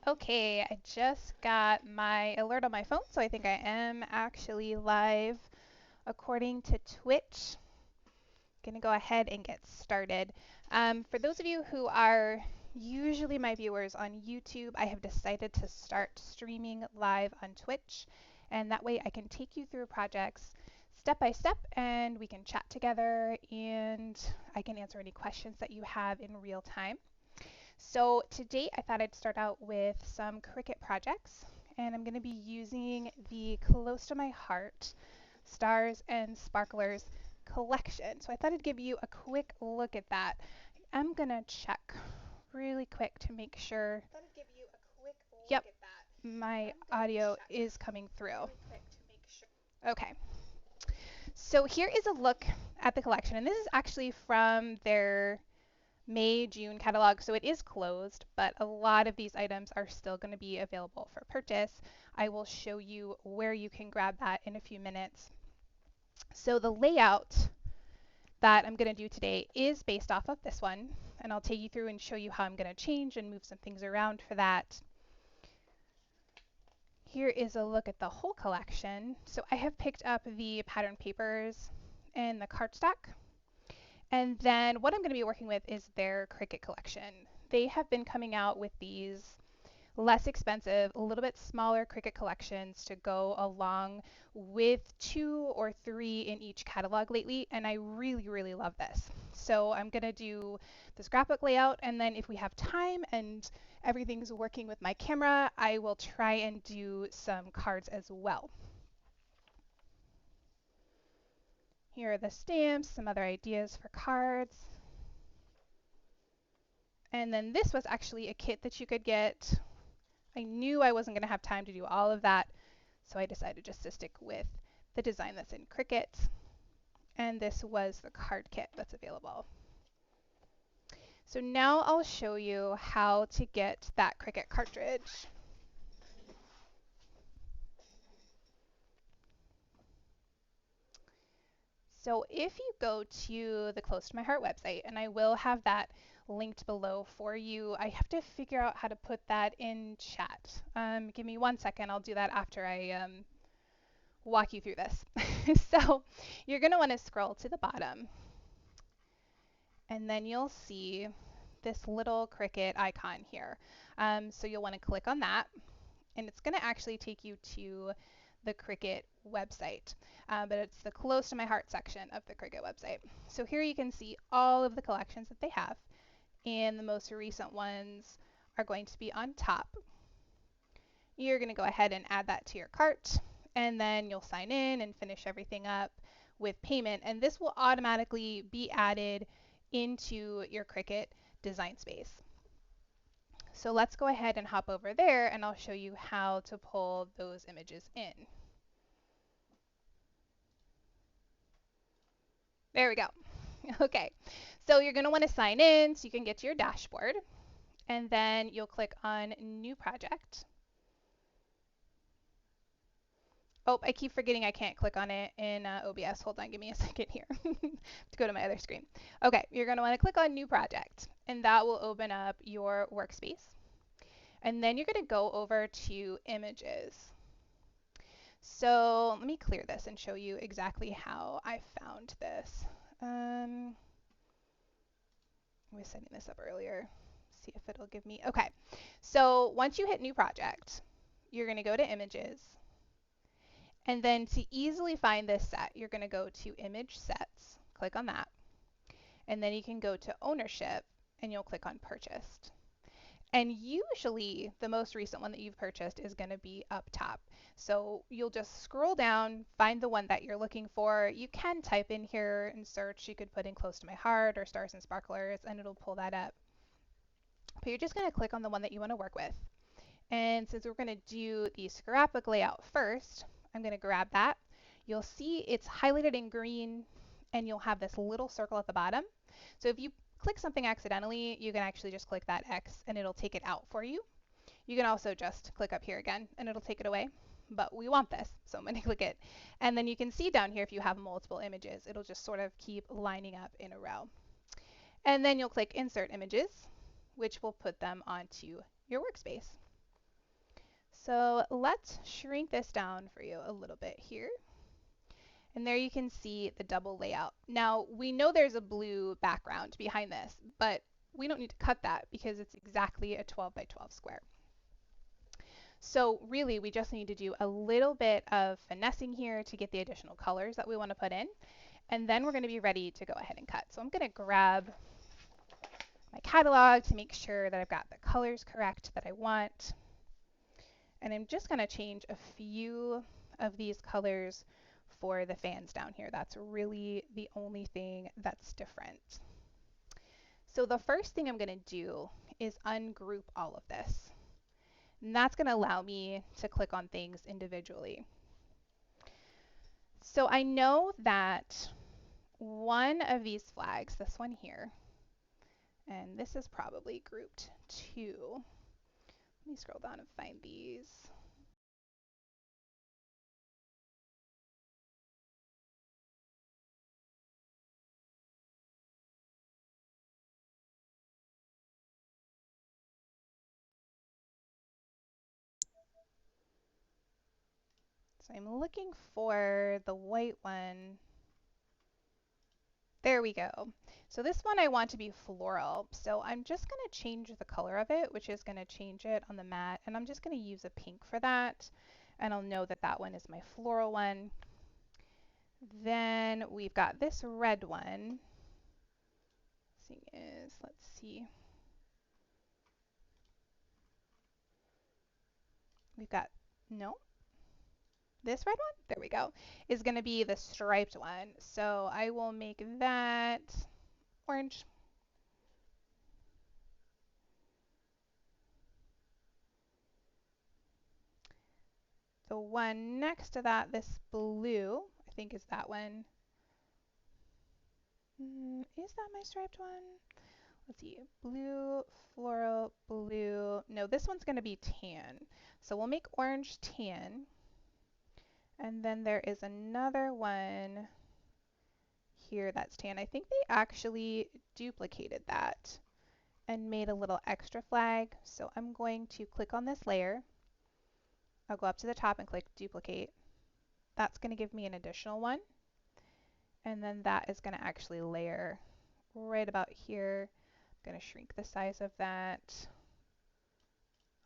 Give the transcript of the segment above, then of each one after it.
Okay, I just got my alert on my phone, so I think I am actually live according to Twitch. Gonna go ahead and get started. For those of you who are usually my viewers on YouTube, I have decided to start streaming live on Twitch, and that way I can take you through projects step by step and we can chat together and I can answer any questions that you have in real time. So today I thought I'd start out with some Cricut projects, and I'm going to be using the Close to My Heart Stars and Sparklers collection. So I thought I'd give you a quick look at that. I'm going to check really quick to make sure, yep, my audio is coming through. Okay, so here is a look at the collection, and this is actually from their May, June catalog, so it is closed, but a lot of these items are still going to be available for purchase. I will show you where you can grab that in a few minutes. So the layout that I'm going to do today is based off of this one, and I'll take you through and show you how I'm going to change and move some things around for that. Here is a look at the whole collection. So I have picked up the pattern papers and the cardstock. And then what I'm going to be working with is their Cricut collection. They have been coming out with these less expensive, a little bit smaller Cricut collections to go along with 2 or 3 in each catalog lately, and I really, really love this. So I'm going to do the scrapbook layout, and then if we have time and everything's working with my camera, I will try and do some cards as well. Here are the stamps, some other ideas for cards. And then this was actually a kit that you could get. I knew I wasn't going to have time to do all of that, so I decided just to stick with the design that's in Cricut. And this was the card kit that's available. So now I'll show you how to get that Cricut cartridge. So if you go to the Close to My Heart website, and I will have that linked below for you, I have to figure out how to put that in chat. Give me 1 second, I'll do that after I walk you through this. So you're going to want to scroll to the bottom, and then you'll see this little Cricut icon here. So you'll want to click on that, and it's going to actually take you to the Cricut website, but it's the Close to My Heart section of the Cricut website. So here you can see all of the collections that they have, and the most recent ones are going to be on top. You're going to go ahead and add that to your cart, and then you'll sign in and finish everything up with payment, and this will automatically be added into your Cricut design space. So let's go ahead and hop over there, and I'll show you how to pull those images in. There we go. Okay, so you're going to want to sign in so you can get to your dashboard, and then you'll click on New Project. Oh, I keep forgetting I can't click on it in OBS. Hold on, give me a second here to go to my other screen. Okay, you're going to want to click on New Project, and that will open up your workspace. And then you're going to go over to Images. So let me clear this and show you exactly how I found this. I was setting this up earlier. See if it'll give me. Okay, so once you hit New Project, you're going to go to Images. And then to easily find this set, you're going to go to Image Sets, click on that, and then you can go to Ownership, and you'll click on Purchased. And usually the most recent one that you've purchased is going to be up top. So you'll just scroll down, find the one that you're looking for. You can type in here and search. You could put in Close to My Heart or Stars and Sparklers, and it'll pull that up. But you're just going to click on the one that you want to work with. And since we're going to do the scrapbook layout first, I'm going to grab that. You'll see it's highlighted in green, and you'll have this little circle at the bottom. So if you click something accidentally, you can actually just click that X and it'll take it out for you. You can also just click up here again and it'll take it away, but we want this, so I'm going to click it. And then you can see down here if you have multiple images, it'll just sort of keep lining up in a row. And then you'll click Insert Images, which will put them onto your workspace. So let's shrink this down for you a little bit here. And there you can see the double layout. Now we know there's a blue background behind this, but we don't need to cut that because it's exactly a 12 by 12 square. So really we just need to do a little bit of finessing here to get the additional colors that we want to put in. And then we're going to be ready to go ahead and cut. So I'm going to grab my catalog to make sure that I've got the colors correct that I want. And I'm just going to change a few of these colors for the fans down here. That's really the only thing that's different. So the first thing I'm going to do is ungroup all of this. And that's going to allow me to click on things individually. So I know that one of these flags, this one here, and this is probably grouped too. Let me scroll down and find these. So I'm looking for the white one. There we go. So this one I want to be floral. So I'm just going to change the color of it, which is going to change it on the mat. And I'm just going to use a pink for that. And I'll know that that one is my floral one. Then we've got this red one. Thing is, let's see. We've got, no, this red one, there we go, is going to be the striped one. So I will make that orange. The one next to that, this blue, I think is that one. Is that my striped one? Let's see, blue, floral, blue. No, this one's going to be tan. So we'll make orange tan. And then there is another one here that's tan. I think they actually duplicated that and made a little extra flag. So I'm going to click on this layer. I'll go up to the top and click duplicate. That's going to give me an additional one. And then that is going to actually layer right about here. I'm going to shrink the size of that.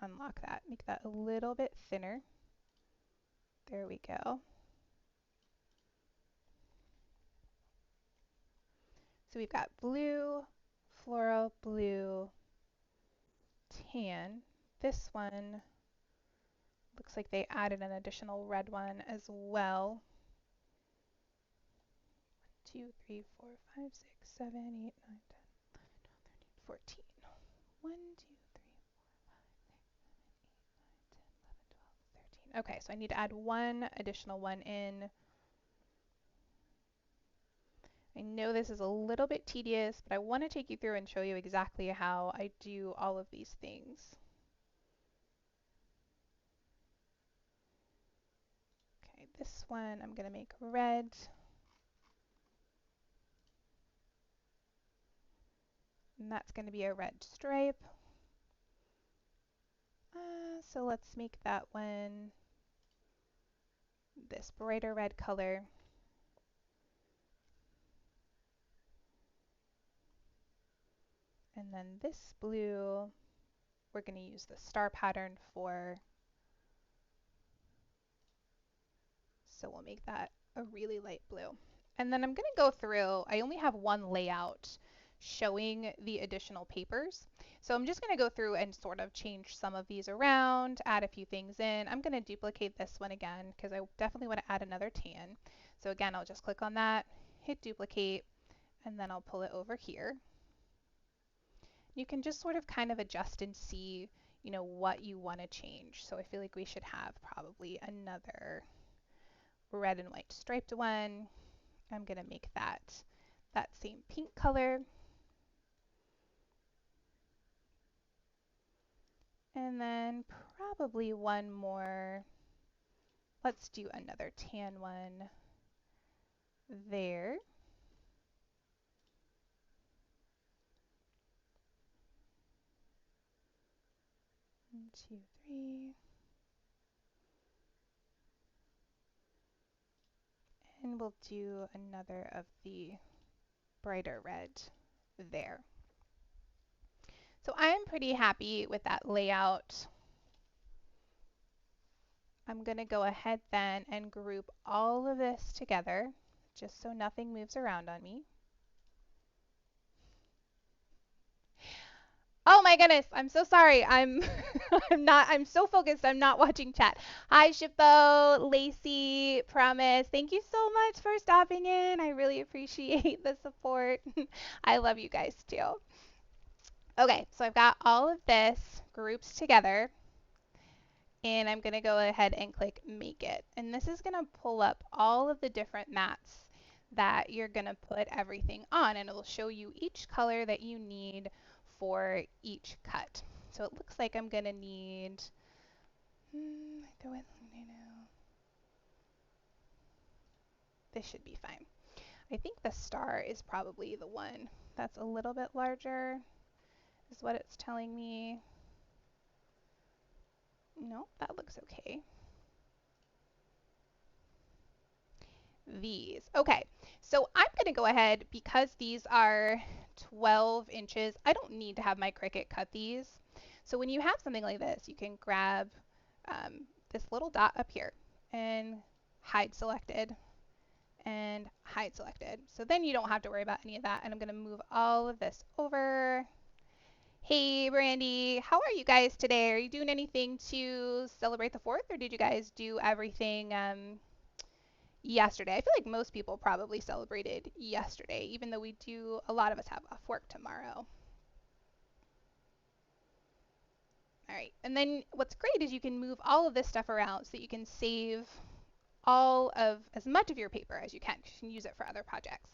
Unlock that, make that a little bit thinner. There we go. So we've got blue, floral, blue, tan. This one looks like they added an additional red one as well. 1, 2, 3, 4, 5, 6, 7, 8, 9, 10, 11, 12, 13, 14. 1, 2, 3, 4, 5, 6, 7, 8, 9, 10, 11, 12, 13. Okay, so I need to add one additional one in. I know this is a little bit tedious, but I want to take you through and show you exactly how I do all of these things. Okay, this one I'm going to make red. And that's going to be a red stripe. So let's make that one this brighter red color. And then this blue, we're going to use the star pattern for. So we'll make that a really light blue. And then I'm going to go through, I only have one layout showing the additional papers. So I'm just going to go through and sort of change some of these around, add a few things in. I'm going to duplicate this one again because I definitely want to add another tan. So again, I'll just click on that, hit duplicate, and then I'll pull it over here. You can just sort of kind of adjust and see, you know, what you want to change. So I feel like we should have probably another red and white striped one. I'm going to make that same pink color. And then probably one more. Let's do another tan one there. 1, 2, 3. And we'll do another of the brighter red there. So I'm pretty happy with that layout. I'm going to go ahead then and group all of this together just so nothing moves around on me. Oh my goodness, I'm so sorry. I'm so focused. I'm not watching chat. Hi Shippo, Lacey, Promise. Thank you so much for stopping in. I really appreciate the support. I love you guys too. Okay, so I've got all of this grouped together and I'm going to go ahead and click Make It. And this is going to pull up all of the different mats that you're going to put everything on, and it'll show you each color that you need for each cut. So it looks like I'm going to need, this should be fine. I think the star is probably the one that's a little bit larger, is what it's telling me. No, that looks okay. These. Okay, so I'm going to go ahead, because these are 12 inches, I don't need to have my Cricut cut these. So when you have something like this, you can grab this little dot up here and hide selected and hide selected. So then you don't have to worry about any of that. And I'm going to move all of this over. Hey, Brandy, how are you guys today? Are you doing anything to celebrate the 4th, or did you guys do everything yesterday? I feel like most people probably celebrated yesterday, even though a lot of us have off work tomorrow. All right, and then what's great is you can move all of this stuff around so that you can save as much of your paper as you can. You can use it for other projects.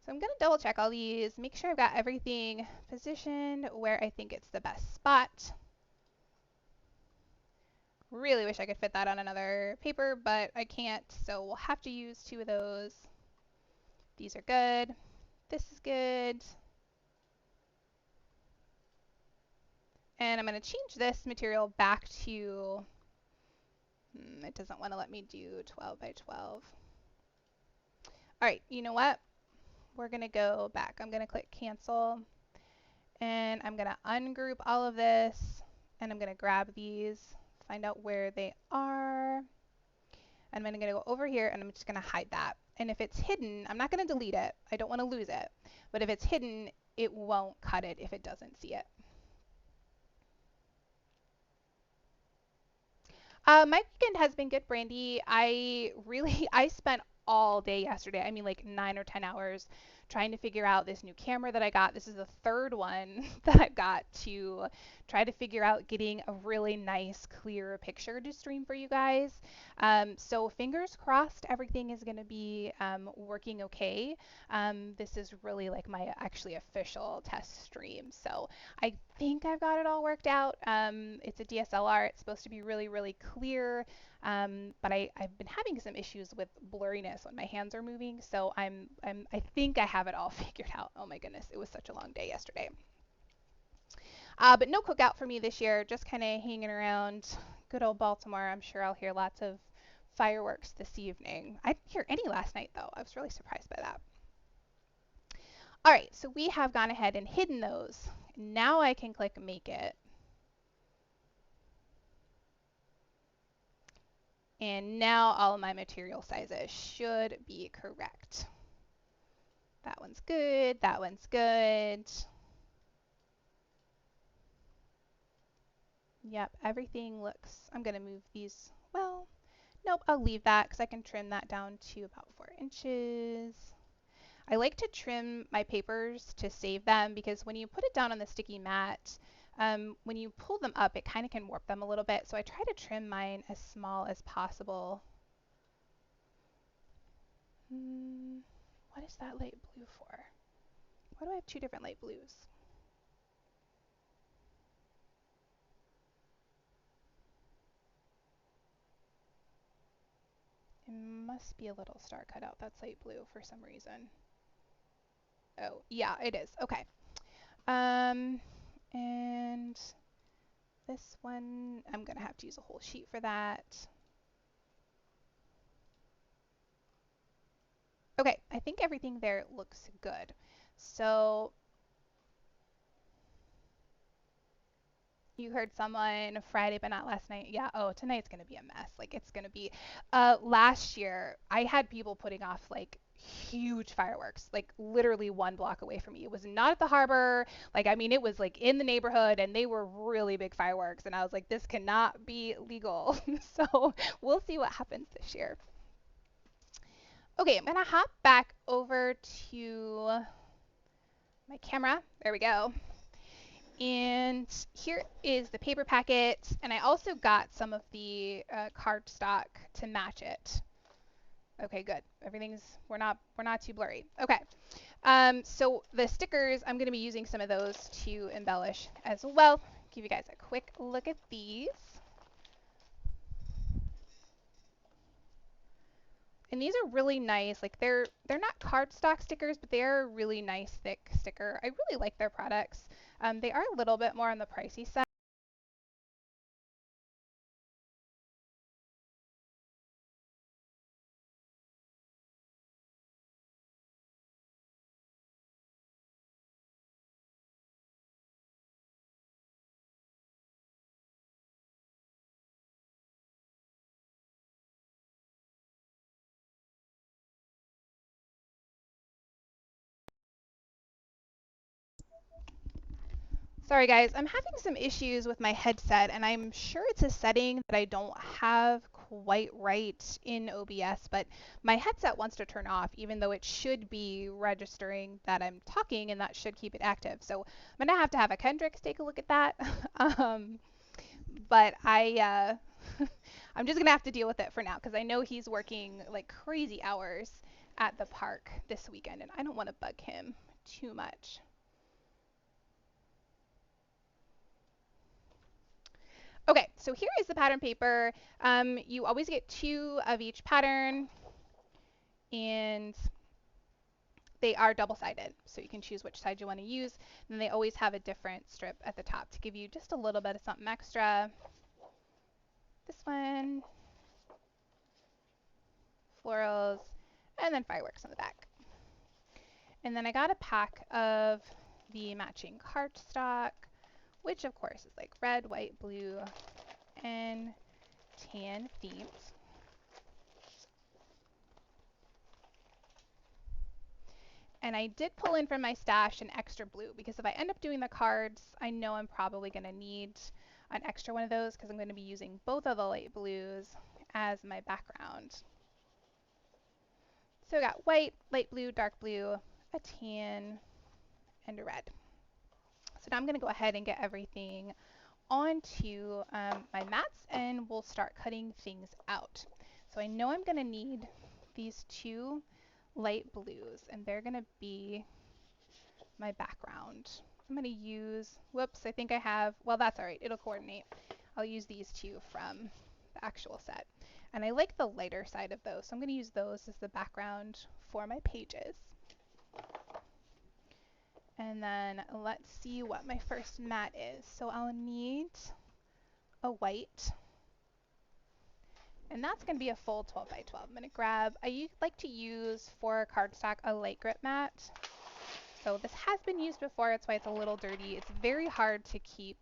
So I'm going to double check all these, make sure I've got everything positioned where I think it's the best spot. Really wish I could fit that on another paper, but I can't, so we'll have to use 2 of those. These are good. This is good. And I'm going to change this material back to, it doesn't want to let me do 12 by 12. All right, you know what? We're going to go back. I'm going to click cancel, and I'm going to ungroup all of this, and I'm going to grab these, find out where they are. And I'm going to go over here, and I'm just going to hide that. And if it's hidden, I'm not going to delete it. I don't want to lose it. But if it's hidden, it won't cut it if it doesn't see it. My weekend has been good, Brandy. I spent all day yesterday. I mean, like 9 or 10 hours trying to figure out this new camera that I got. This is the 3rd one that I've got to try to figure out getting a really nice, clear picture to stream for you guys. So fingers crossed everything is going to be working okay. This is really like my actually official test stream. So I think I've got it all worked out. It's a DSLR. It's supposed to be really, really clear. But I've been having some issues with blurriness when my hands are moving. So I think I have it all figured out. Oh my goodness, it was such a long day yesterday. But no cookout for me this year. Just kind of hanging around good old Baltimore. I'm sure I'll hear lots of fireworks this evening. I didn't hear any last night though. I was really surprised by that. All right, so we have gone ahead and hidden those. Now I can click Make It. And now all of my material sizes should be correct. That one's good, that one's good. Yep, everything looks, I'm gonna move these, well, nope, I'll leave that because I can trim that down to about 4 inches. I like to trim my papers to save them because when you put it down on the sticky mat, when you pull them up, it kind of can warp them a little bit. So I try to trim mine as small as possible. What is that light blue for? Why do I have 2 different light blues? It must be a little star cutout that's light blue for some reason. Oh, yeah, it is. Okay. And this one, I'm going to have to use a whole sheet for that. Okay, I think everything there looks good. So you heard someone Friday, but not last night. Yeah, oh, tonight's gonna be a mess. Like it's gonna be. Last year I had people putting off like huge fireworks, like literally 1 block away from me. It was not at the harbor. Like I mean, it was like in the neighborhood, and they were really big fireworks. And I was like, this cannot be legal. So we'll see what happens this year. Okay, I'm gonna hop back over to my camera. There we go. And here is the paper packet, and I also got some of the cardstock to match it. Okay, good. We're not too blurry. Okay. So the stickers, I'm going to be using some of those to embellish as well. Give you guys a quick look at these. And these are really nice. Like they're not cardstock stickers, but they are a really nice thick sticker. I really like their products. They are a little bit more on the pricey side. Sorry guys, I'm having some issues with my headset, and I'm sure it's a setting that I don't have quite right in OBS, but my headset wants to turn off even though it should be registering that I'm talking, and that should keep it active. So I'm gonna have to have a Kendricks take a look at that. um, but I'm just gonna have to deal with it for now because I know he's working like crazy hours at the park this weekend, and I don't want to bug him too much. Okay, so here is the pattern paper. You always get 2 of each pattern, and they are double-sided, so you can choose which side you want to use. And they always have a different strip at the top to give you just a little bit of something extra. This one, florals, and then fireworks on the back. And then I got a pack of the matching cardstock, which of course is like red, white, blue, and tan themes. And I did pull in from my stash an extra blue because if I end up doing the cards, I know I'm probably going to need an extra one of those because I'm going to be using both of the light blues as my background. So I got white, light blue, dark blue, a tan, and a red. So now I'm going to go ahead and get everything onto my mats, and we'll start cutting things out. So I know I'm going to need these 2 light blues, and they're going to be my background. I'm going to use, whoops, I think I have, well, that's all right. It'll coordinate. I'll use these 2 from the actual set. And I like the lighter side of those, so I'm going to use those as the background for my pages. And then let's see what my first mat is. So I'll need a white, and that's going to be a full 12 by 12. I'm going to grab, I like to use for cardstock a light grip mat. So this has been used before, that's why it's a little dirty. It's very hard to keep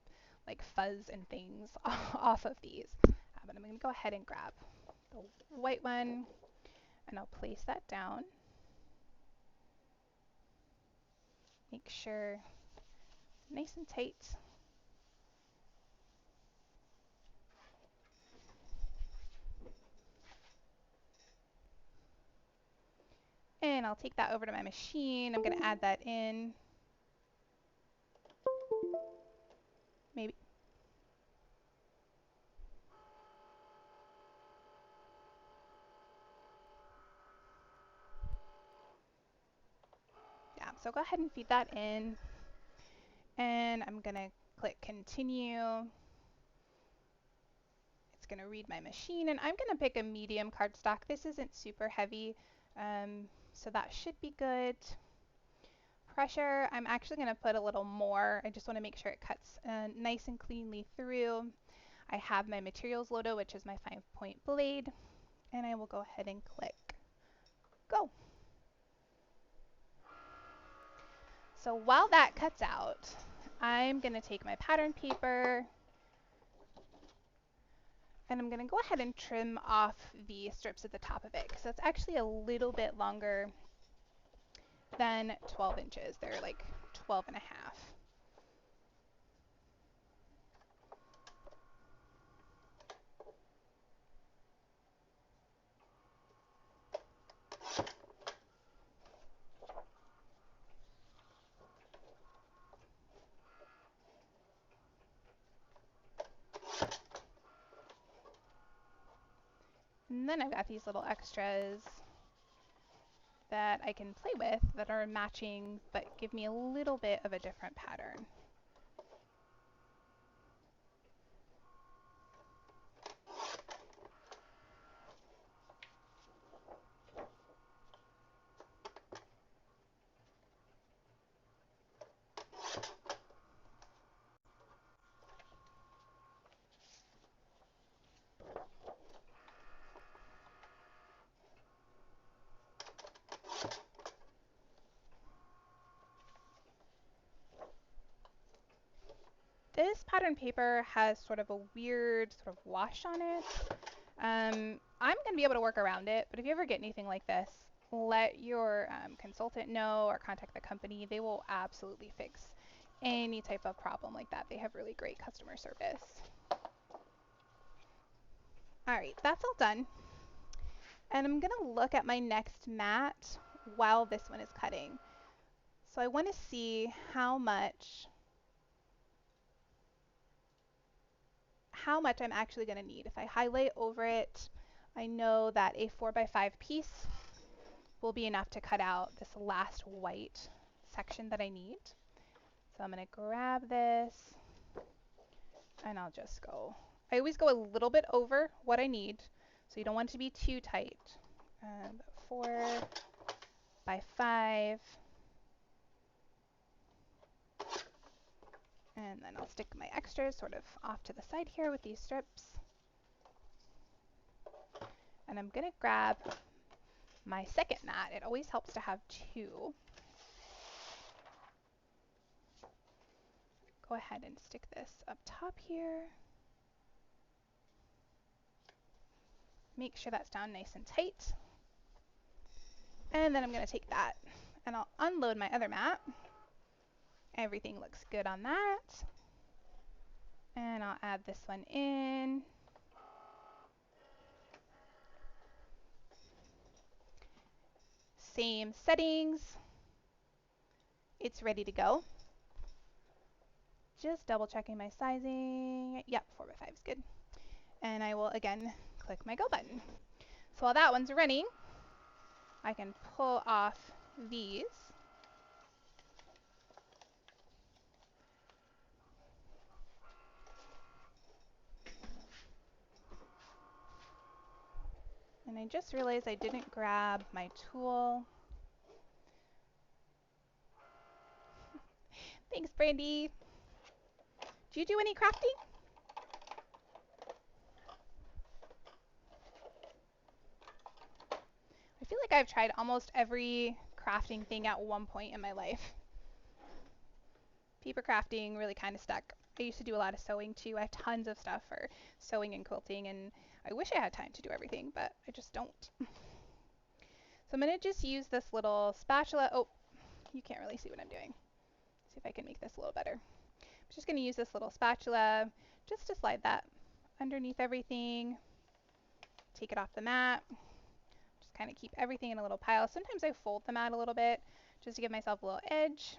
like fuzz and things off of these. But I'm going to go ahead and grab the white one, and I'll place that down. Make sure it's nice and tight. And I'll take that over to my machine. I'm going to add that in. Maybe. Yeah, so go ahead and feed that in. And I'm going to click continue. It's going to read my machine, and I'm going to pick a medium cardstock. This isn't super heavy, so that should be good. Pressure, I'm actually going to put a little more. I just want to make sure it cuts nice and cleanly through. I have my materials loader, which is my 5-point blade, and I will go ahead and click go. So while that cuts out, I'm going to take my pattern paper and I'm going to go ahead and trim off the strips at the top of it because it's actually a little bit longer than 12 inches. They're like 12 and a half. And then I've got these little extras that I can play with that are matching but give me a little bit of a different pattern. This pattern paper has sort of a weird sort of wash on it. I'm going to be able to work around it, but if you ever get anything like this, let your consultant know or contact the company. They will absolutely fix any type of problem like that. They have really great customer service. All right, that's all done. And I'm going to look at my next mat while this one is cutting. So I want to see how much I'm actually going to need. If I highlight over it, I know that a 4x5 piece will be enough to cut out this last white section that I need. So I'm going to grab this and I'll just go. I always go a little bit over what I need, so you don't want it to be too tight. 4x5. And then I'll stick my extras sort of off to the side here with these strips. And I'm going to grab my second mat. It always helps to have two. Go ahead and stick this up top here. Make sure that's down nice and tight. And then I'm going to take that and I'll unload my other mat. Everything looks good on that. And I'll add this one in. Same settings. It's ready to go. Just double checking my sizing. Yep, 4x5 is good. And I will again click my go button. So while that one's running, I can pull off these. And I just realized I didn't grab my tool. Thanks, Brandy. Do you do any crafting? I feel like I've tried almost every crafting thing at one point in my life. Paper crafting really kind of stuck. I used to do a lot of sewing too. I have tons of stuff for sewing and quilting, and I wish I had time to do everything, but I just don't. So I'm going to just use this little spatula. Oh, you can't really see what I'm doing. See if I can make this a little better. I'm just going to use this little spatula just to slide that underneath everything. Take it off the mat. Just kind of keep everything in a little pile. Sometimes I fold the mat a little bit just to give myself a little edge.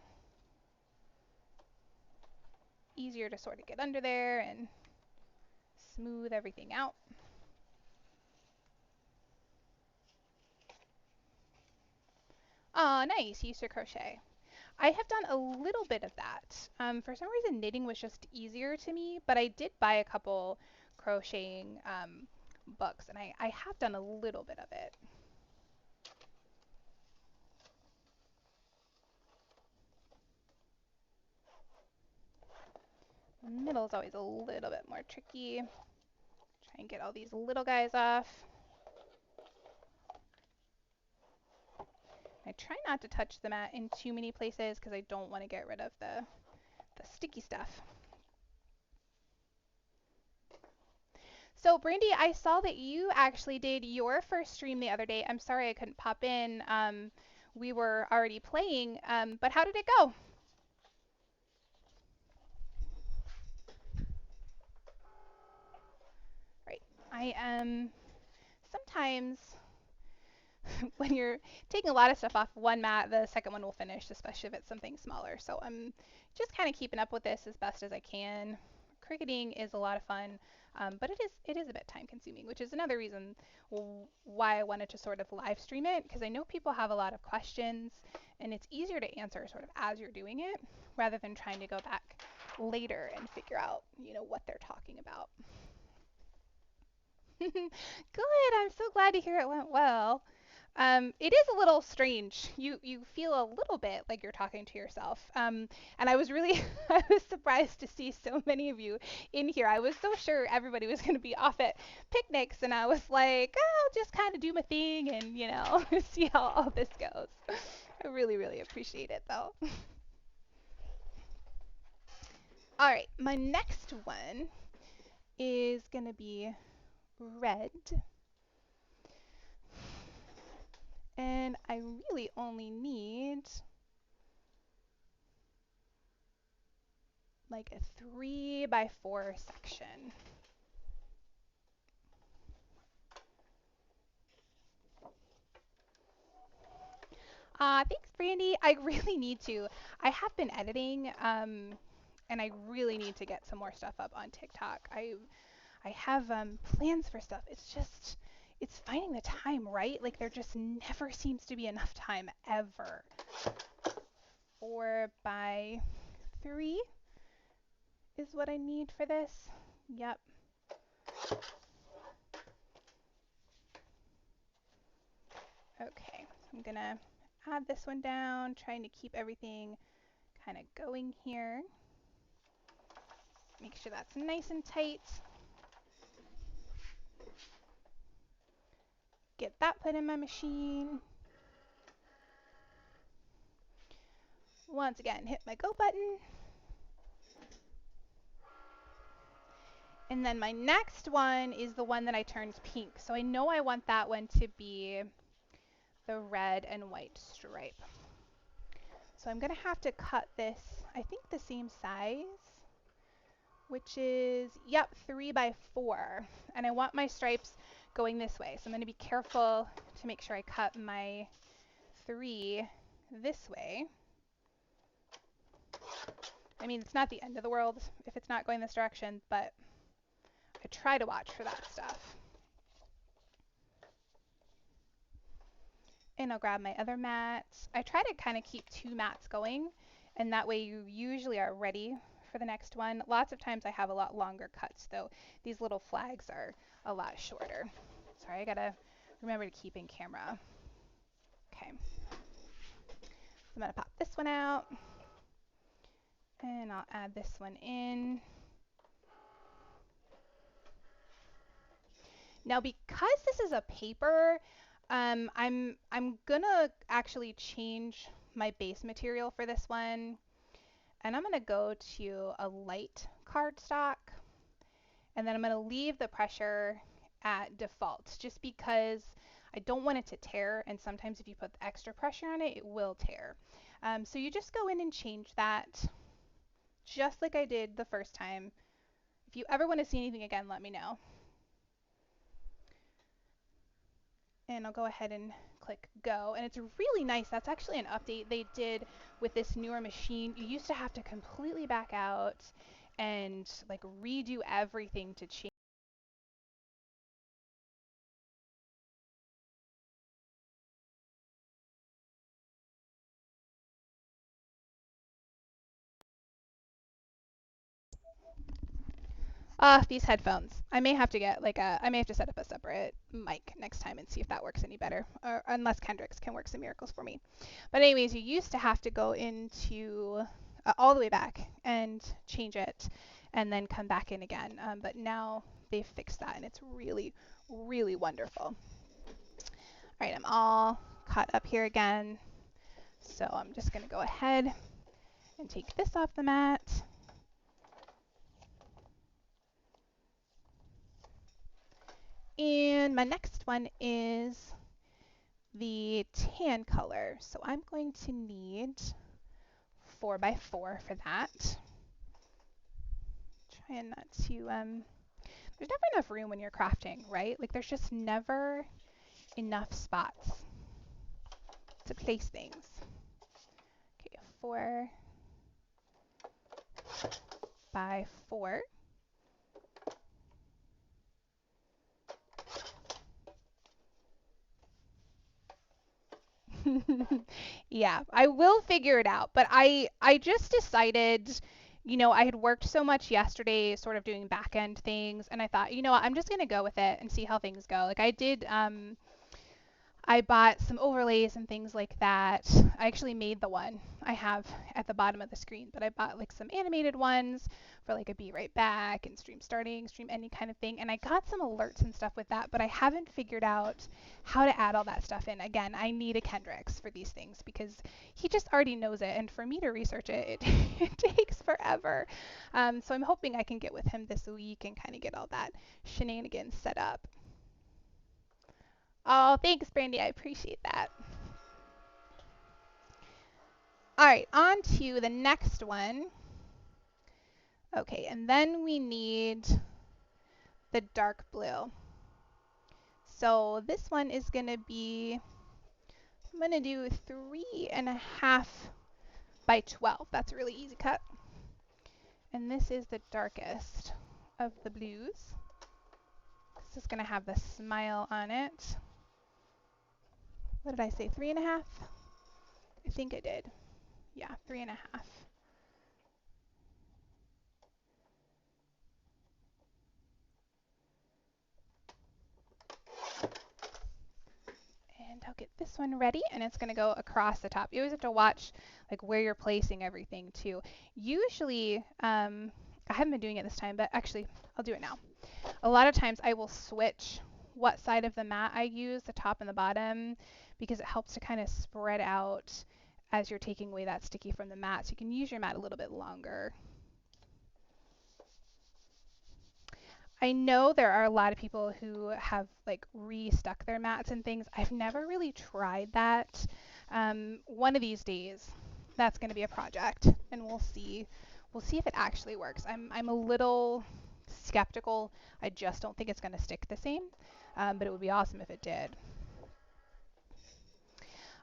Easier to sort of get under there and smooth everything out. Oh, nice. You used to crochet. I have done a little bit of that. For some reason, knitting was just easier to me, but I did buy a couple crocheting books, and I have done a little bit of it. The middle is always a little bit more tricky. Try and get all these little guys off. I try not to touch the mat in too many places because I don't want to get rid of the sticky stuff. So Brandy, I saw that you actually did your first stream the other day. I'm sorry I couldn't pop in. We were already playing, but how did it go? Right. I sometimes when you're taking a lot of stuff off one mat, the second one will finish, especially if it's something smaller. So I'm just kind of keeping up with this as best as I can. Cricketing is a lot of fun, but it is a bit time consuming, which is another reason why I wanted to sort of live stream it, because I know people have a lot of questions and it's easier to answer sort of as you're doing it rather than trying to go back later and figure out, you know, what they're talking about. Good. I'm so glad to hear it went well. It is a little strange. You feel a little bit like you're talking to yourself. And I was really I was surprised to see so many of you in here. I was so sure everybody was going to be off at picnics, and I was like, oh, I'll just kind of do my thing and, you know, see how all this goes. I really, really appreciate it though. All right, my next one is going to be red. And I really only need like a 3x4 section. Thanks, Brandy. I really need to. I have been editing, and I really need to get some more stuff up on TikTok. I have plans for stuff. It's just, it's finding the time, right? Like there just never seems to be enough time ever. 4x3 is what I need for this. Yep. Okay, I'm gonna add this one down, trying to keep everything kind of going here. Make sure that's nice and tight. Get that put in my machine. Once again, hit my go button. And then my next one is the one that I turned pink. So I know I want that one to be the red and white stripe. So I'm going to have to cut this, I think the same size, which is, yep, 3x4. And I want my stripes going this way. So I'm going to be careful to make sure I cut my 3 this way. I mean, it's not the end of the world if it's not going this direction, but I try to watch for that stuff. And I'll grab my other mats. I try to kind of keep 2 mats going, and that way you usually are ready for the next one. Lots of times I have a lot longer cuts, though. These little flags are a lot shorter. Sorry, I gotta remember to keep in camera. Okay. I'm gonna pop this one out, and I'll add this one in. Now, because this is a paper, I'm gonna actually change my base material for this one, and I'm gonna go to a light cardstock, and then I'm gonna leave the pressure at default, just because I don't want it to tear, and sometimes if you put extra pressure on it, it will tear. So you just go in and change that, just like I did the first time. If you ever want to see anything again, let me know. And I'll go ahead and click go. And it's really nice. That's actually an update they did with this newer machine. You used to have to completely back out and like redo everything to change. These headphones. I may have to get like I may have to set up a separate mic next time and see if that works any better, or unless Kendrick's can work some miracles for me. But anyways, you used to have to go into all the way back and change it and then come back in again. But now they've fixed that and it's really, really wonderful. All right, I'm all caught up here again. So I'm just going to go ahead and take this off the mat. And my next one is the tan color. So I'm going to need 4x4 for that. Trying not to, there's never enough room when you're crafting, right? Like there's just never enough spots to place things. Okay, 4x4. Yeah, I will figure it out, but I just decided, you know, I had worked so much yesterday sort of doing back end things, and I thought, you know what, I'm just going to go with it and see how things go. Like I did I bought some overlays and things like that. I actually made the one I have at the bottom of the screen, but I bought like some animated ones for like a be right back and stream starting, stream ending kind of thing. And I got some alerts and stuff with that, but I haven't figured out how to add all that stuff in. Again, I need a Kendricks for these things because he just already knows it. And for me to research it, it takes forever. So I'm hoping I can get with him this week and kind of get all that shenanigans set up. Oh, thanks, Brandy. I appreciate that. All right, on to the next one. Okay, and then we need the dark blue. So this one is going to be, I'm going to do 3.5 by 12. That's a really easy cut. And this is the darkest of the blues. This is going to have the smile on it. What did I say, 3.5? I think I did. Yeah, 3.5. And I'll get this one ready, and it's going to go across the top. You always have to watch like where you're placing everything too. Usually, I haven't been doing it this time, but actually I'll do it now. A lot of times I will switch what side of the mat I use, the top and the bottom, because it helps to kind of spread out as you're taking away that sticky from the mat, so you can use your mat a little bit longer. I know there are a lot of people who have like restuck their mats and things. I've never really tried that. One of these days, that's going to be a project, and we'll see. We'll see if it actually works. I'm a little skeptical. I just don't think it's going to stick the same, but it would be awesome if it did.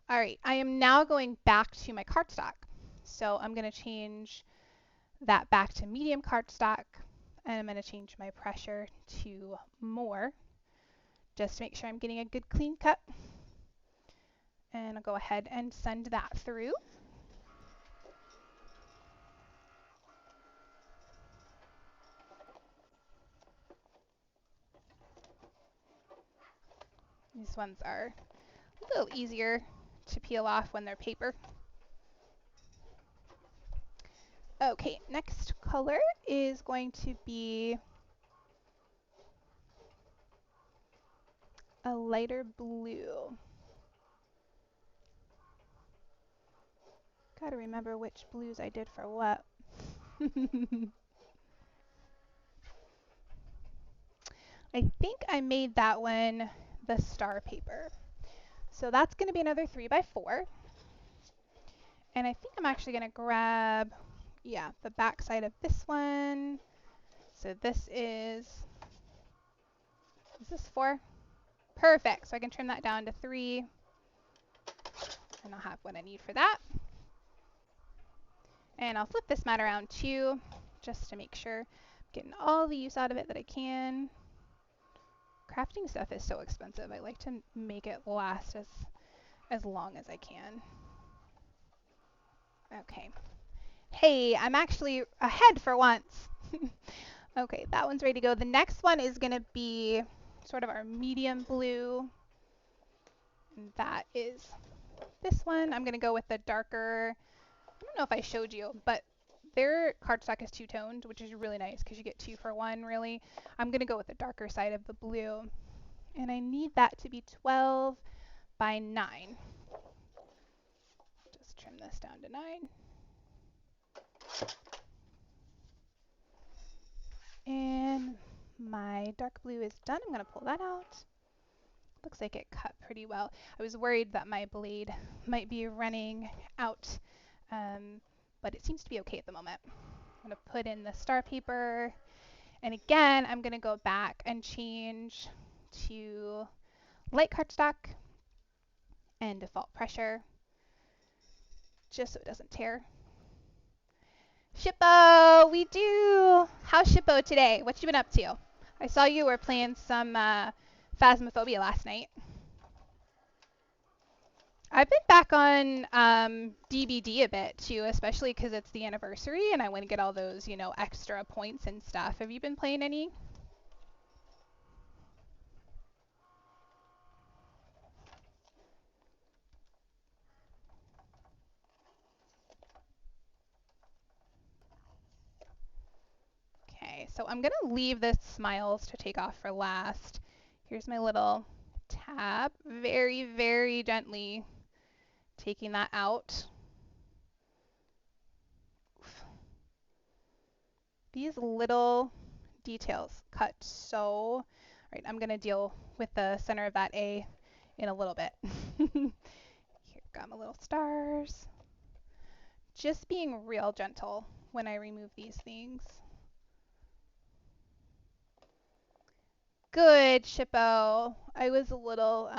All right, I am now going back to my cardstock. So I'm going to change that back to medium cardstock. And I'm going to change my pressure to more, just to make sure I'm getting a good clean cut. And I'll go ahead and send that through. These ones are a little easier to peel off when they're paper. Okay, next color is going to be a lighter blue. Gotta remember which blues I did for what. I think I made that one the star paper. So that's going to be another 3x4. And I think I'm actually going to grab, yeah, the back side of this one. So this is this 4? Perfect. So I can trim that down to 3. And I'll have what I need for that. And I'll flip this mat around too, just to make sure I'm getting all the use out of it that I can. Crafting stuff is so expensive. I like to make it last as long as I can. Okay. Hey, I'm actually ahead for once. Okay, that one's ready to go. The next one is going to be sort of our medium blue. And that is this one. I'm going to go with the darker, I don't know if I showed you, but their cardstock is two-toned, which is really nice because you get 2 for 1, really. I'm going to go with the darker side of the blue. And I need that to be 12 by 9. Just this down to 9. And my dark blue is done. I'm going to pull that out. Looks like it cut pretty well. I was worried that my blade might be running out, but it seems to be okay at the moment. I'm going to put in the star paper. And again, I'm going to go back and change to light cardstock and default pressure, just so it doesn't tear. Shippo, we do. How's Shippo today? What you been up to? I saw you were playing some Phasmophobia last night. I've been back on DBD a bit too, especially because it's the anniversary and I want to get all those, you know, extra points and stuff. Have you been playing any? Okay, so I'm going to leave the smiles to take off for last. Here's my little tab. Very, very gently taking that out. These little details cut so... All right, I'm going to deal with the center of that A in a little bit. Here, got my little stars. Just being real gentle when I remove these things. Good, Shippo. I was a little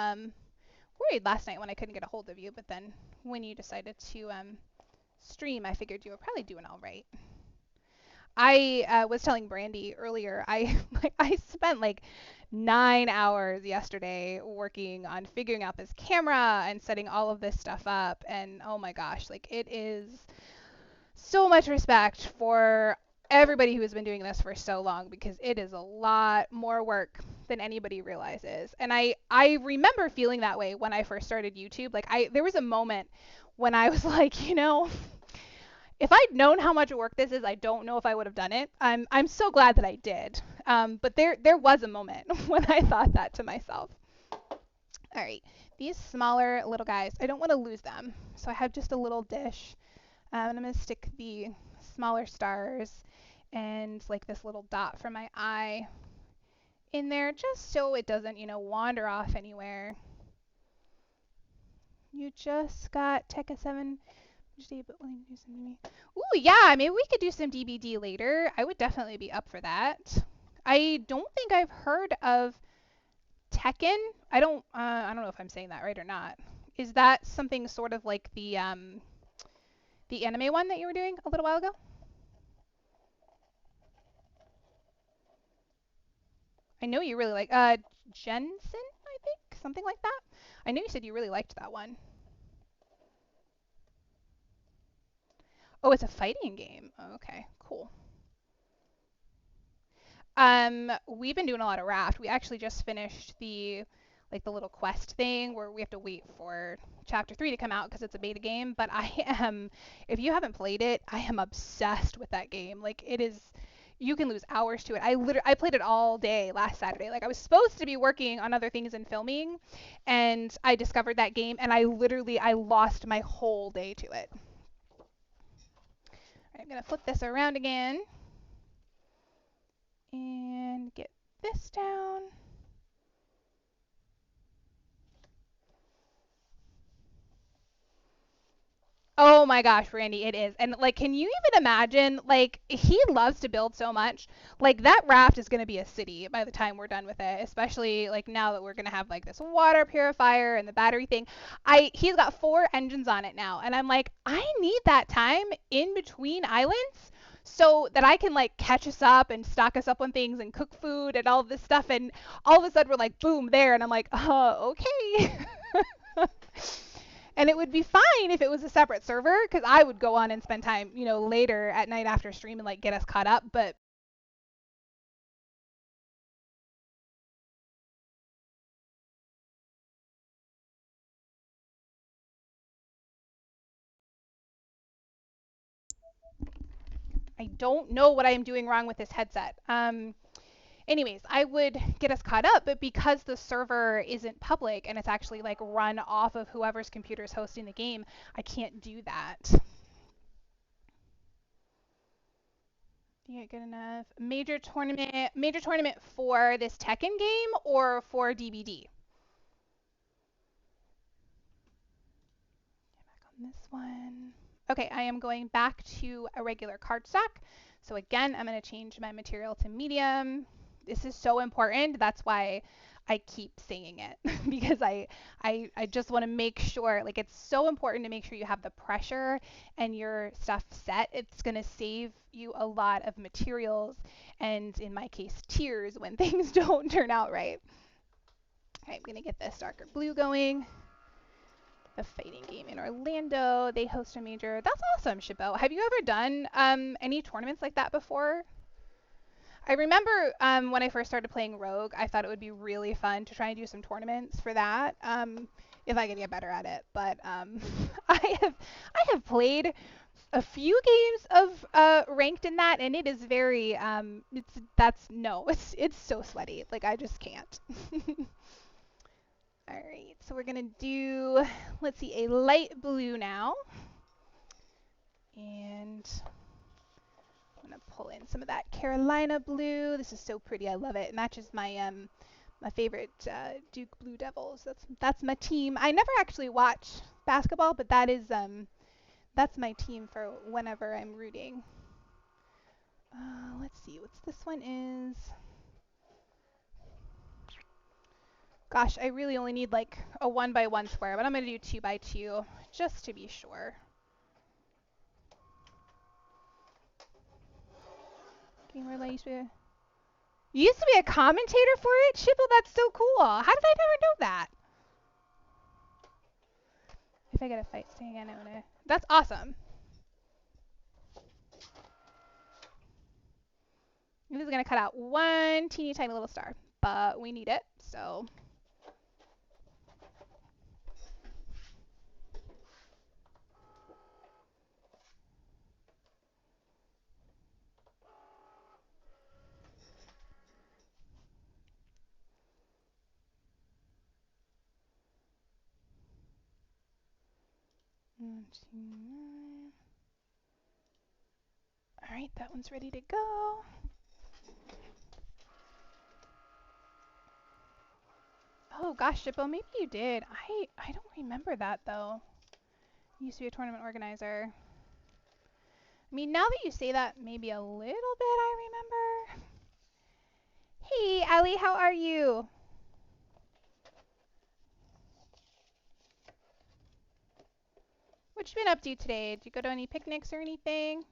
worried last night when I couldn't get a hold of you, but then when you decided to stream, I figured you were probably doing all right. I was telling Brandy earlier, I spent like 9 hours yesterday working on figuring out this camera and setting all of this stuff up, and oh my gosh, like it is so much respect for everybody who has been doing this for so long, because it is a lot more work than anybody realizes. And I remember feeling that way when I first started YouTube. Like there was a moment when I was like, you know, if I'd known how much work this is, I don't know if I would have done it. I'm so glad that I did. But there was a moment when I thought that to myself. All right, these smaller little guys, I don't want to lose them. So I have just a little dish. And I'm going to stick the smaller stars and like this little dot for my eye in there, just so it doesn't, you know, wander off anywhere. You just got Tekka 7. But willing to do some DBD. Ooh, yeah, maybe we could do some DBD later. I would definitely be up for that. I don't think I've heard of Tekken. I don't know if I'm saying that right or not. Is that something sort of like the anime one that you were doing a little while ago? I know you really like Jensen, I think, something like that. I know you said you really liked that one. Oh, it's a fighting game. Oh, okay, cool. We've been doing a lot of Raft. We actually just finished the little quest thing where we have to wait for chapter 3 to come out because it's a beta game. But if you haven't played it, I am obsessed with that game. Like it is, you can lose hours to it. I played it all day last Saturday. Like I was supposed to be working on other things and filming, and I discovered that game, and I lost my whole day to it. All right, I'm gonna flip this around again and get this down. Oh my gosh, Randy, it is. And like, can you even imagine? Like, he loves to build so much. Like, that raft is going to be a city by the time we're done with it, especially like now that we're going to have like this water purifier and the battery thing. He's got 4 engines on it now. And I'm like, I need that time in between islands so that I can like catch us up and stock us up on things and cook food and all of this stuff. And all of a sudden we're like, boom, there. And I'm like, okay. And it would be fine if it was a separate server, because I would go on and spend time, you know, later at night after stream and like get us caught up. But I don't know what I am doing wrong with this headset. Anyways, I would get us caught up, but because the server isn't public and it's actually like run off of whoever's computer is hosting the game, I can't do that. Yeah, good enough. Major tournament for this Tekken game or for DBD? Back on this one. Okay, I am going back to a regular cardstock. So again, I'm going to change my material to medium. This is so important. That's why I keep saying it because I just want to make sure, like, it's so important to make sure you have the pressure and your stuff set. It's going to save you a lot of materials and, in my case, tears when things don't turn out right. All right, I'm going to get this darker blue going. The fighting game in Orlando. They host a major. That's awesome, Shippo. Have you ever done any tournaments like that before? I remember when I first started playing Rogue, I thought it would be really fun to try and do some tournaments for that, if I could get better at it. But I have played a few games of ranked in that, and it is very it's so sweaty. Like, I just can't. All right, so we're gonna do, let's see, a light blue now, and I'm gonna pull in some of that Carolina blue. This is so pretty. I love it. It matches my my favorite Duke Blue Devils. That's my team. I never actually watch basketball, but that's my team for whenever I'm rooting. Let's see, what's this one is. Gosh, I really only need like a 1x1 square, but I'm gonna do 2x2 just to be sure. Gamer used to you used to be a commentator for it? Shipple, that's so cool. How did I never know that? If I get a fight stay again, I wanna. That's awesome. This is gonna cut out one teeny tiny little star, but we need it, so. All right, that one's ready to go. Oh gosh, Shippo, maybe you did. I don't remember that though. You used to be a tournament organizer. I mean, now that you say that, maybe a little bit I remember. Hey, Allie, how are you? What you been up to today? Did you go to any picnics or anything?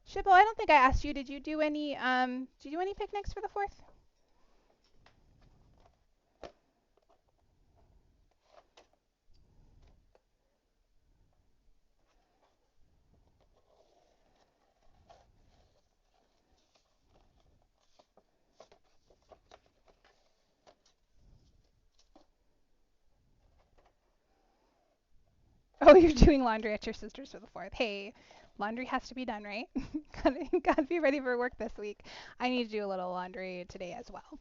Shippo, I don't think I asked you. Did you do any picnics for the 4th? Oh, you're doing laundry at your sister's for the 4th. Hey, laundry has to be done, right? gotta be ready for work this week. I need to do a little laundry today as well.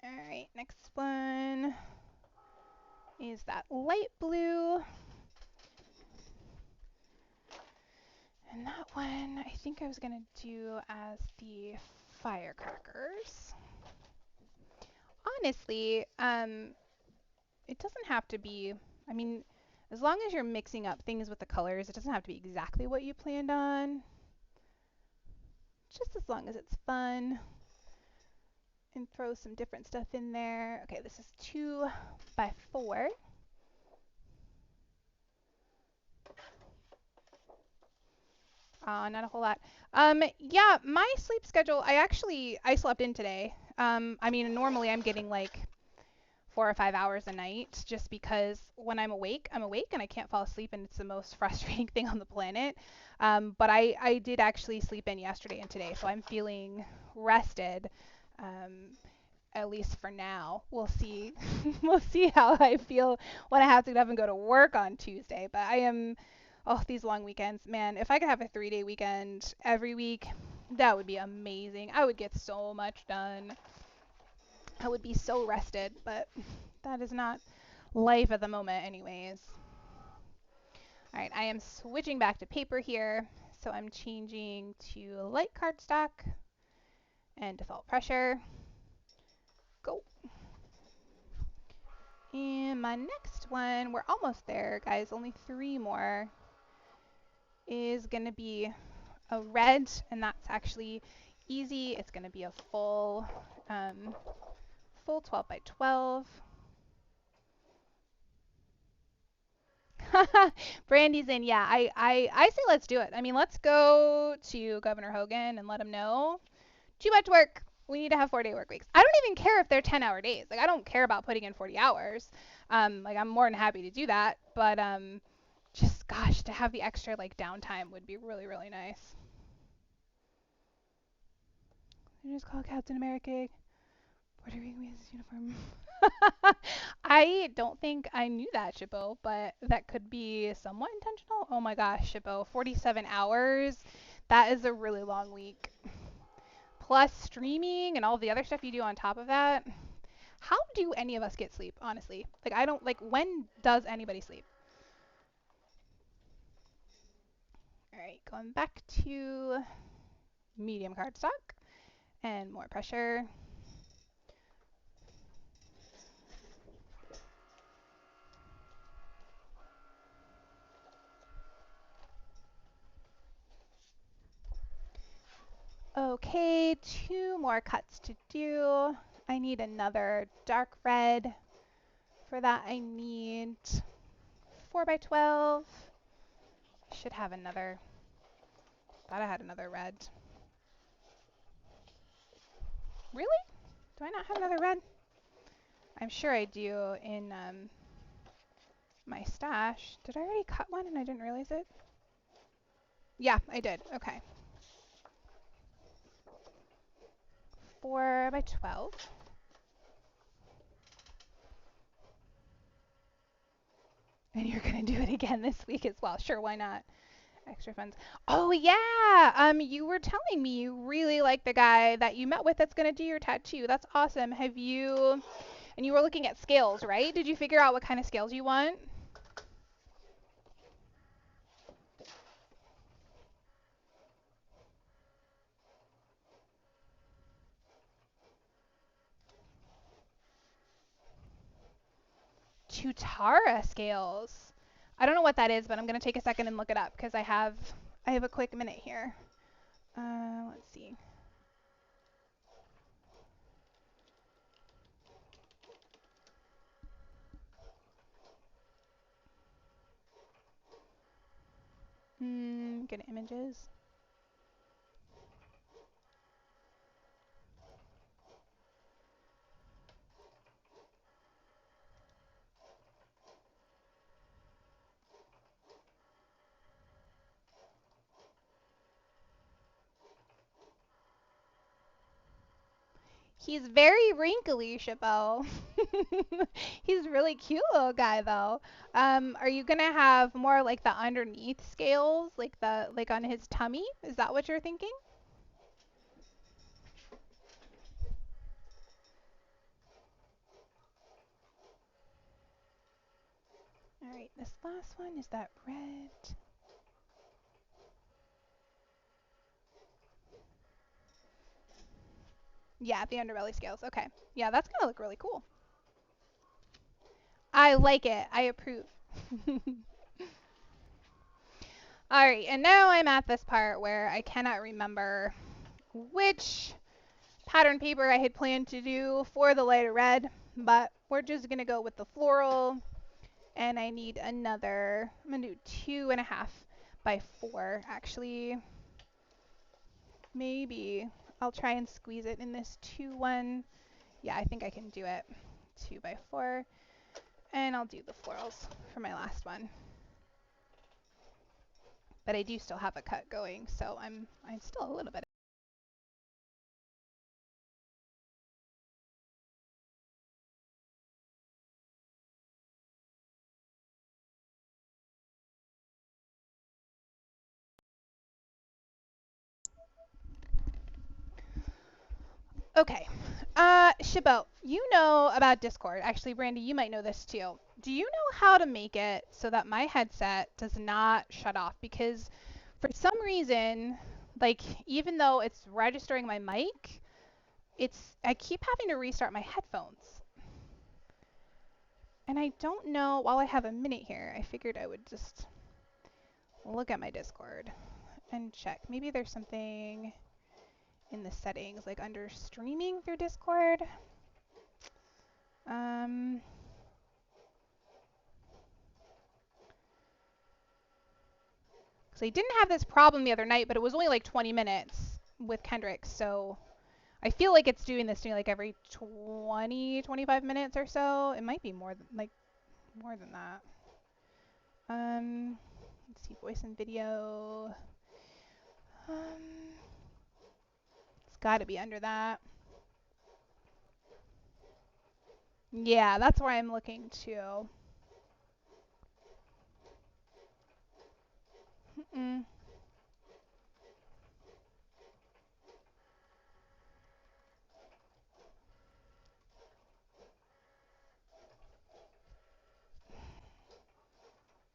All right, next one is that light blue. And that one, I think I was going to do as the firecrackers. Honestly, it doesn't have to be, I mean, as long as you're mixing up things with the colors, it doesn't have to be exactly what you planned on. Just as long as it's fun. And throw some different stuff in there. Okay, this is 2x4. Not a whole lot. Yeah, my sleep schedule, I slept in today. I mean, normally I'm getting like 4 or 5 hours a night just because when I'm awake and I can't fall asleep and it's the most frustrating thing on the planet. But I did actually sleep in yesterday and today, so I'm feeling rested. at least for now. We'll see. We'll see how I feel when I have to get up and go to work on Tuesday. But I am, oh, these long weekends, man. If I could have a 3-day weekend every week, that would be amazing. I would get so much done. I would be so rested, but that is not life at the moment, anyways. All right, I am switching back to paper here. So I'm changing to light cardstock and default pressure. Go. And my next one, we're almost there, guys, only 3 more, is going to be a red, and that's actually easy. It's going to be a full 12 by 12. Brandy's in. Yeah, I say let's do it. I mean, let's go to Governor Hogan and let him know. Too much work. We need to have 4-day work weeks. I don't even care if they're 10-hour days. Like, I don't care about putting in 40 hours. Like, I'm more than happy to do that. But just, gosh, to have the extra, like, downtime would be really, really nice. They just call Captain America Puerto Rican uniform. I don't think I knew that, Shippo, but that could be somewhat intentional. Oh my gosh, Shippo, 47 hours. That is a really long week. Plus streaming and all the other stuff you do on top of that. How do any of us get sleep, honestly? Like, I don't, like, when does anybody sleep? All right, going back to medium cardstock and more pressure. Okay, 2 more cuts to do. I need another dark red. For that, I need 4 by 12. Should have another. Thought I had another red. Really? Do I not have another red? I'm sure I do in my stash. Did I already cut one and I didn't realize it? Yeah, I did. Okay. 4 by 12. And you're going to do it again this week as well. Sure, why not? Extra funds. Oh, yeah. You were telling me you really like the guy that you met with that's going to do your tattoo. That's awesome. Have you, and you were looking at scales, right? Did you figure out what kind of scales you want? Tutara scales. I don't know what that is, but I'm going to take a second and look it up because I have a quick minute here. Let's see. Get images. He's very wrinkly, Chappelle. He's a really cute little guy, though. Are you gonna have more like the underneath scales, like on his tummy? Is that what you're thinking? All right, this last one is that red. Yeah, the underbelly scales. Okay. Yeah, that's gonna look really cool. I like it. I approve. All right, and now I'm at this part where I cannot remember which pattern paper I had planned to do for the lighter red, but we're just gonna go with the floral, and I need another, I'm gonna do 2.5 by 4, actually. Maybe I'll try and squeeze it in this 2-1. Yeah, I think I can do it. 2 by 4, and I'll do the florals for my last one. But I do still have a cut going, so I'm still a little bit Okay. Chabot, you know about Discord. Actually, Brandy, you might know this too. Do you know how to make it so that my headset does not shut off? Because for some reason, like even though it's registering my mic, I keep having to restart my headphones. And I don't know, while I have a minute here, I figured I would just look at my Discord and check. Maybe there's something in the settings, like under streaming through Discord. Um, because I didn't have this problem the other night, but it was only like 20 minutes with Kendrick, so I feel like it's doing this to me like every 20, 25 minutes or so. It might be more than that. Let's see, voice and video. It's got to be under that. Yeah, that's where I'm looking too. Mm-mm.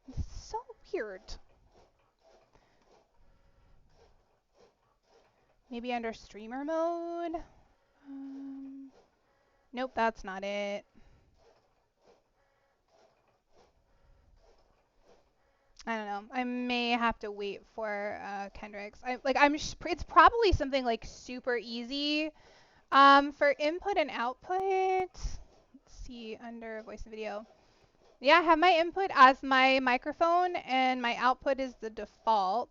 It's so weird. Maybe under streamer mode? Nope, that's not it. I don't know. I may have to wait for Kendrick's. It's probably something like super easy. For input and output, let's see under voice and video. Yeah, I have my input as my microphone and my output is the default.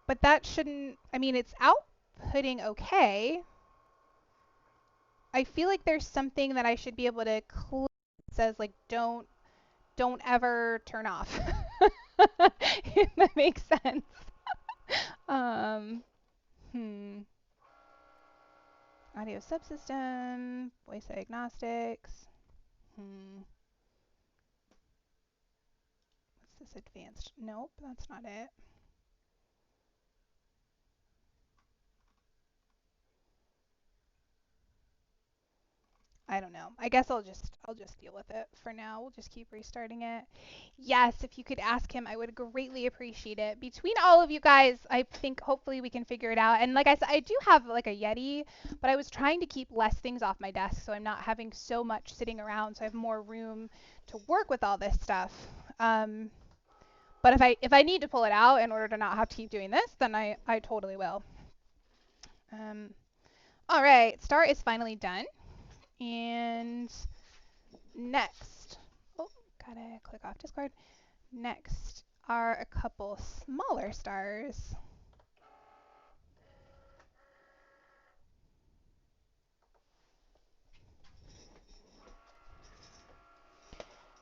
But that shouldn't, I mean, it's outputting okay. I feel like there's something that I should be able to click that says like don't ever turn off. If that makes sense. Um, Audio subsystem, voice diagnostics. What's this advanced? Nope, that's not it. I don't know. I guess I'll just deal with it for now. We'll just keep restarting it. Yes, if you could ask him, I would greatly appreciate it. Between all of you guys, I think hopefully we can figure it out. And like I said, I do have like a Yeti, but I was trying to keep less things off my desk so I'm not having so much sitting around so I have more room to work with all this stuff. But if I need to pull it out in order to not have to keep doing this, then I totally will. All right, start is finally done. And next, oh, gotta click off Discord. Next are a couple smaller stars.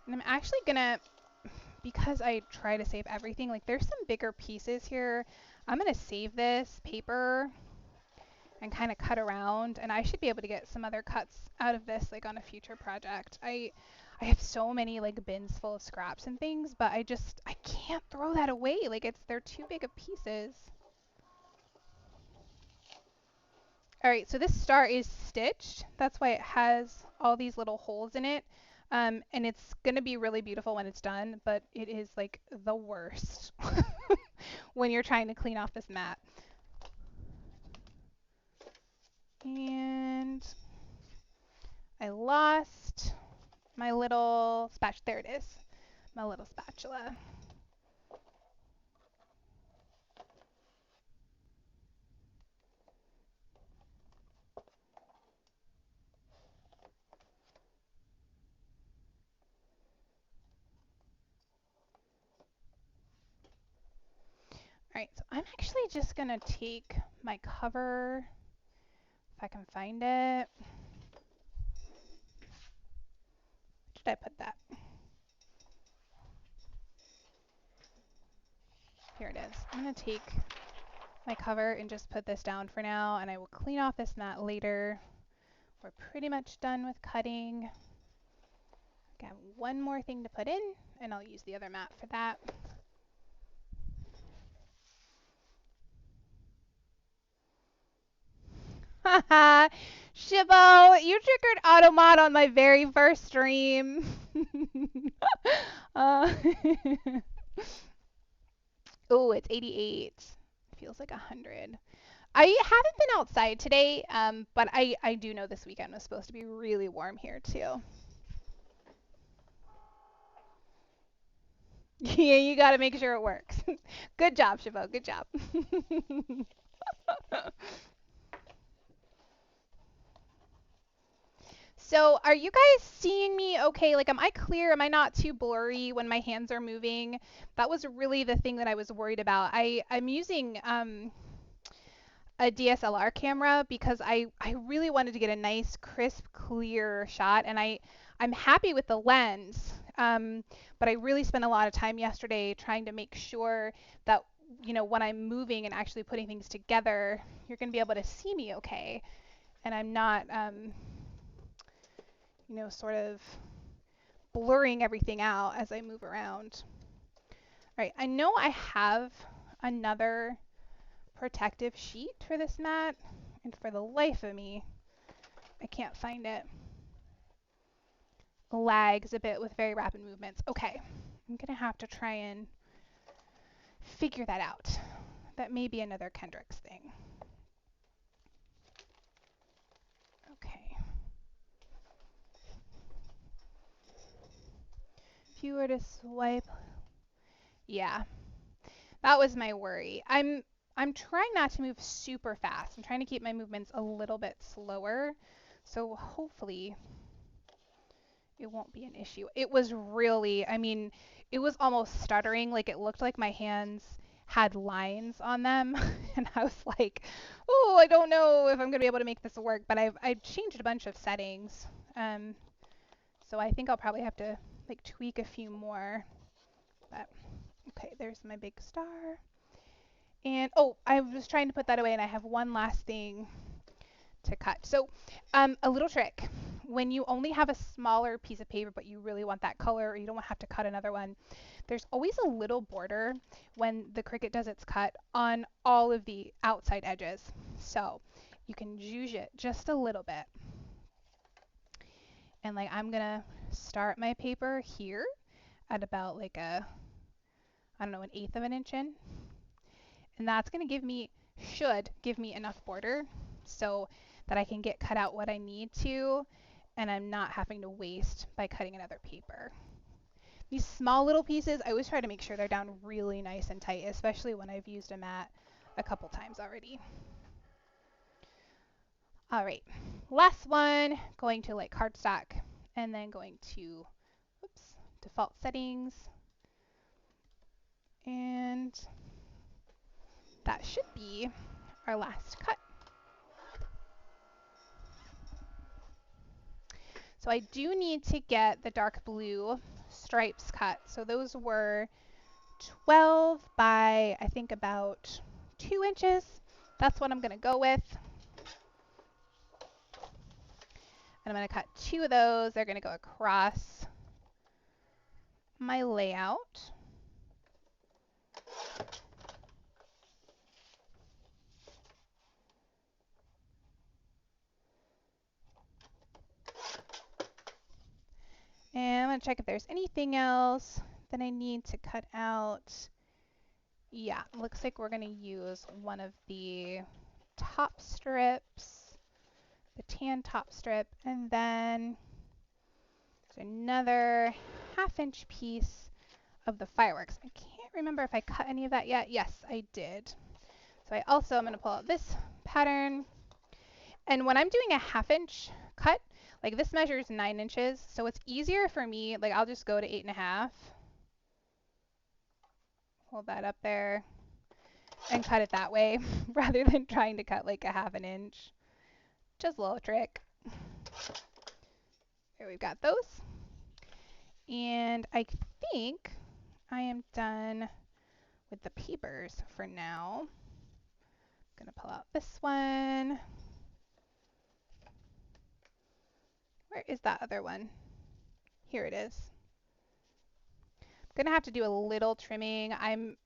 And I'm actually gonna, because I try to save everything, like there's some bigger pieces here. I'm gonna save this paper and kind of cut around, and I should be able to get some other cuts out of this like on a future project. I have so many like bins full of scraps and things, but I can't throw that away. Like they're too big of pieces. All right, so this star is stitched. That's why it has all these little holes in it. And it's gonna be really beautiful when it's done, but it is like the worst when you're trying to clean off this mat. And I lost my little spatula. There it is, my little spatula. All right, so I'm actually just gonna take my cover, if I can find it. Where did I put that? Here it is. I'm gonna take my cover and just put this down for now, and I will clean off this mat later. We're pretty much done with cutting. Got one more thing to put in, and I'll use the other mat for that. Shibo, you triggered Automod on my very first stream. uh, oh, it's 88. Feels like 100. I haven't been outside today, but I do know this weekend was supposed to be really warm here too. Yeah, you got to make sure it works. Good job, Shibo. Good job. So, are you guys seeing me okay? Like, am I clear? Am I not too blurry when my hands are moving? That was really the thing that I was worried about. I'm using a DSLR camera because I really wanted to get a nice, crisp, clear shot, and I'm happy with the lens. But I really spent a lot of time yesterday trying to make sure that, you know, when I'm moving and actually putting things together, you're going to be able to see me okay, and I'm not, you know, sort of blurring everything out as I move around. All right, I know I have another protective sheet for this mat, and for the life of me, I can't find it. Lags a bit with very rapid movements. Okay, I'm gonna have to try and figure that out. That may be another Kendrick's thing. Okay. If you were to swipe, yeah, that was my worry. I'm trying not to move super fast. I'm trying to keep my movements a little bit slower, so hopefully it won't be an issue. It was really, I mean, it was almost stuttering. Like it looked like my hands had lines on them. And I was like, oh, I don't know if I'm going to be able to make this work. But I've changed a bunch of settings. Um, so I think I'll probably have to like tweak a few more. But okay, there's my big star. And oh, I was trying to put that away and I have one last thing to cut. So a little trick. When you only have a smaller piece of paper but you really want that color or you don't want to have to cut another one, there's always a little border when the Cricut does its cut on all of the outside edges. So you can zhuzh it just a little bit. And like I'm gonna start my paper here at about like a, I don't know, 1/8 of an inch in. And that's gonna should give me enough border so that I can get cut out what I need to and I'm not having to waste by cutting another paper. These small little pieces, I always try to make sure they're down really nice and tight, especially when I've used a mat a couple times already. All right, last one, going to like cardstock and then going to, oops, default settings. And that should be our last cut. So I do need to get the dark blue stripes cut. So those were 12 by I think about 2 inches. That's what I'm going to go with. And I'm going to cut 2 of those. They're going to go across my layout. And I'm going to check if there's anything else that I need to cut out. Yeah, looks like we're going to use one of the top strips, the tan top strip, and then there's another 1/2 inch piece of the fireworks. I can't remember if I cut any of that yet. Yes, I did. So I'm going to pull out this pattern. And when I'm doing a 1/2 inch cut, like this measures 9 inches, so it's easier for me, like I'll just go to 8.5. Hold that up there and cut it that way rather than trying to cut like a 1/2 inch. Just a little trick. There, we've got those. And I think I am done with the papers for now. I'm gonna pull out this one. Where is that other one? Here it is. I'm gonna have to do a little trimming. I'm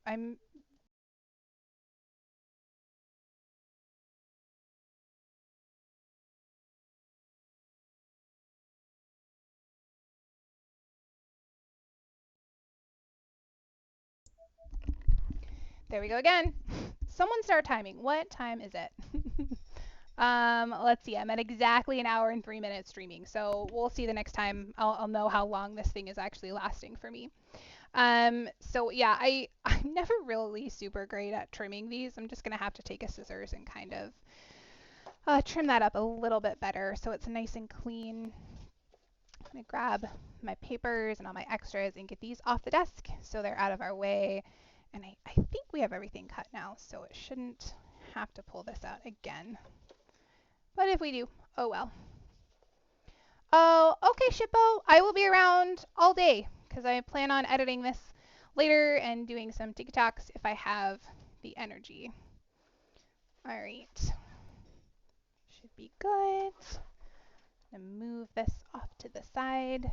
there we go again. Someone start timing. What time is it? Let's see. I'm at exactly an hour and 3 minutes streaming. So we'll see the next time. I'll know how long this thing is actually lasting for me. So yeah, I'm never really super great at trimming these. I'm just gonna have to take a scissors and kind of trim that up a little bit better so it's nice and clean. I'm gonna grab my papers and all my extras and get these off the desk so they're out of our way. And I think we have everything cut now, so it shouldn't have to pull this out again. But if we do, oh well. Oh, okay, Shippo. I will be around all day because I plan on editing this later and doing some TikToks if I have the energy. All right. Should be good. I'm going to move this off to the side.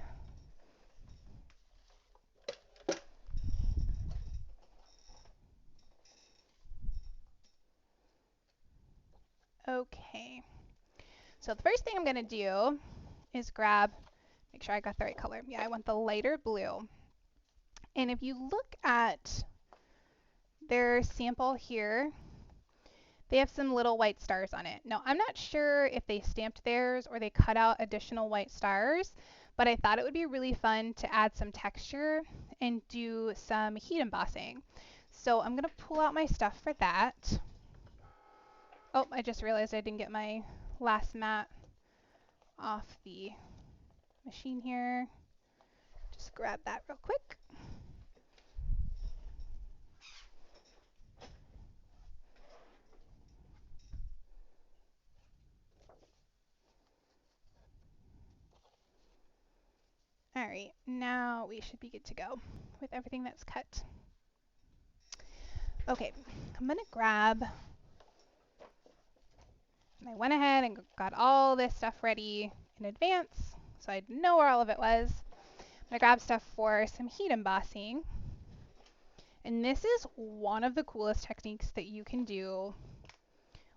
Okay. So the first thing I'm going to do is grab, make sure I got the right color. Yeah, I want the lighter blue. And if you look at their sample here, they have some little white stars on it. Now, I'm not sure if they stamped theirs or they cut out additional white stars, but I thought it would be really fun to add some texture and do some heat embossing. So I'm going to pull out my stuff for that. Oh, I just realized I didn't get my last mat off the machine here. Just grab that real quick. All right, now we should be good to go with everything that's cut. Okay, I'm gonna grab, and I went ahead and got all this stuff ready in advance, so I know where all of it was. I'm gonna grab stuff for some heat embossing. And this is one of the coolest techniques that you can do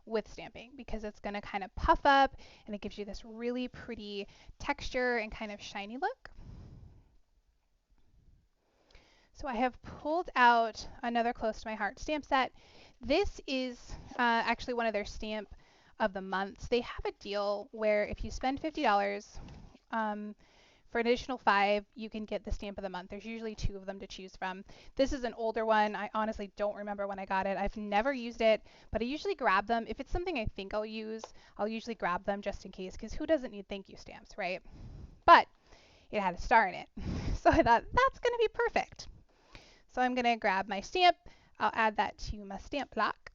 with stamping because it's gonna kind of puff up and it gives you this really pretty texture and kind of shiny look. So I have pulled out another close to my heart stamp set. This is actually one of their stamp of the months. They have a deal where if you spend $50 for an additional $5, you can get the stamp of the month. There's usually 2 of them to choose from. This is an older one. I honestly don't remember when I got it. I've never used it, but I usually grab them. If it's something I think I'll use, I'll usually grab them just in case, because who doesn't need thank you stamps, right? But it had a star in it. So I thought that's going to be perfect. So I'm going to grab my stamp. I'll add that to my stamp block.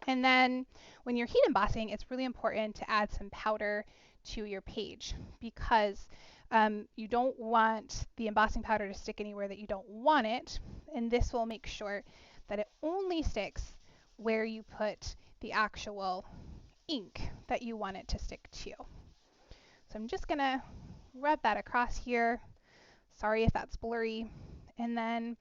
And then when you're heat embossing, it's really important to add some powder to your page because you don't want the embossing powder to stick anywhere that you don't want it. And this will make sure that it only sticks where you put the actual ink that you want it to stick to. So I'm just going to rub that across here. Sorry if that's blurry. And then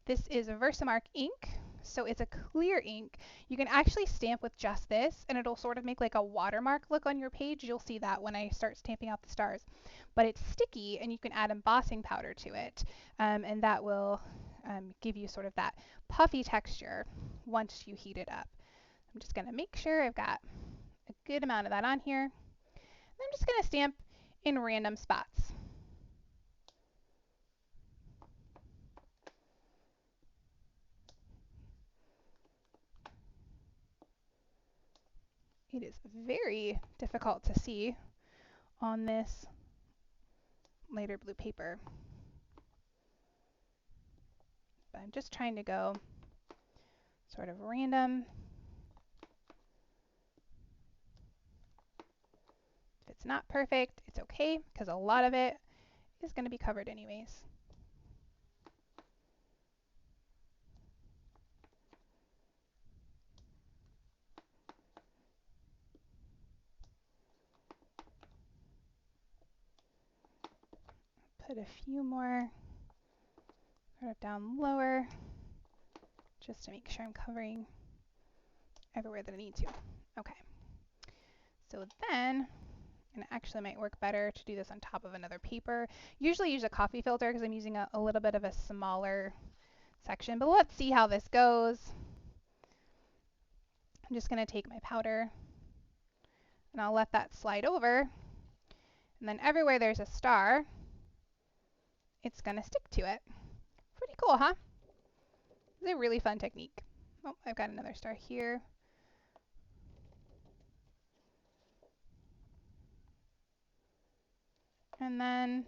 this is a Versamark ink, so it's a clear ink. You can actually stamp with just this, and it'll sort of make like a watermark look on your page. You'll see that when I start stamping out the stars. But it's sticky, and you can add embossing powder to it, and that will give you sort of that puffy texture once you heat it up. I'm just going to make sure I've got a good amount of that on here. And I'm just going to stamp in random spots. It is very difficult to see on this lighter blue paper. But I'm just trying to go sort of random. If it's not perfect, it's okay, because a lot of it is going to be covered anyways. Put a few more sort of down lower, just to make sure I'm covering everywhere that I need to. Okay. So then, and it actually might work better to do this on top of another paper. Usually use a coffee filter because I'm using a little bit of a smaller section, but let's see how this goes. I'm just going to take my powder and I'll let that slide over. And then everywhere there's a star, it's going to stick to it. Pretty cool, huh? It's a really fun technique. Oh, I've got another star here. And then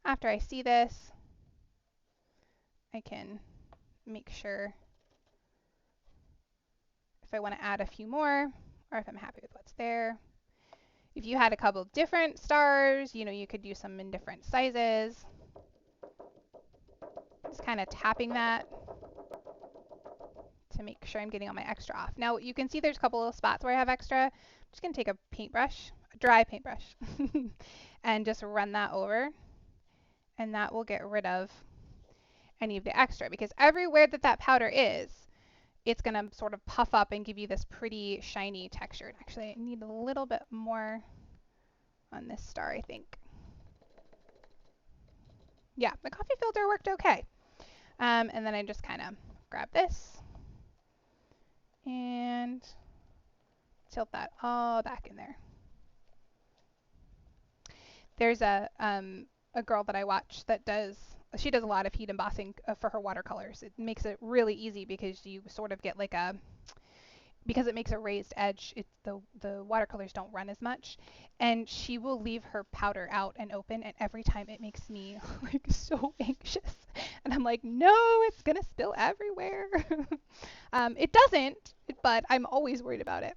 after I see this, I can make sure if I want to add a few more or if I'm happy with what's there. If you had a couple different stars, you could do some in different sizes. Just kind of tapping that to make sure I'm getting all my extra off. Now you can see there's a couple of spots where I have extra. I'm just going to take a paintbrush, a dry paintbrush, and just run that over. And that will get rid of any of the extra, because everywhere that powder is, it's going to sort of puff up and give you this pretty shiny texture. Actually, I need a little bit more on this star, I think. Yeah, the coffee filter worked okay. And then I just kind of grab this and tilt that all back in there. There's a girl that I watch that she does a lot of heat embossing for her watercolors. It makes it really easy because you sort of get like because it makes a raised edge, the watercolors don't run as much. And she will leave her powder out and open, and every time it makes me like so anxious. And I'm like, no, it's gonna spill everywhere. It doesn't, but I'm always worried about it.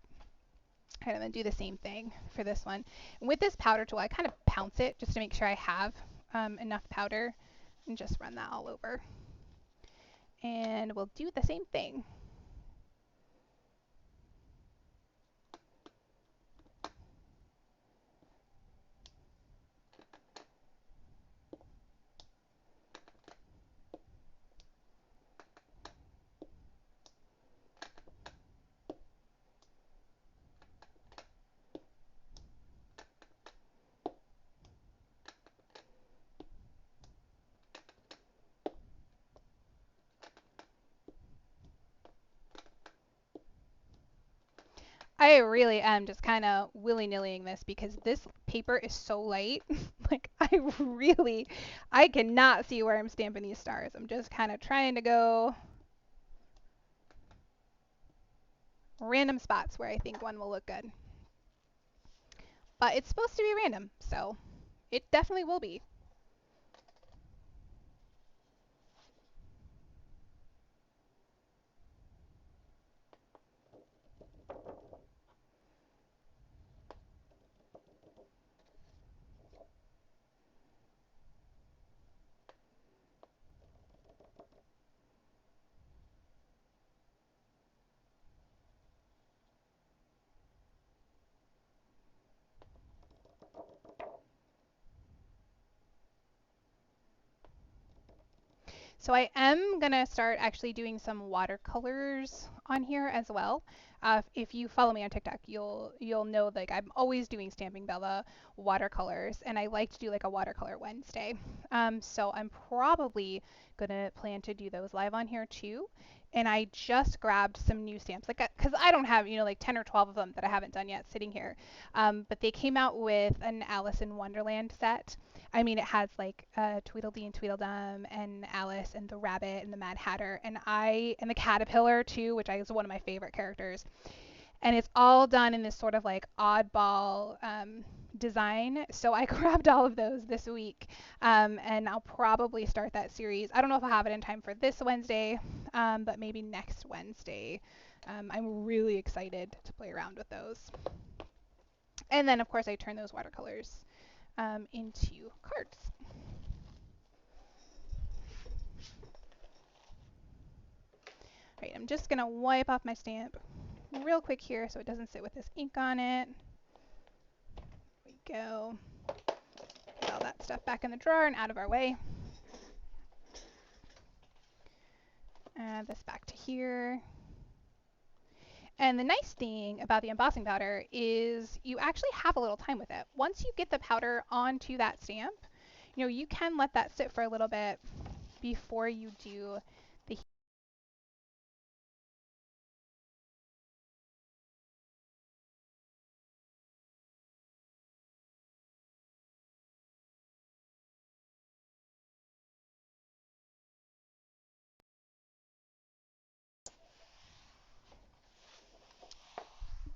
And I'm gonna do the same thing for this one. And with this powder tool, I kind of pounce it just to make sure I have enough powder, and just run that all over. And we'll do the same thing. I really am just kind of willy-nillying this because this paper is so light. Like, I cannot see where I'm stamping these stars. I'm just kind of trying to go random spots where I think one will look good. But it's supposed to be random, so it definitely will be. So I am going to start actually doing some watercolors on here as well. If you follow me on TikTok, you'll know like I'm always doing Stamping Bella watercolors, and I like to do like a watercolor Wednesday. So I'm probably going to plan to do those live on here too. And I just grabbed some new stamps, like because I don't have like 10 or 12 of them that I haven't done yet sitting here. But they came out with an Alice in Wonderland set. I mean, it has like Tweedledee and Tweedledum and Alice and the Rabbit and the Mad Hatter and the Caterpillar too, which is one of my favorite characters. And it's all done in this sort of like oddball design. So I grabbed all of those this week, and I'll probably start that series. I don't know if I'll have it in time for this Wednesday, but maybe next Wednesday. I'm really excited to play around with those. And then, of course, I turn those watercolors into cards. All right, I'm just going to wipe off my stamp real quick here so it doesn't sit with this ink on it. There we go. Put all that stuff back in the drawer and out of our way. Add this back to here. And the nice thing about the embossing powder is you actually have a little time with it. Once you get the powder onto that stamp, you can let that sit for a little bit before you do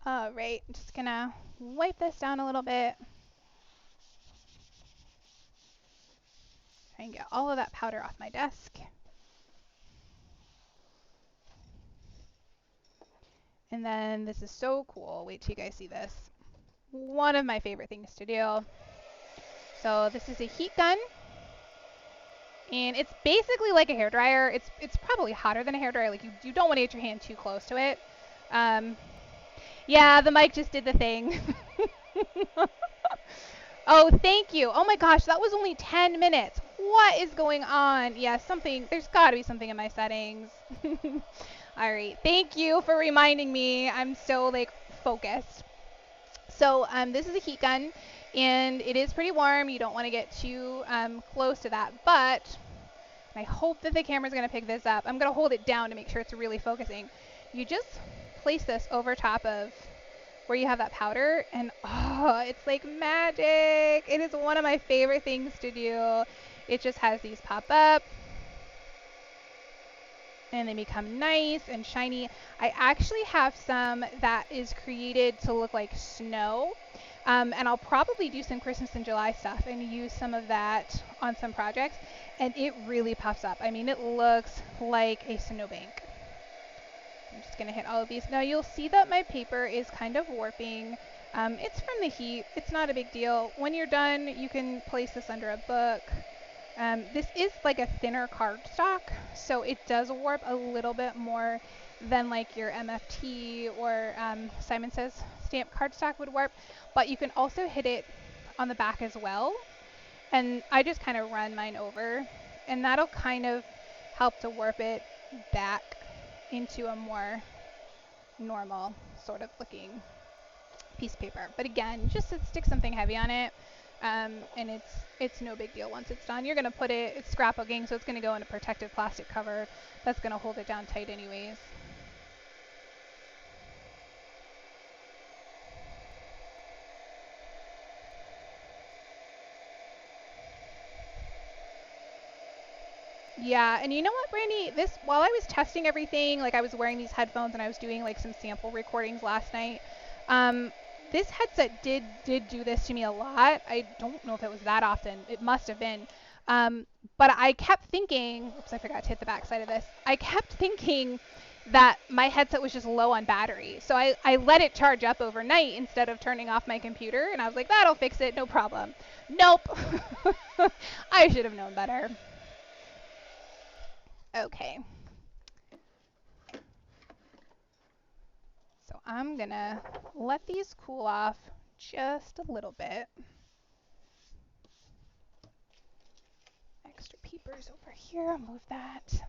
All right, I'm just gonna wipe this down a little bit. Try and get all of that powder off my desk. And then this is so cool. Wait till you guys see this. One of my favorite things to do. So this is a heat gun. And it's basically like a hairdryer. It's probably hotter than a hairdryer. Like you don't want to get your hand too close to it. Yeah, the mic just did the thing. Oh, thank you. Oh my gosh, that was only 10 minutes. What is going on? Yeah, there's got to be something in my settings. All right, thank you for reminding me. I'm so like focused. So this is a heat gun, and it is pretty warm. You don't want to get too close to that, but I hope that the camera's going to pick this up. I'm going to hold it down to make sure it's really focusing. You just place this over top of where you have that powder, and oh, it's like magic. It is one of my favorite things to do. It just has these pop up, and they become nice and shiny. I actually have some that is created to look like snow, and I'll probably do some Christmas in July stuff and use some of that on some projects, and it really puffs up. I mean, it looks like a snowbank. I'm just going to hit all of these. Now you'll see that my paper is kind of warping. It's from the heat. It's not a big deal. When you're done, you can place this under a book. This is like a thinner cardstock, so it does warp a little bit more than like your MFT or Simon Says stamp cardstock would warp, but you can also hit it on the back as well. And I just kind of run mine over, and that'll kind of help to warp it back into a more normal sort of looking piece of paper. But again, just stick something heavy on it, and it's no big deal once it's done. You're going to put it's scrapbooking, so it's going to go in a protective plastic cover that's going to hold it down tight anyways. Yeah, and you know what, Brandy? While I was testing everything, like I was wearing these headphones and I was doing like some sample recordings last night, this headset did do this to me a lot. I don't know if it was that often. It must have been. But I kept thinking, oops, I forgot to hit the back side of this. I kept thinking that my headset was just low on battery. So I let it charge up overnight instead of turning off my computer, and I was like, that'll fix it, no problem. Nope. I should have known better. Okay. So I'm gonna let these cool off just a little bit. Extra papers over here, move that.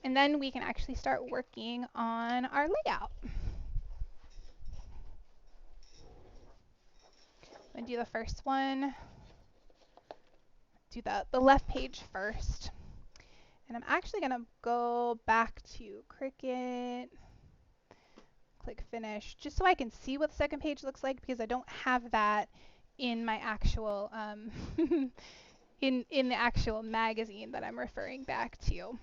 And then we can actually start working on our layout. I'm gonna do the first one. Do the left page first. And I'm actually gonna go back to Cricut, click finish, just so I can see what the second page looks like, because I don't have that in my actual in the actual magazine that I'm referring back to.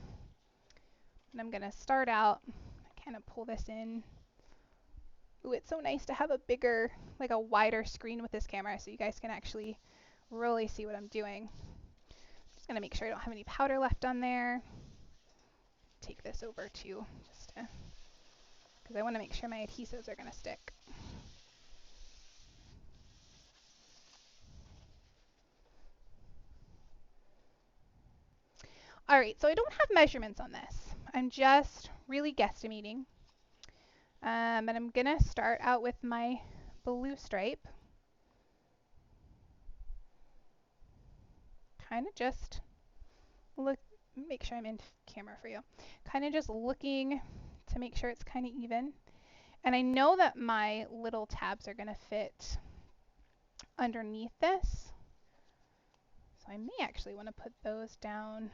And I'm gonna start out, kind of pull this in. Ooh, it's so nice to have a bigger, like a wider screen with this camera so you guys can actually really see what I'm doing. Just gonna make sure I don't have any powder left on there. Take this over too, just because I want to make sure my adhesives are gonna stick. All right, so I don't have measurements on this. I'm just really guesstimating. And I'm gonna start out with my blue stripe. Kind of just make sure I'm in camera for you. Kind of just looking to make sure it's kind of even. And I know that my little tabs are gonna fit underneath this. So I may actually want to put those down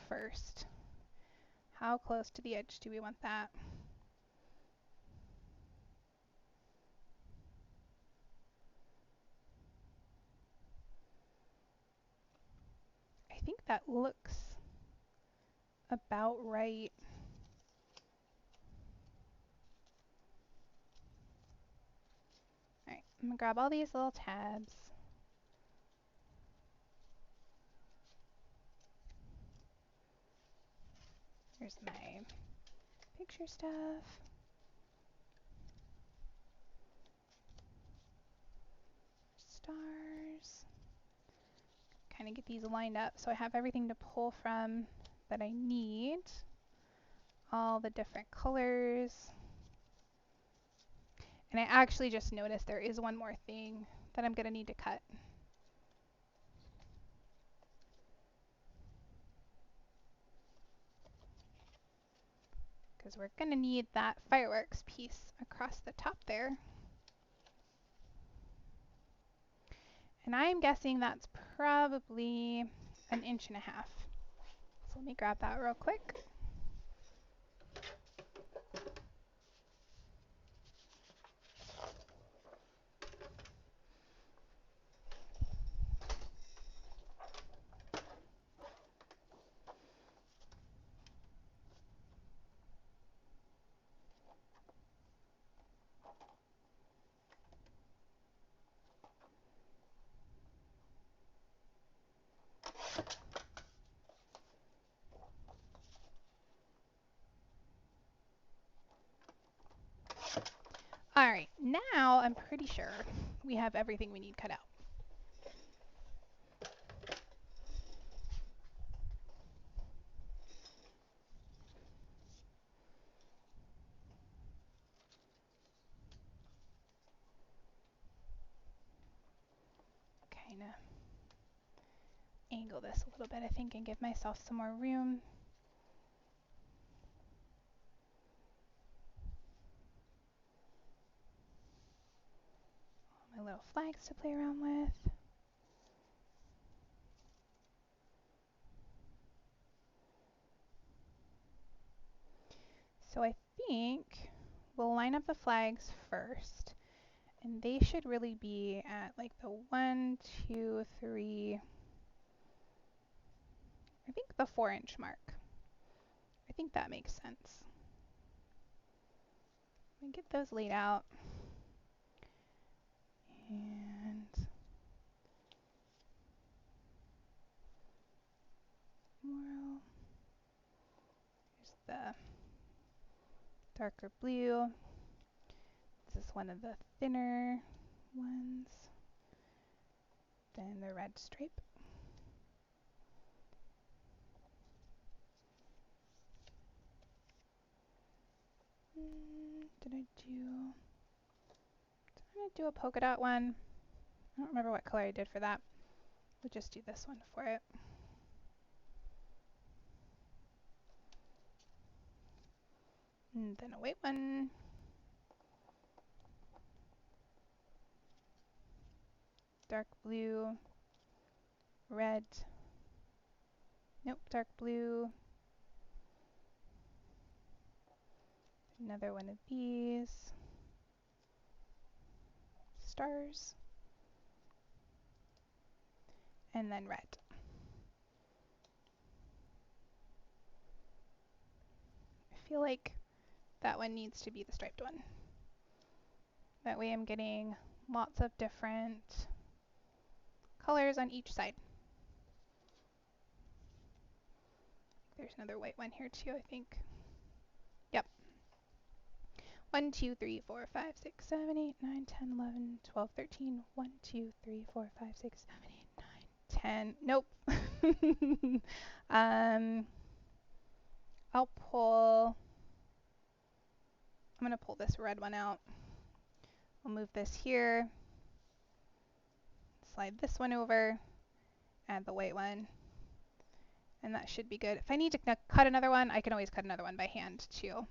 first. How close to the edge do we want that? I think that looks about right. I'm gonna grab all these little tabs. Here's my picture stuff. Stars. Kind of get these lined up so I have everything to pull from that I need. All the different colors. And I actually just noticed there is one more thing that I'm going to need to cut. Because we're going to need that fireworks piece across the top there. And I'm guessing that's probably 1.5 inches. So let me grab that real quick. All right, now I'm pretty sure we have everything we need cut out. Kind of angle this a little bit, I think, and give myself some more room. All my little flags to play around with. So I think we'll line up the flags first, and they should really be at like the 1, 2, 3, I think the 4-inch mark. I think that makes sense. Let me get those laid out. And well, here's the darker blue. This is one of the thinner ones. Then the red stripe. Did I do a polka dot one? I don't remember what color I did for that. We'll just do this one for it. And then a white one. Dark blue. Red. Nope, dark blue. Another one of these. Stars. And then red. I feel like that one needs to be the striped one. That way I'm getting lots of different colors on each side. There's another white one here too, I think. Yep. 1, 2, 3, 4, 5, 6, 7, 8, 9, 10, 11, 12, 13. 1, 2, 3, 4, 5, 6, 7, 8, 9, 10. Nope. I'll pull. I'm going to pull this red one out. I'll move this here. Slide this one over. Add the white one. And that should be good. If I need to cut another one, I can always cut another one by hand too.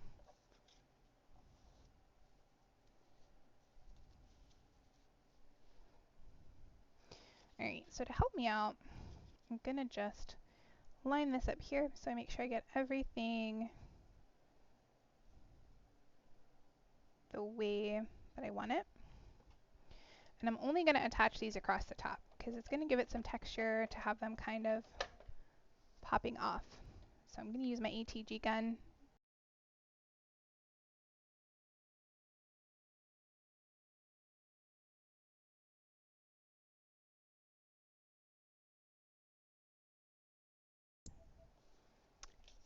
Alright, so to help me out, I'm going to just line this up here so I make sure I get everything the way that I want it. And I'm only going to attach these across the top because it's going to give it some texture to have them kind of popping off. So I'm going to use my ATG gun.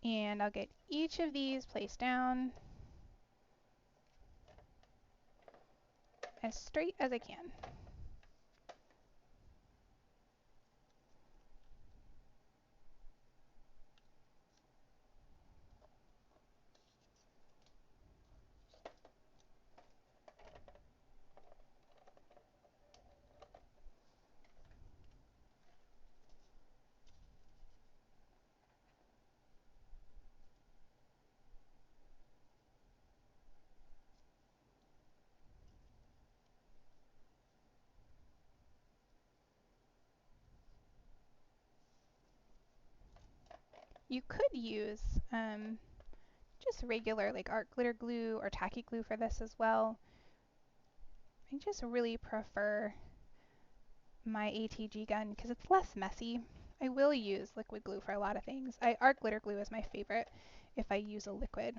And I'll get each of these placed down as straight as I can. You could use just regular like art glitter glue or tacky glue for this as well. I just really prefer my ATG gun because it's less messy. I will use liquid glue for a lot of things. Art glitter glue is my favorite if I use a liquid.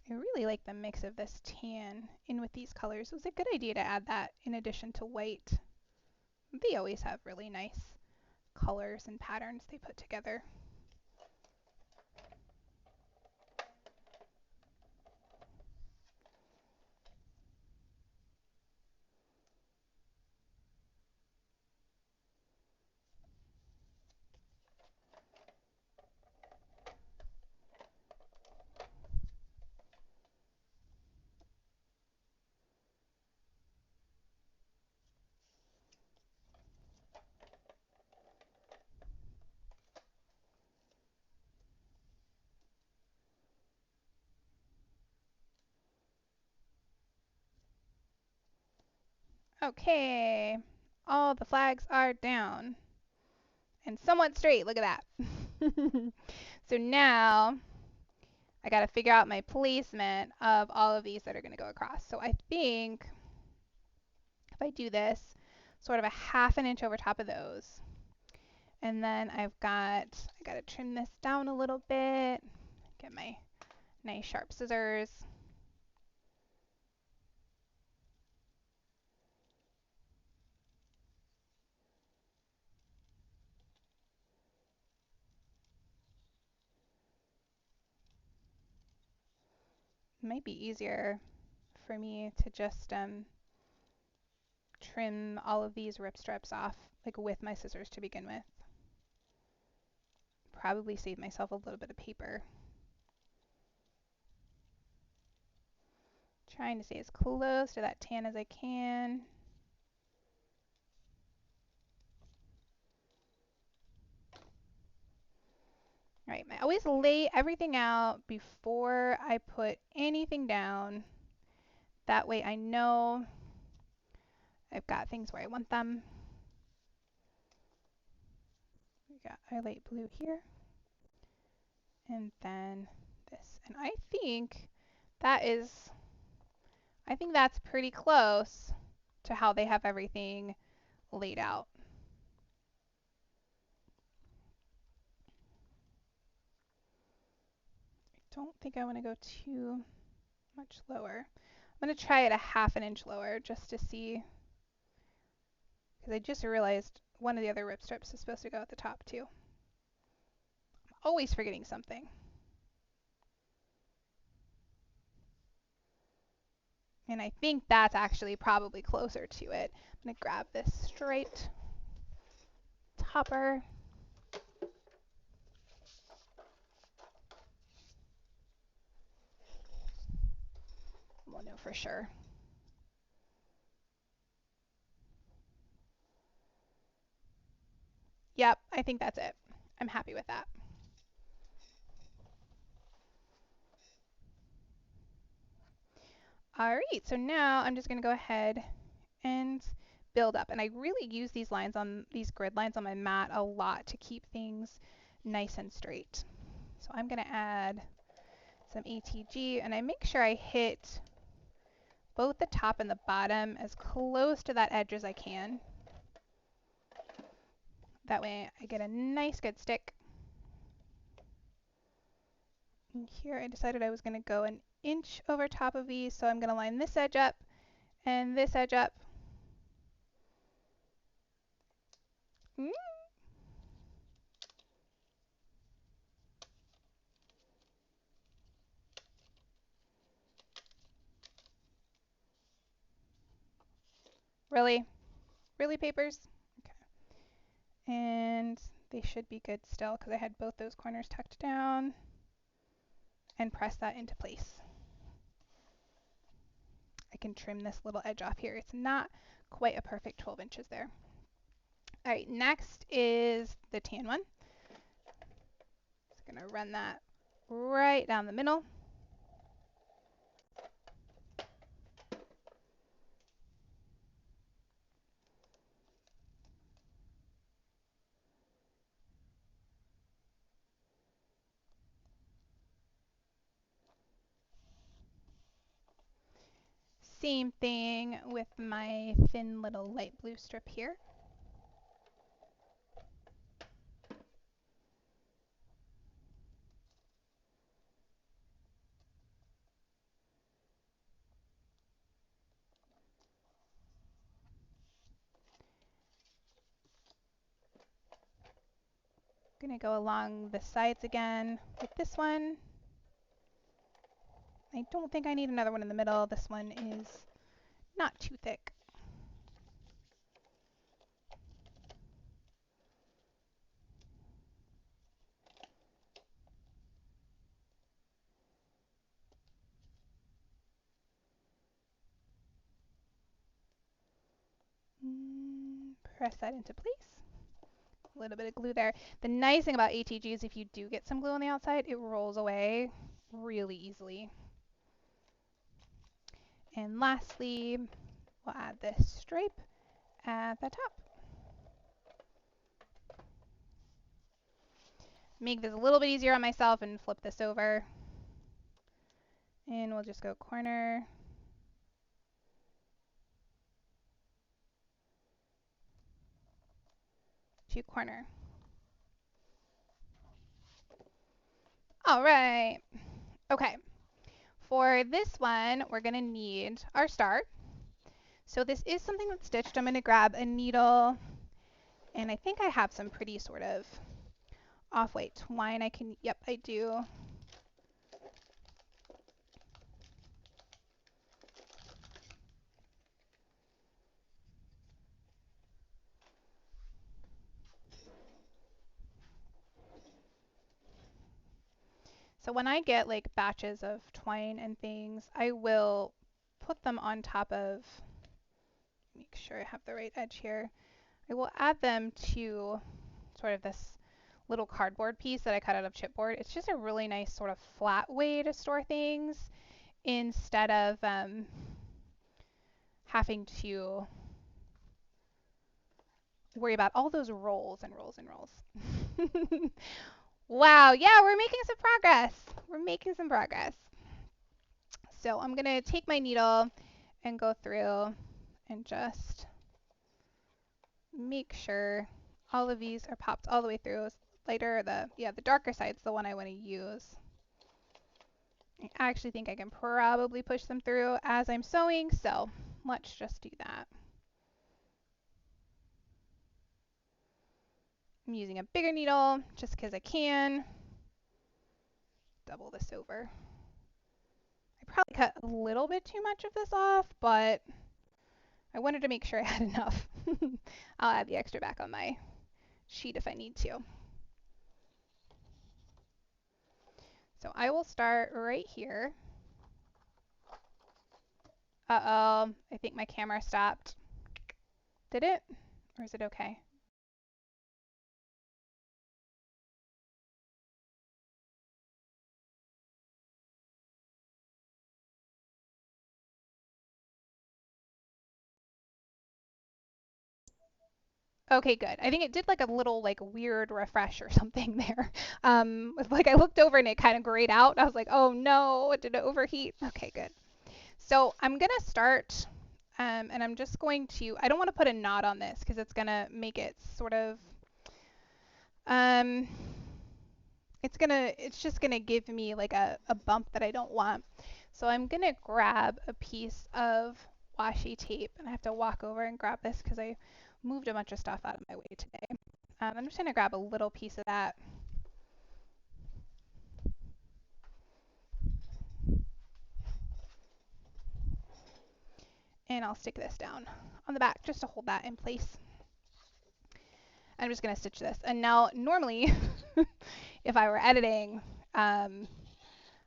I really like the mix of this tan in with these colors. It was a good idea to add that in addition to white. They always have really nice colors and patterns they put together. Okay, all the flags are down and somewhat straight. Look at that. So now I got to figure out my placement of all of these that are going to go across. So I think if I do this sort of a ½ inch over top of those, and then I got to trim this down a little bit, get my nice sharp scissors. It might be easier for me to just trim all of these rip strips off like with my scissors to begin with. Probably save myself a little bit of paper. Trying to stay as close to that tan as I can. All right, I always lay everything out before I put anything down. That way I know I've got things where I want them. We got highlight blue here. And then this. And I think that's pretty close to how they have everything laid out. I don't think I want to go too much lower. I'm going to try it a ½ inch lower just to see, because I just realized one of the other rip strips is supposed to go at the top too. I'm always forgetting something. And I think that's actually probably closer to it. I'm going to grab this striped topper. We'll know for sure. Yep, I think that's it. I'm happy with that. All right, so now I'm just going to go ahead and build up. And I really use these grid lines on my mat a lot to keep things nice and straight. So I'm going to add some ATG, and I make sure I hit both the top and the bottom as close to that edge as I can. That way I get a nice good stick. And here I decided I was going to go an inch over top of these, so I'm going to line this edge up and this edge up. Mm. Really? Really, papers? Okay. And they should be good still because I had both those corners tucked down, and press that into place. I can trim this little edge off here. It's not quite a perfect 12 inches there. All right, next is the tan one. Just gonna run that right down the middle. Same thing with my thin little light blue strip here. I'm gonna go along the sides again with this one. I don't think I need another one in the middle. This one is not too thick. Press that into place. A little bit of glue there. The nice thing about ATG is if you do get some glue on the outside, it rolls away really easily. And lastly, we'll add this stripe at the top. Make this a little bit easier on myself and flip this over. And we'll just go corner to corner. All right. Okay. For this one, we're going to need our star. So this is something that's stitched. I'm going to grab a needle, and I think I have some pretty sort of off-white twine I can, yep, I do. So when I get like batches of twine and things, I will put them on top of, make sure I have the right edge here. I will add them to sort of this little cardboard piece that I cut out of chipboard. It's just a really nice sort of flat way to store things instead of having to worry about all those rolls and rolls and rolls. Wow, yeah, we're making some progress. We're making some progress. So I'm going to take my needle and go through and just make sure all of these are popped all the way through. Lighter, the darker side's the one I want to use. I actually think I can probably push them through as I'm sewing, so let's just do that. I'm using a bigger needle just because I can. Double this over. I probably cut a little bit too much of this off, but I wanted to make sure I had enough. I'll add the extra back on my sheet if I need to. So I will start right here. Uh-oh, I think my camera stopped. Did it? Or is it okay? Okay, good. I think it did like a little like weird refresh or something there. Like I looked over and it kind of grayed out. I was like, oh no, did it overheat? Okay, good. So I'm gonna start, and I'm just going to, I don't want to put a knot on this because it's gonna make it sort of, um, it's just gonna give me like a bump that I don't want. So I'm gonna grab a piece of washi tape, and I have to walk over and grab this because I moved a bunch of stuff out of my way today. I'm just gonna grab a little piece of that, and I'll stick this down on the back just to hold that in place. I'm just gonna stitch this. And now normally, if I were editing, um,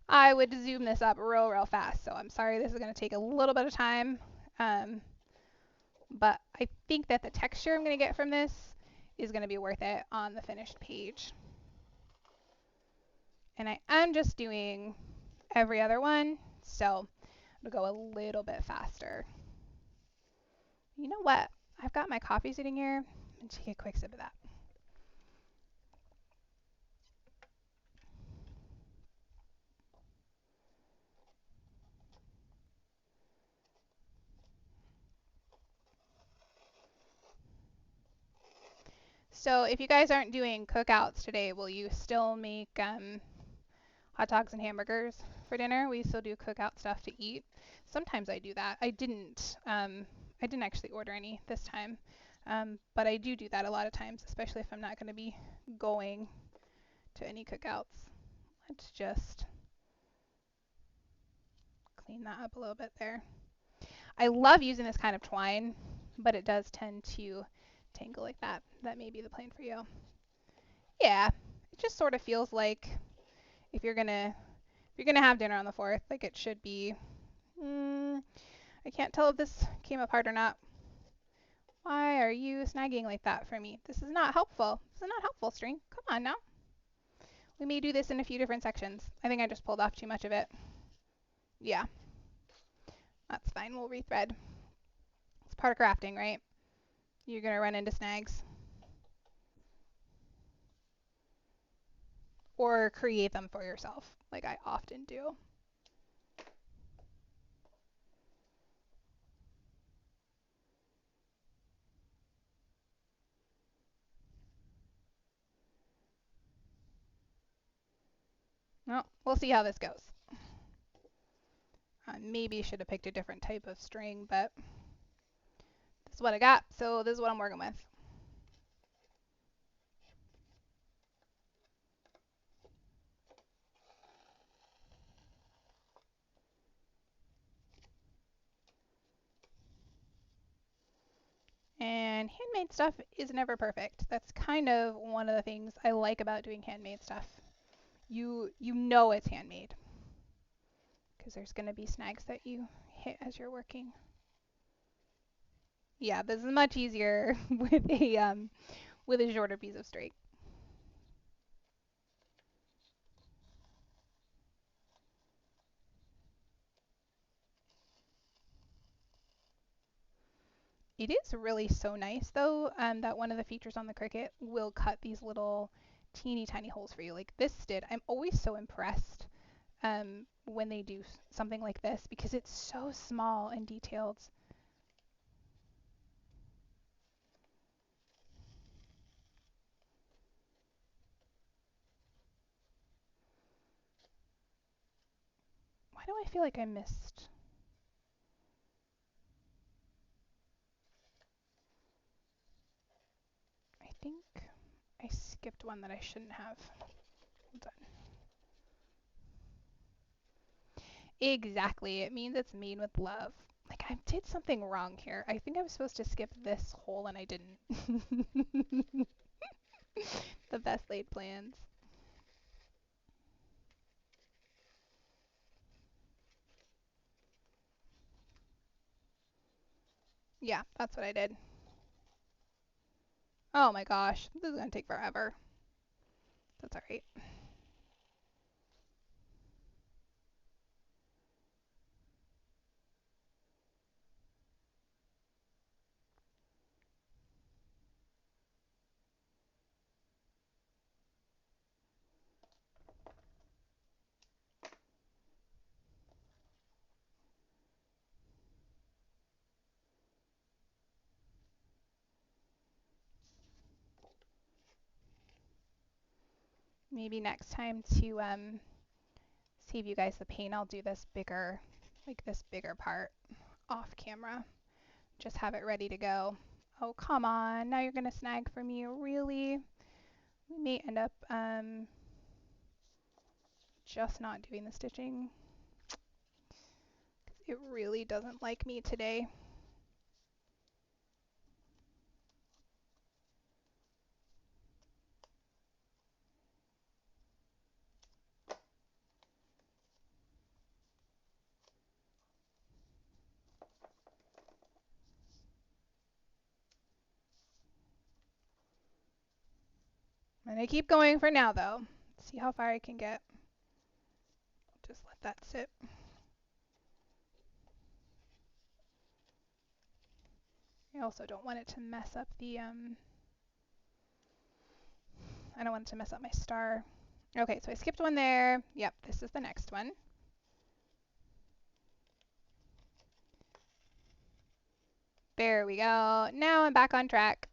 I would zoom this up real fast. So I'm sorry this is gonna take a little bit of time. Um, but I think that the texture I'm going to get from this is going to be worth it on the finished page. And I am just doing every other one, so it'll go a little bit faster. You know what? I've got my coffee sitting here. Let's take a quick sip of that. So if you guys aren't doing cookouts today, will you still make hot dogs and hamburgers for dinner? We still do cookout stuff to eat. Sometimes I do that. I didn't actually order any this time, but I do that a lot of times, especially if I'm not going to be going to any cookouts. Let's just clean that up a little bit there. I love using this kind of twine, but it does tend to tangle like that. That may be the plan for you. Yeah, it just sort of feels like if you're gonna have dinner on the 4th, like it should be. I can't tell if this came apart or not. Why are you snagging like that for me? This is not helpful. This is not helpful, string. Come on now. We may do this in a few different sections. I think I just pulled off too much of it. Yeah, that's fine. We'll rethread. It's part of crafting, right? You're going to run into snags. Or create them for yourself, like I often do. Well, we'll see how this goes. Maybe should have picked a different type of string, but this is what I got, so this is what I'm working with. And handmade stuff is never perfect. That's kind of one of the things I like about doing handmade stuff. You know it's handmade because there's going to be snags that you hit as you're working. Yeah, this is much easier with a shorter piece of string. It is really so nice though, that one of the features on the Cricut will cut these little teeny tiny holes for you like this did. I'm always so impressed when they do something like this because it's so small and detailed. Why do I feel like I missed? I think I skipped one that I shouldn't have. Hold on. Exactly. It means it's made with love. Like I did something wrong here. I think I was supposed to skip this hole and I didn't. The best laid plans. Yeah, that's what I did. Oh my gosh, this is gonna take forever. That's alright. Maybe next time to save you guys the pain, I'll do this bigger, like this bigger part off camera. Just have it ready to go. Oh, come on. Now you're going to snag for me. Really? We may end up just not doing the stitching. It really doesn't like me today. I'm going to keep going for now, though. See how far I can get. Just let that sit. I also don't want it to mess up the, I don't want it to mess up my star. Okay, so I skipped one there. Yep, this is the next one. There we go. Now I'm back on track.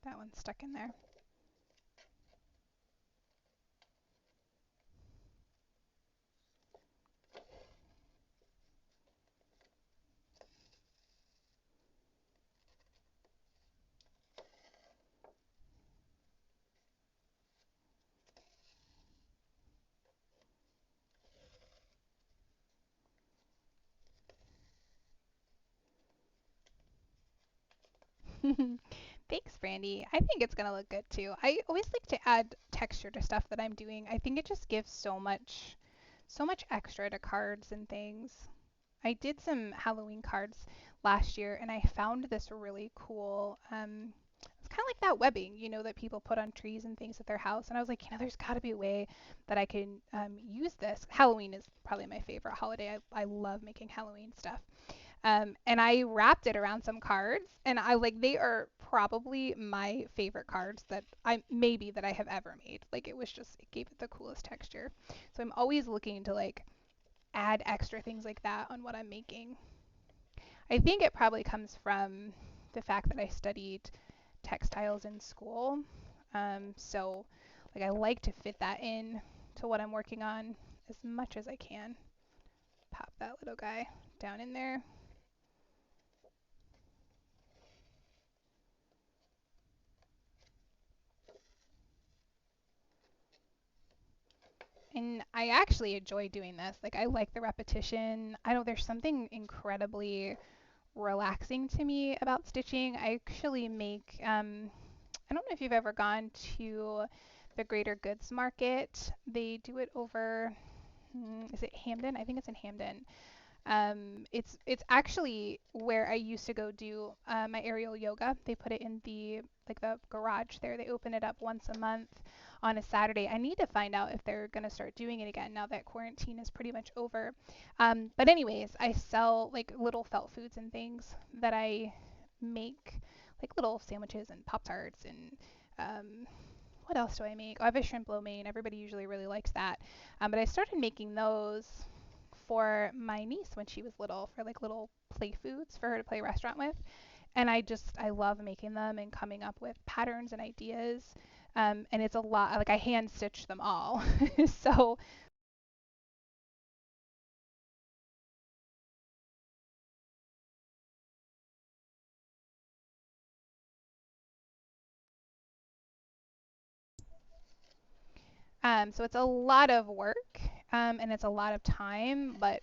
That one's stuck in there. Thanks, Brandy. I think it's gonna look good too. I always like to add texture to stuff that I'm doing. I think it just gives so much extra to cards and things. I did some Halloween cards last year and I found this really cool, it's kind of like that webbing, you know, that people put on trees and things at their house. And I was like, you know, there's got to be a way that I can use this. Halloween is probably my favorite holiday. I love making Halloween stuff. And I wrapped it around some cards, and I like they are probably my favorite cards that I have ever made. Like it was just it gave it the coolest texture. So I'm always looking to like add extra things like that on what I'm making. I think it probably comes from the fact that I studied textiles in school. So like I like to fit that in to what I'm working on as much as I can. Pop that little guy down in there. And I actually enjoy doing this. Like I like the repetition. I know there's something incredibly relaxing to me about stitching. I actually make I don't know if you've ever gone to the Greater Goods Market. They do it over is it Hamden? I think it's in Hamden. It's actually where I used to go do my aerial yoga. They put it in the like the garage there. They open it up once a month on a Saturday. I need to find out if they're gonna start doing it again now that quarantine is pretty much over. But anyways, I sell like little felt foods and things that I make, like little sandwiches and Pop Tarts and what else do I make? Oh, I have a shrimp lo mein. Everybody usually really likes that. But I started making those for my niece when she was little, for like little play foods for her to play restaurant with. And I love making them and coming up with patterns and ideas. And it's a lot, like I hand stitch them all. So, so it's a lot of work and it's a lot of time, but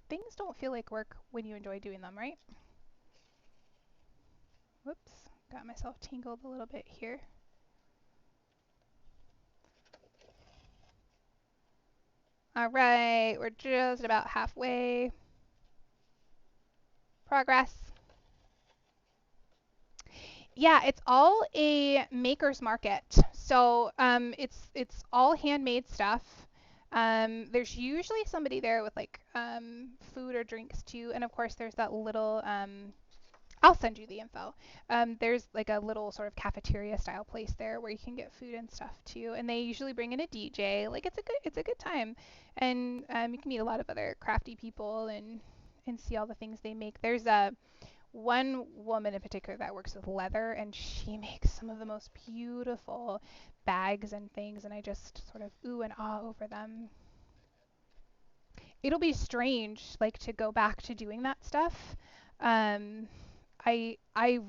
things don't feel like work when you enjoy doing them, right? Whoops, got myself tangled a little bit here. All right, we're just about halfway. Progress. Yeah, it's all a maker's market. So it's all handmade stuff. There's usually somebody there with like food or drinks too, and of course there's that little. I'll send you the info. There's like a little sort of cafeteria style place there where you can get food and stuff too, and they usually bring in a DJ. Like it's a good time, and you can meet a lot of other crafty people and see all the things they make. There's a one woman in particular that works with leather, and she makes some of the most beautiful bags and things, and I just sort of ooh and ah over them. It'll be strange, like to go back to doing that stuff. Um, I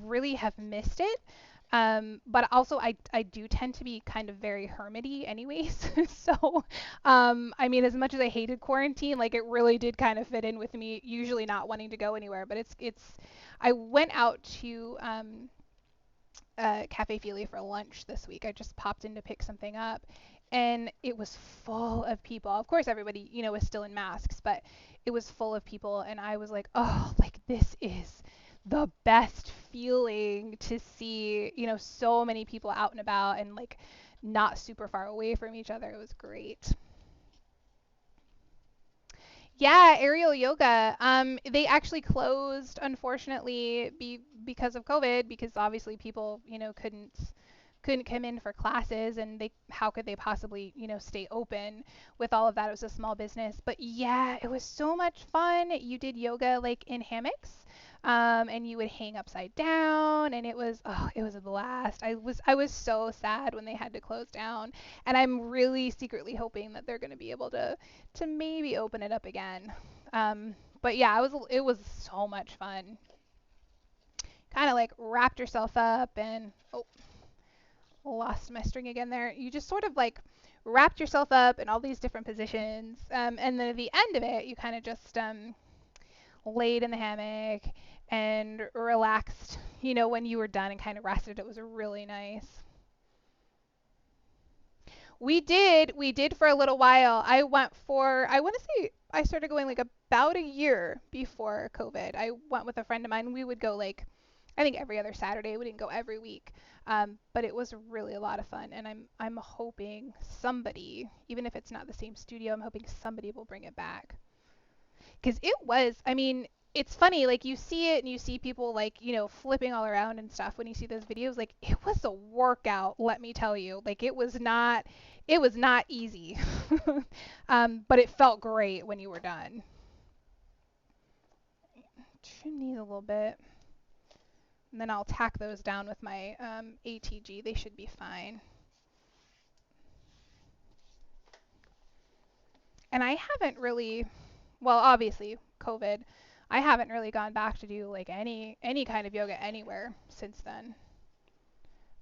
really have missed it. But also I do tend to be kind of very hermity anyways. So, I mean, as much as I hated quarantine, like it really did kind of fit in with me, usually not wanting to go anywhere. But I went out to Cafe Philly for lunch this week. I just popped in to pick something up, and it was full of people. Of course, everybody, was still in masks, but it was full of people, and I was like, oh, like this is the best feeling to see, so many people out and about and like not super far away from each other. It was great. Yeah, aerial yoga. They actually closed, unfortunately, because of COVID, because obviously people, couldn't come in for classes, and how could they possibly, stay open with all of that? It was a small business, but yeah, it was so much fun. You did yoga like in hammocks, and you would hang upside down, and it was a blast. I was so sad when they had to close down, and I'm really secretly hoping that they're going to be able to maybe open it up again. But yeah, it was so much fun. Kind of like wrapped yourself up and oh, lost my string again there. You just sort of like wrapped yourself up in all these different positions, and then at the end of it, you kind of just laid in the hammock and relaxed. When you were done and kind of rested, it was really nice. We did for a little while. I want to say I started going like about a year before COVID. I went with a friend of mine. We would go like, I think every other Saturday. We didn't go every week. But it was really a lot of fun. And I'm hoping somebody, even if it's not the same studio, I'm hoping somebody will bring it back. Because I mean, it's funny, like you see it and you see people like, flipping all around and stuff when you see those videos. Like it was a workout, let me tell you. Like it was not easy. But it felt great when you were done. Trim these a little bit. And then I'll tack those down with my ATG. They should be fine. And I haven't really, well, obviously COVID, I haven't really gone back to do like any kind of yoga anywhere since then.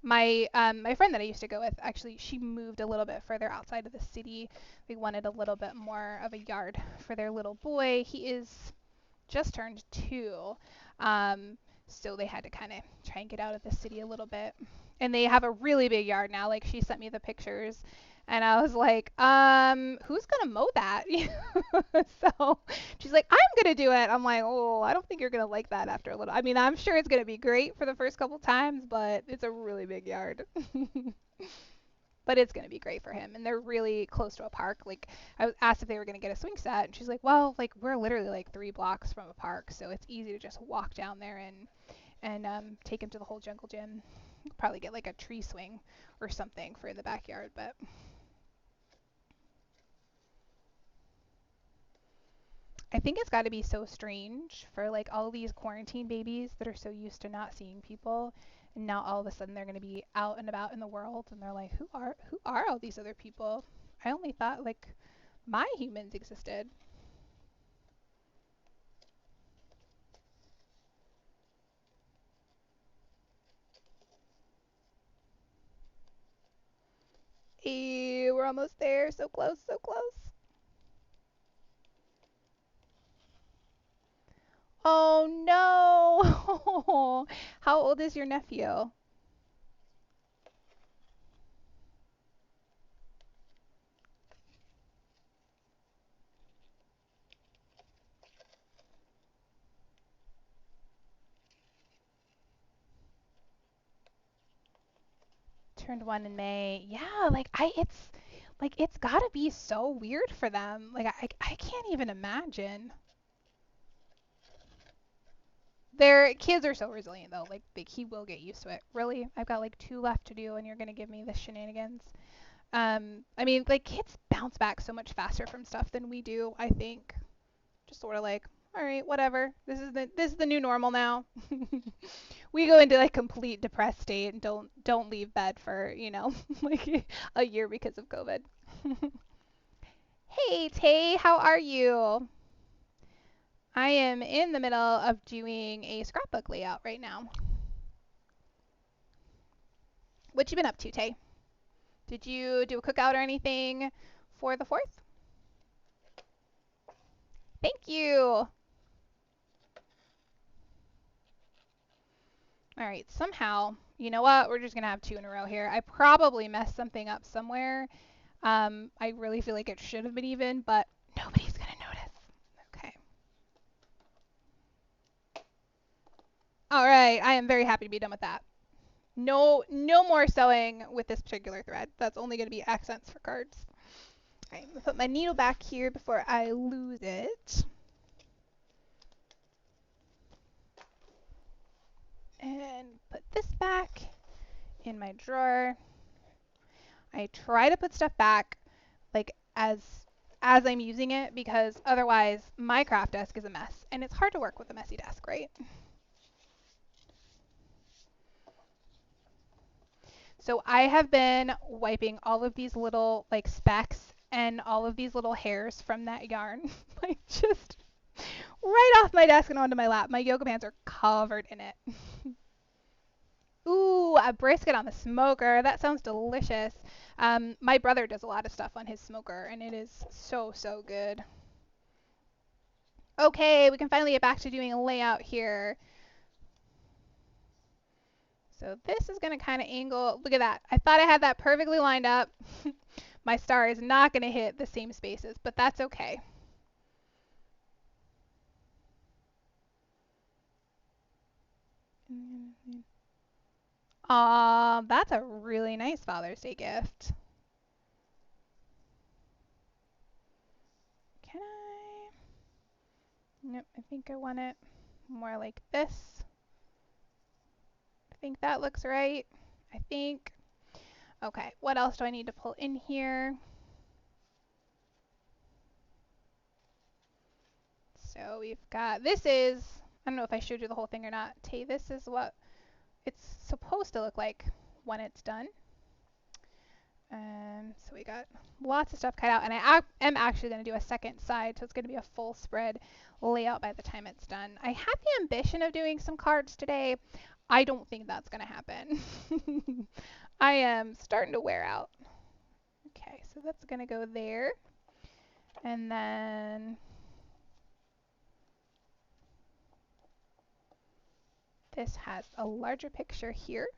My friend that I used to go with, actually, she moved a little bit further outside of the city. They wanted a little bit more of a yard for their little boy. He is just turned 2. Um, so they had to kind of try and get out of the city a little bit. And they have a really big yard now. Like she sent me the pictures, and I was like, who's gonna mow that? So she's like, I'm gonna do it. I'm like, oh, I don't think you're gonna like that after a little. I mean, I'm sure it's gonna be great for the first couple times, but it's a really big yard. But it's going to be great for him. And they're really close to a park. Like I was asked if they were going to get a swing set, and she's like, "Well, like we're literally like 3 blocks from a park, so it's easy to just walk down there and take him to the whole jungle gym. Probably get like a tree swing or something for in the backyard, but I think it's got to be so strange for like all these quarantine babies that are so used to not seeing people, and now all of a sudden they're going to be out and about in the world, and they're like, who are all these other people? I only thought like my humans existed. Ew, we're almost there. So close, so close. Oh no! How old is your nephew? Turned 1 in May. Yeah, it's gotta be so weird for them. Like I can't even imagine. Their kids are so resilient though. Like he will get used to it. Really, I've got like 2 left to do, and you're gonna give me the shenanigans. I mean, like kids bounce back so much faster from stuff than we do. I think. Just sort of like, all right, whatever. This is the new normal now. We go into like complete depressed state and don't leave bed for like a year because of COVID. Hey Tay, how are you? I am in the middle of doing a scrapbook layout right now. What you been up to, Tay? Did you do a cookout or anything for the 4th? Thank you. All right, somehow, you know what? We're just gonna have 2 in a row here. I probably messed something up somewhere. I really feel like it should have been even, but nobody's gonna notice. Okay. All right, I am very happy to be done with that. No more sewing with this particular thread. That's only gonna be accents for cards. All right, I'm gonna put my needle back here before I lose it. And put this back in my drawer. I try to put stuff back like as I'm using it because otherwise my craft desk is a mess and it's hard to work with a messy desk, right? So I have been wiping all of these little like specks and all of these little hairs from that yarn like just right off my desk and onto my lap. My yoga pants are covered in it. Ooh, a brisket on the smoker. That sounds delicious. My brother does a lot of stuff on his smoker, and it is so, so good. Okay, we can finally get back to doing a layout here. So this is going to kind of angle. Look at that. I thought I had that perfectly lined up. My star is not going to hit the same spaces, but that's okay. That's a really nice Father's Day gift. Can I? Nope, I think I want it more like this. I think that looks right. I think. Okay, what else do I need to pull in here? So we've got, I don't know if I showed you the whole thing or not. Tay, this is what it's supposed to look like when it's done. So we got lots of stuff cut out, and I am actually going to do a second side, so it's going to be a full spread layout by the time it's done. I had the ambition of doing some cards today. I don't think that's going to happen. I am starting to wear out. Okay, so that's going to go there. And then this has a larger picture here.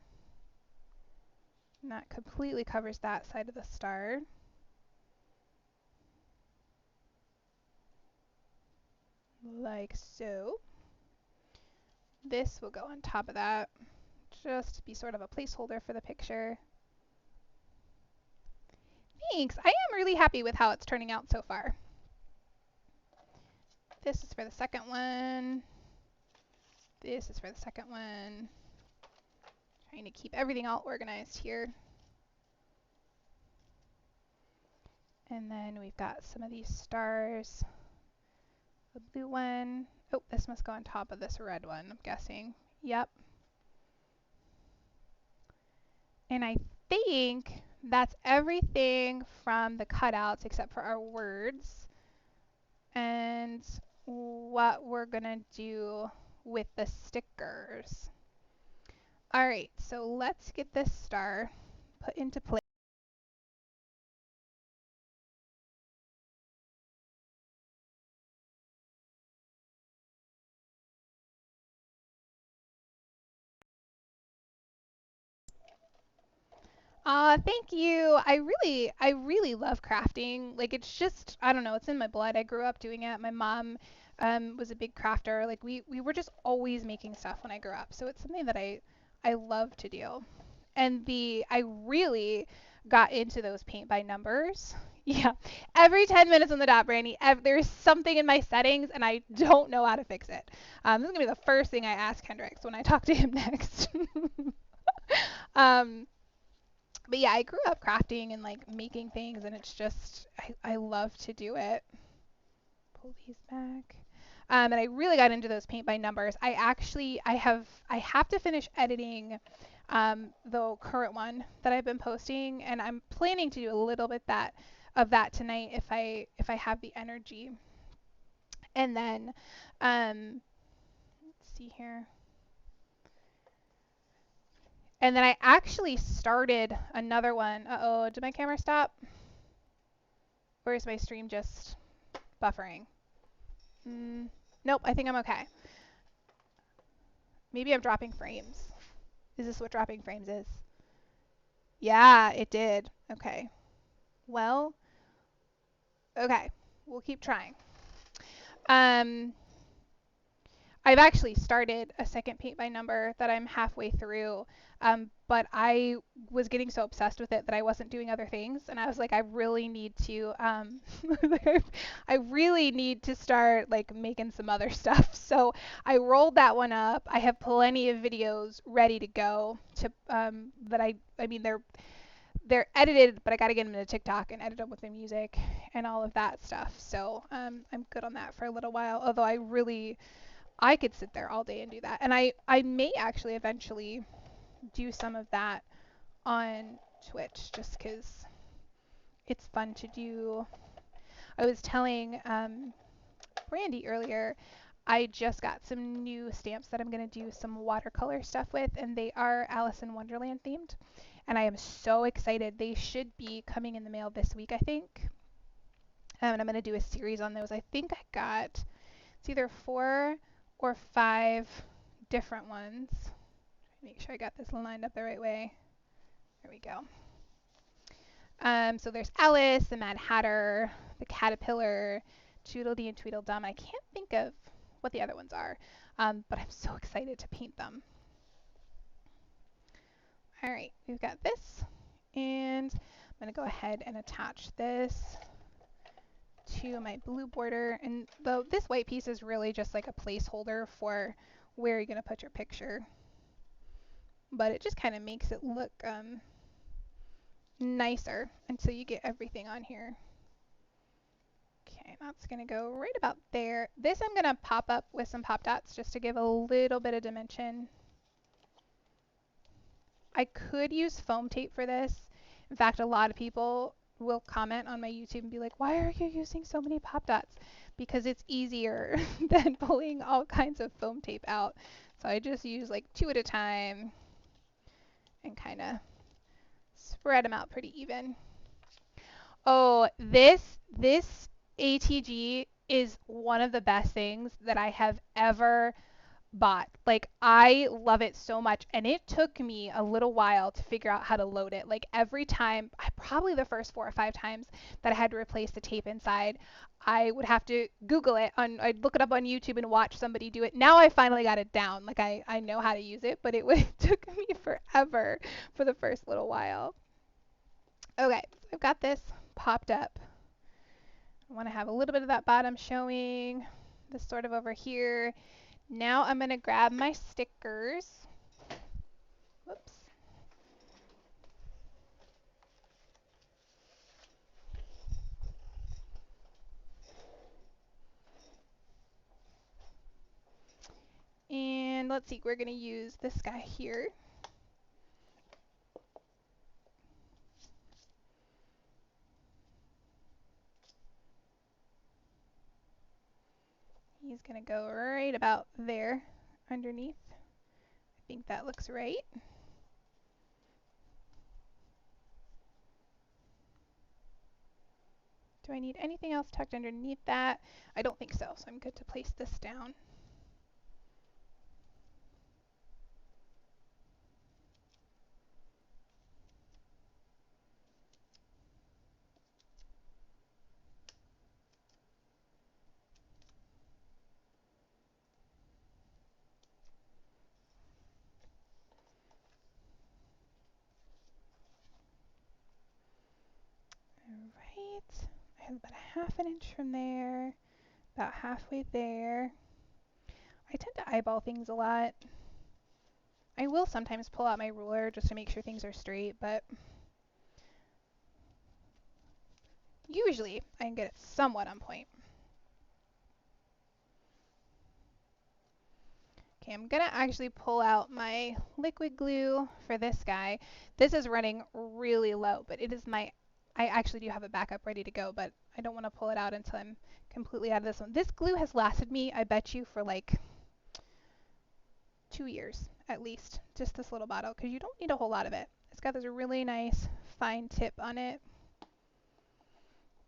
And that completely covers that side of the star. Like so. This will go on top of that, just to be sort of a placeholder for the picture. Thanks. I am really happy with how it's turning out so far. This is for the second one. This is for the second one. Trying to keep everything all organized here. And then we've got some of these stars. The blue one. Oh, this must go on top of this red one, I'm guessing. Yep. And I think that's everything from the cutouts except for our words. And what we're gonna do with the stickers. All right, so let's get this star put into place. Thank you. I really love crafting. Like it's just, I don't know, it's in my blood. I grew up doing it. My mom was a big crafter. Like we were just always making stuff when I grew up. So it's something that I love to do. And I really got into those paint by numbers. Yeah. Every 10 minutes on the dot, Brandy, there's something in my settings and I don't know how to fix it. This is going to be the first thing I ask Hendrix when I talk to him next. um, but yeah, I grew up crafting and like making things, and it's just I love to do it. Pull these back. And I really got into those paint by numbers. I have to finish editing the current one that I've been posting, and I'm planning to do a little bit of that tonight if I have the energy. And then let's see here. And then I actually started another one. Uh-oh, did my camera stop? Or is my stream just buffering? Nope, I think I'm okay. Maybe I'm dropping frames. Is this what dropping frames is? Yeah, it did. Okay. Well, okay. We'll keep trying. I've actually started a second paint by number that I'm halfway through, but I was getting so obsessed with it that I wasn't doing other things, and I was like, I really need to, I really need to start like making some other stuff. So I rolled that one up. I have plenty of videos ready to go to that I mean they're edited, but I got to get them into TikTok and edit them with the music and all of that stuff. So I'm good on that for a little while. Although I could sit there all day and do that. And I may actually eventually do some of that on Twitch just because it's fun to do. I was telling Brandy earlier, I just got some new stamps that I'm going to do some watercolor stuff with, and they are Alice in Wonderland themed. And I am so excited. They should be coming in the mail this week, I think. And I'm going to do a series on those. I think I got, it's either 4 or 5 different ones. Make sure I got this lined up the right way. There we go. So there's Alice, the Mad Hatter, the Caterpillar, Tweedledee and Tweedledum. I can't think of what the other ones are, but I'm so excited to paint them. All right, we've got this, and I'm going to go ahead and attach this to my blue border. And this white piece is really just like a placeholder for where you're going to put your picture. But it just kind of makes it look nicer until you get everything on here. Okay, that's going to go right about there. This I'm going to pop up with some pop dots just to give a little bit of dimension. I could use foam tape for this. In fact, a lot of people will comment on my YouTube and be like, why are you using so many pop dots? Because it's easier than pulling all kinds of foam tape out. So I just use like 2 at a time and kind of spread them out pretty even. Oh, this ATG is one of the best things that I have ever bought. Like I love it so much, and it took me a little while to figure out how to load it. Like every time, probably the first 4 or 5 times that I had to replace the tape inside, I would have to Google it. I'd look it up on YouTube and watch somebody do it. Now I finally got it down. Like I know how to use it, but it took me forever for the first little while. Okay, so I've got this popped up. I want to have a little bit of that bottom showing, this sort of over here. Now I'm going to grab my stickers. Whoops. And let's see, we're going to use this guy here. He's going to go right about there underneath. I think that looks right. Do I need anything else tucked underneath that? I don't think so, so I'm good to place this down. about a half an inch from there, about halfway there. I tend to eyeball things a lot. I will sometimes pull out my ruler just to make sure things are straight, but usually I can get it somewhat on point. Okay, I'm gonna actually pull out my liquid glue for this guy. This is running really low, but it is my, I actually do have a backup ready to go, but I don't want to pull it out until I'm completely out of this one. This glue has lasted me, I bet you, for like 2 years at least, just this little bottle, because you don't need a whole lot of it. It's got this really nice fine tip on it.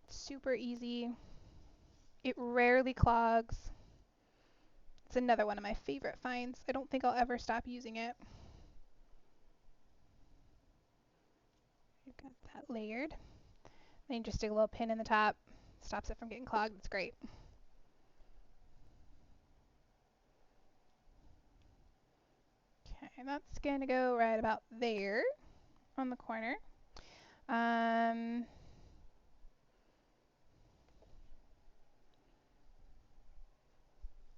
Super easy. It rarely clogs. It's another one of my favorite finds. I don't think I'll ever stop using it. We've got that layered. Then you just stick a little pin in the top. Stops it from getting clogged. It's great. Okay, that's going to go right about there on the corner.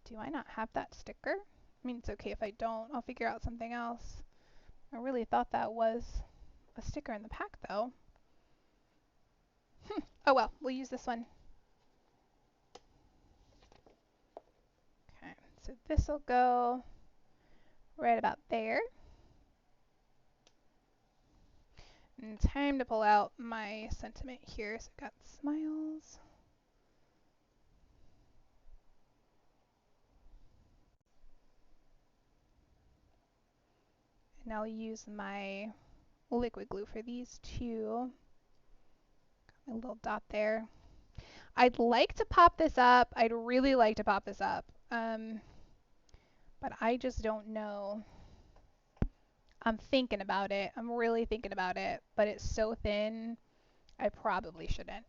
Do I not have that sticker? I mean, it's okay if I don't. I'll figure out something else. I really thought that was a sticker in the pack, though. Oh well, we'll use this one. Okay, so this will go right about there. And time to pull out my sentiment here. So I've got smiles. And I'll use my liquid glue for these two. Got my little dot there. I'd like to pop this up. I'd really like to pop this up. But I just don't know. I'm thinking about it. I'm really thinking about it. But it's so thin, I probably shouldn't.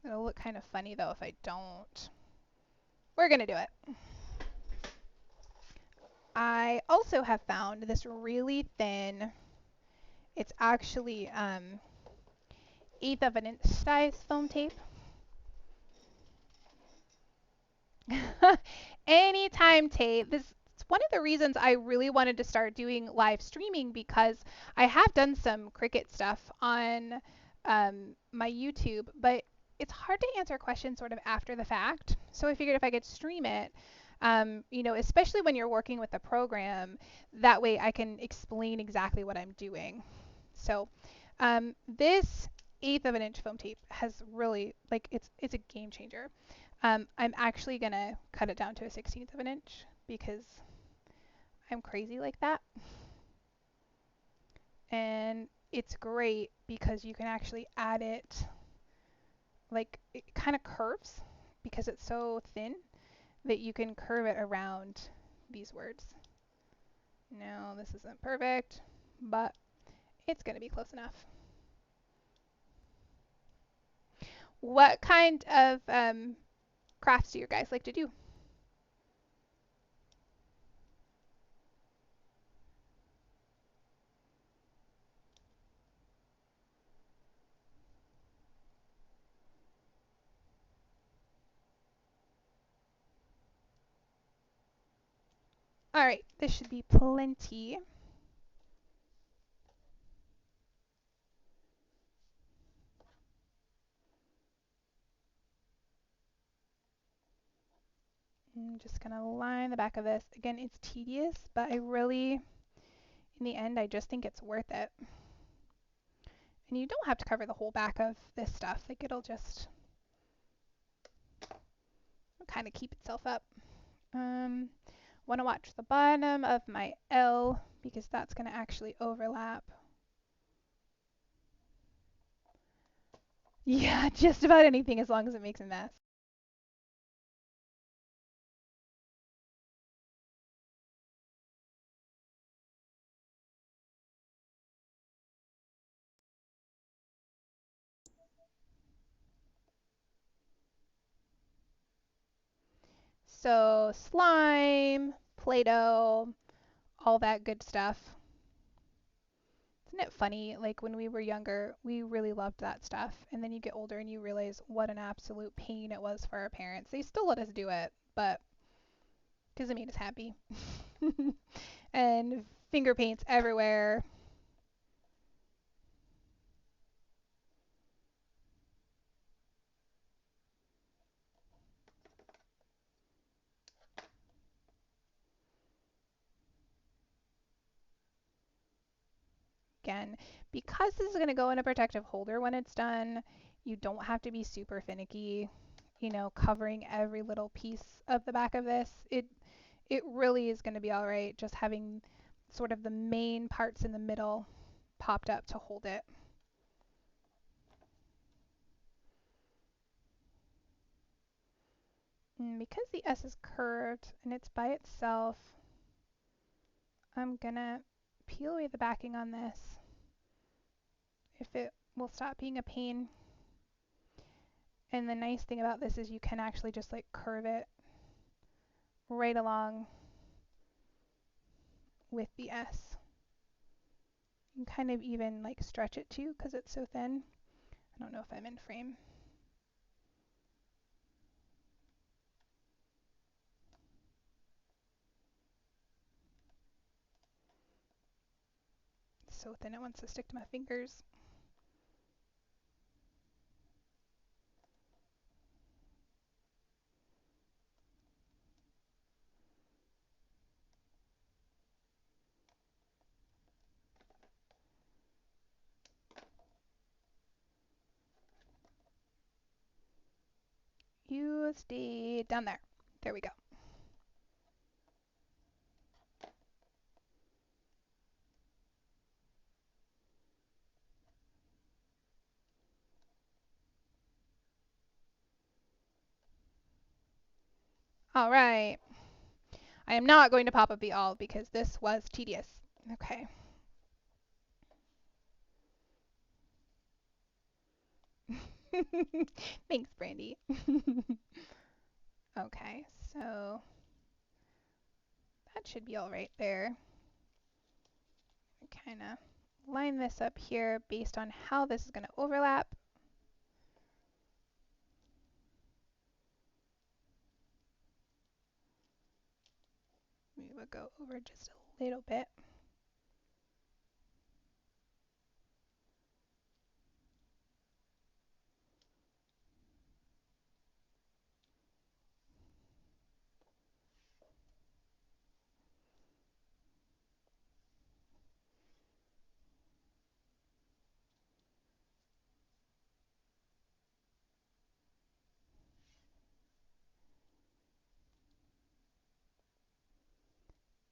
It'll look kind of funny though if I don't. We're gonna do it. I also have found this really thin, it's actually 1/8 of an inch size foam tape. Anytime tape. This is one of the reasons I really wanted to start doing live streaming, because I have done some Cricut stuff on my YouTube, but it's hard to answer questions sort of after the fact. So I figured if I could stream it, you know, especially when you're working with a program, that way I can explain exactly what I'm doing. So this 1/8 of an inch foam tape has really, like, it's a game changer. I'm actually gonna cut it down to a 1/16 of an inch because I'm crazy like that. And it's great because you can actually add it, like, it kind of curves because it's so thin that you can curve it around these words. No, this isn't perfect, but it's gonna be close enough. What kind of crafts do you guys like to do? All right, this should be plenty. I'm just gonna line the back of this. Again, it's tedious, but I really, in the end, I just think it's worth it. And you don't have to cover the whole back of this stuff. Like, it'll just kind of keep itself up. Want to watch the bottom of my L because that's going to actually overlap. Yeah, just about anything as long as it makes a mess. So slime, Play-Doh, all that good stuff. Isn't it funny, like when we were younger, we really loved that stuff, and then you get older and you realize what an absolute pain it was for our parents. They still let us do it, but because it made us happy. And finger paints everywhere. Again, because this is going to go in a protective holder when it's done, you don't have to be super finicky, you know, covering every little piece of the back of this. It really is going to be all right just having sort of the main parts in the middle popped up to hold it. And because the S is curved and it's by itself, I'm gonna peel away the backing on this if it will stop being a pain. And the nice thing about this is you can actually just like curve it right along with the S. You can kind of even like stretch it too because it's so thin. I don't know if I'm in frame. It's so thin it wants to stick to my fingers. You stay down there. There we go. All right. I am not going to pop up the all because this was tedious. Okay. Thanks, Brandy. Okay, so that should be all right there. Kind of line this up here based on how this is going to overlap. We will go over just a little bit.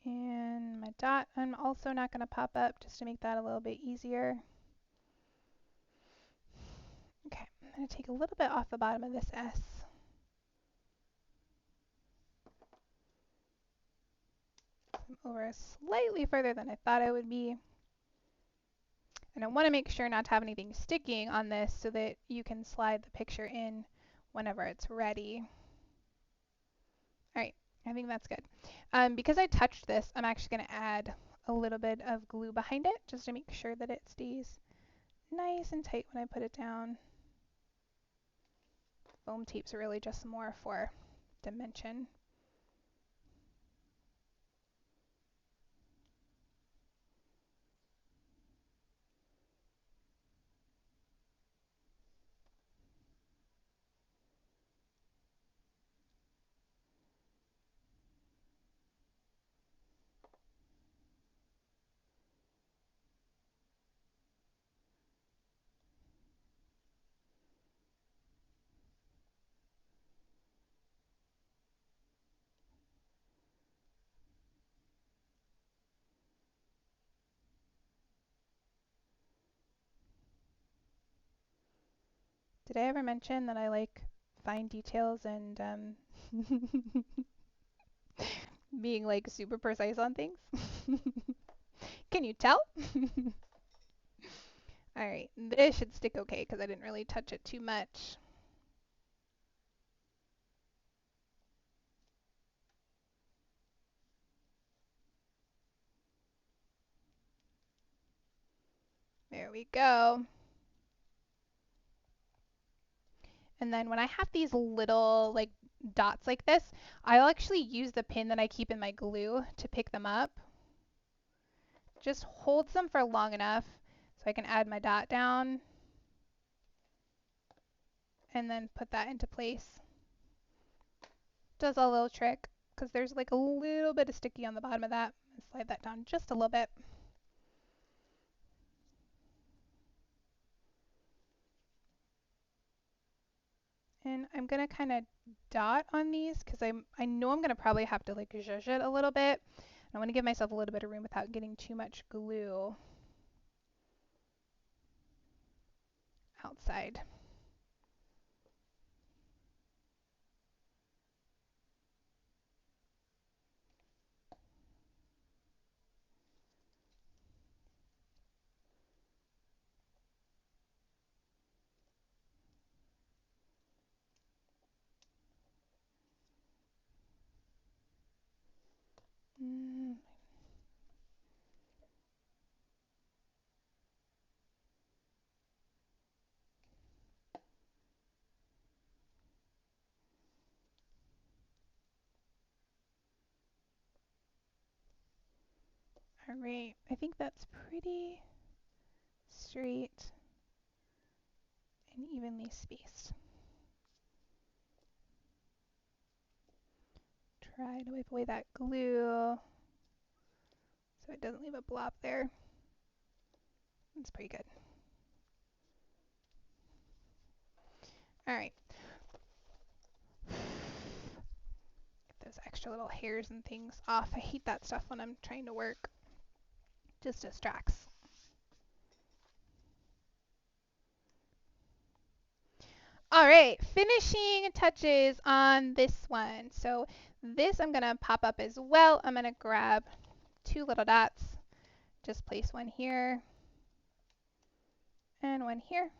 And my dot, I'm also not going to pop up just to make that a little bit easier. Okay, I'm going to take a little bit off the bottom of this S. I'm over slightly further than I thought I would be. And I want to make sure not to have anything sticking on this so that you can slide the picture in whenever it's ready. All right, I think that's good. Because I touched this, I'm actually going to add a little bit of glue behind it just to make sure that it stays nice and tight when I put it down. Foam tape's really just more for dimension. Did I ever mention that I like fine details and being like super precise on things? Can you tell? All right, this should stick okay because I didn't really touch it too much. There we go. And then when I have these little like dots like this, I'll actually use the pin that I keep in my glue to pick them up. Just holds them for long enough so I can add my dot down and then put that into place. Does a little trick because there's like a little bit of sticky on the bottom of that. Slide that down just a little bit. And I'm going to kind of dot on these because I know I'm going to probably have to like zhuzh it a little bit. I want to give myself a little bit of room without getting too much glue outside. All right, I think that's pretty straight and evenly spaced. Try to wipe away that glue so it doesn't leave a blob there. That's pretty good. All right. Get those extra little hairs and things off. I hate that stuff when I'm trying to work. Just distracts. All right, finishing touches on this one. So this I'm gonna pop up as well. I'm gonna grab two little dots, just place one here and one here.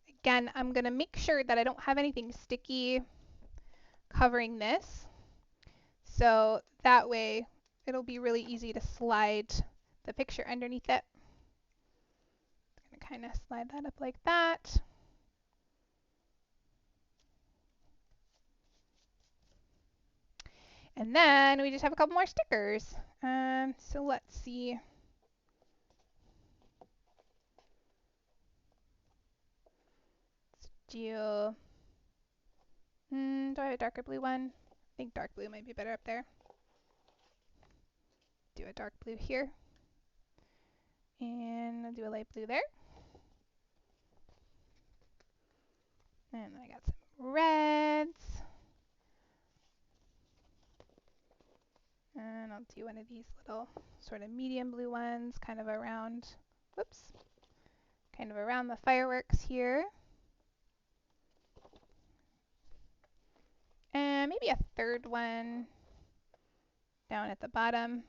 Again, I'm gonna make sure that I don't have anything sticky covering this. So that way it'll be really easy to slide the picture underneath it. I'm gonna kind of slide that up like that. And then we just have a couple more stickers. So let's see. Let's do, do I have a darker blue one? I think dark blue might be better up there. Do a dark blue here. And I'll do a light blue there. And then I got some reds. And I'll do one of these little sort of medium blue ones, kind of around, whoops, kind of around the fireworks here. And maybe a third one down at the bottom.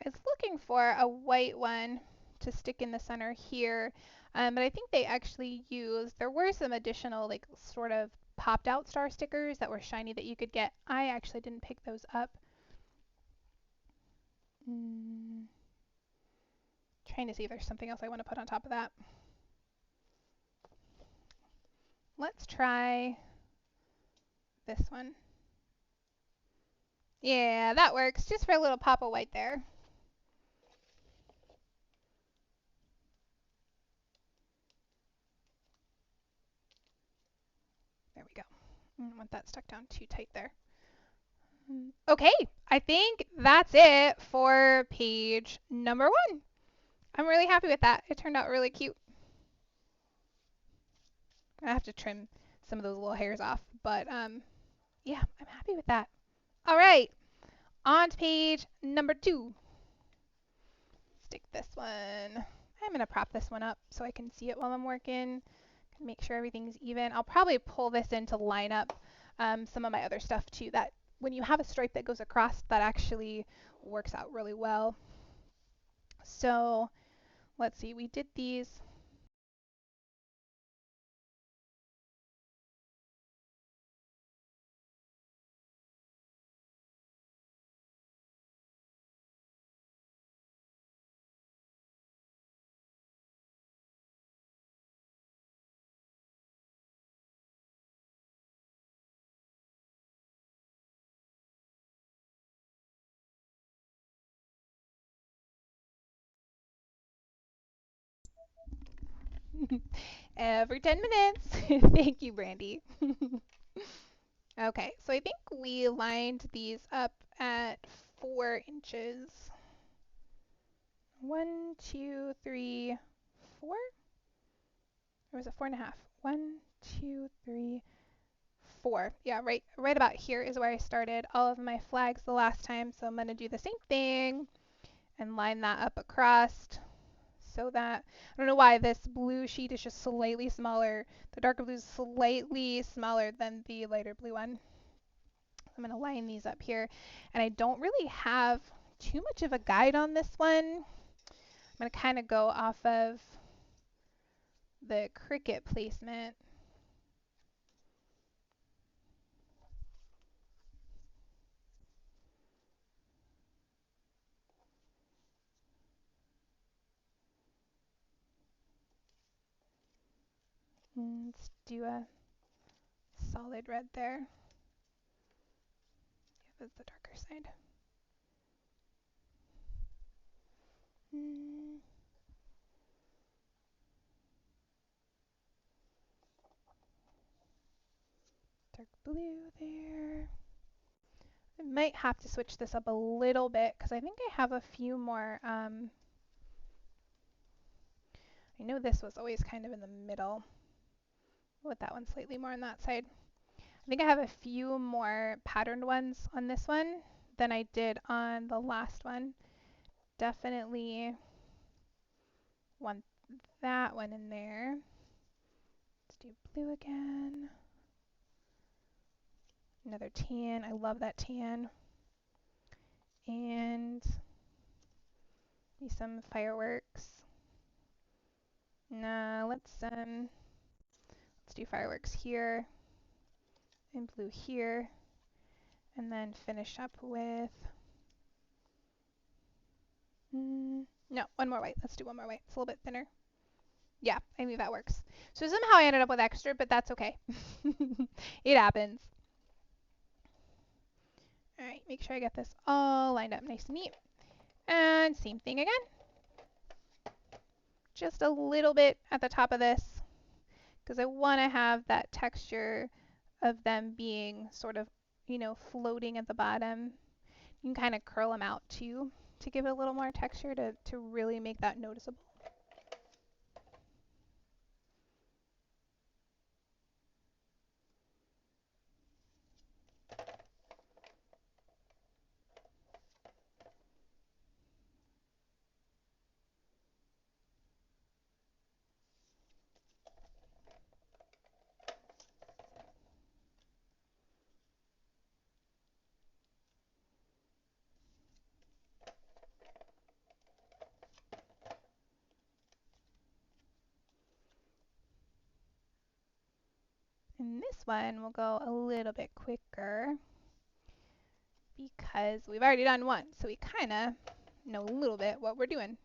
I was looking for a white one to stick in the center here, but I think they actually used, there were some additional like sort of popped out star stickers that were shiny that you could get. I actually didn't pick those up. Trying to see if there's something else I want to put on top of that. Let's try this one. Yeah, that works, just for a little pop of white there. There we go. I don't want that stuck down too tight there. Okay, I think that's it for page number 1. I'm really happy with that. It turned out really cute. I have to trim some of those little hairs off, but yeah, I'm happy with that. All right, on to page number 2. Stick this one. I'm gonna prop this one up so I can see it while I'm working. Make sure everything's even. I'll probably pull this in to line up some of my other stuff too. That when you have a stripe that goes across, that actually works out really well. So let's see, we did these Every 10 minutes. Thank you, Brandy. Okay, so I think we lined these up at 4 inches. 1, 2, 3, 4? Or was it 4.5? 1, 2, 3, 4. Yeah, right about here is where I started all of my flags the last time. So I'm going to do the same thing and line that up across so that, I don't know why this blue sheet is just slightly smaller. The darker blue is slightly smaller than the lighter blue one. I'm going to line these up here. And I don't really have too much of a guide on this one. I'm going to kind of go off of the Cricut placement. Let's do a solid red there. Yeah, that's the darker side. Dark blue there. I might have to switch this up a little bit because I think I have a few more. I know this was always kind of in the middle. With that one slightly more on that side. I think I have a few more patterned ones on this one than I did on the last one. Definitely want that one in there. Let's do blue again. Another tan. I love that tan. And maybe some fireworks. No, let's do fireworks here and blue here, and then finish up with no, one more white. Let's do one more white. It's a little bit thinner. Yeah, I think that works. So somehow I ended up with extra, but that's okay. It happens. All right, make sure I get this all lined up nice and neat. And same thing again. Just a little bit at the top of this because I want to have that texture of them being sort of, floating at the bottom. You can kind of curl them out too to give it a little more texture to really make that noticeable. And this one will go a little bit quicker because we've already done one, so we kind of know a little bit what we're doing.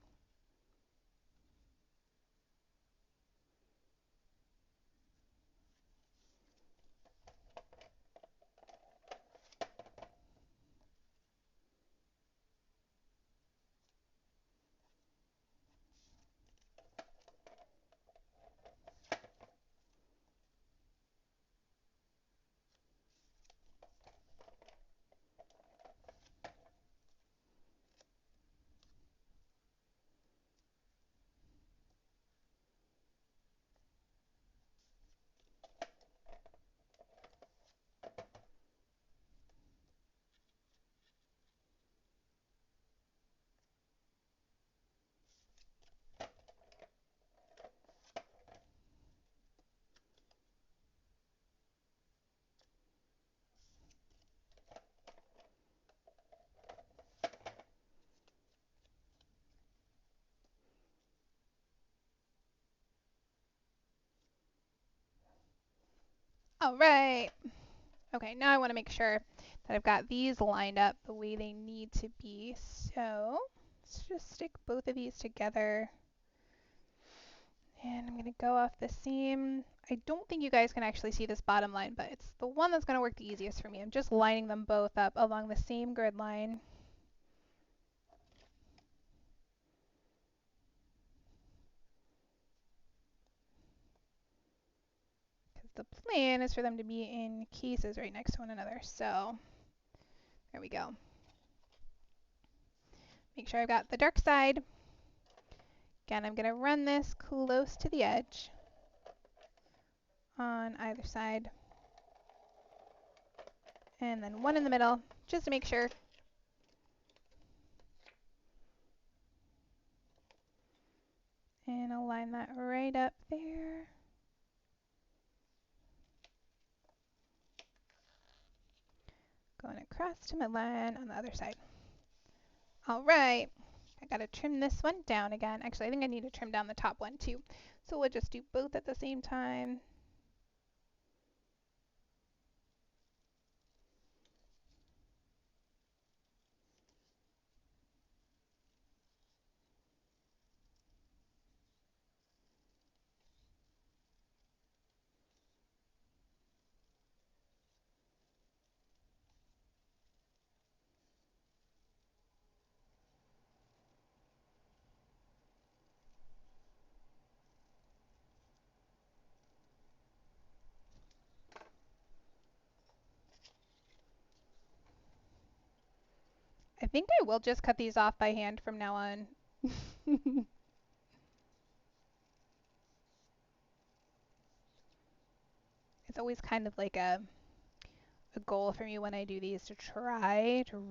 All right. Okay, now I want to make sure that I've got these lined up the way they need to be. So let's just stick both of these together. And I'm going to go off the seam. I don't think you guys can actually see this bottom line, but it's the one that's going to work the easiest for me. I'm just lining them both up along the same grid line. the plan is for them to be in cases right next to one another. So there we go. Make sure I've got the dark side. Again, I'm going to run this close to the edge on either side. And then one in the middle, just to make sure. And I'll line that right up there. Going across to my line on the other side. All right, I gotta trim this one down again. Actually, I think I need to trim down the top one too. So we'll just do both at the same time. I think I will just cut these off by hand from now on. It's always kind of like a goal for me when I do these to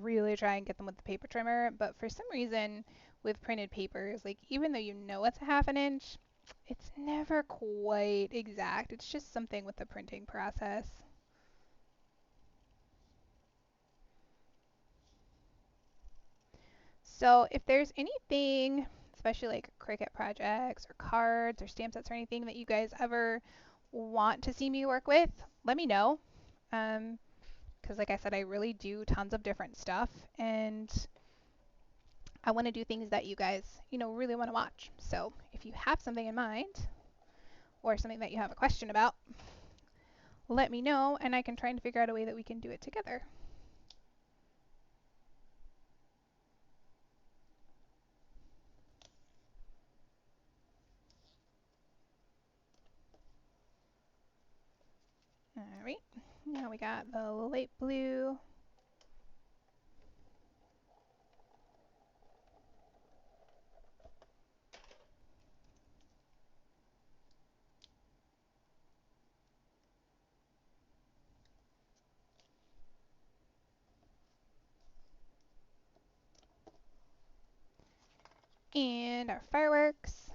really try and get them with the paper trimmer. But for some reason with printed papers, like even though you know it's a half an inch, it's never quite exact. It's just something with the printing process. So if there's anything, especially like Cricut projects or cards or stamp sets or anything that you guys ever want to see me work with, let me know. Because like I said, I really do tons of different stuff, and I want to do things that you guys, really want to watch. So if you have something in mind or something that you have a question about, let me know and I can try and figure out a way that we can do it together. All right, now we got the light blue. And our fireworks.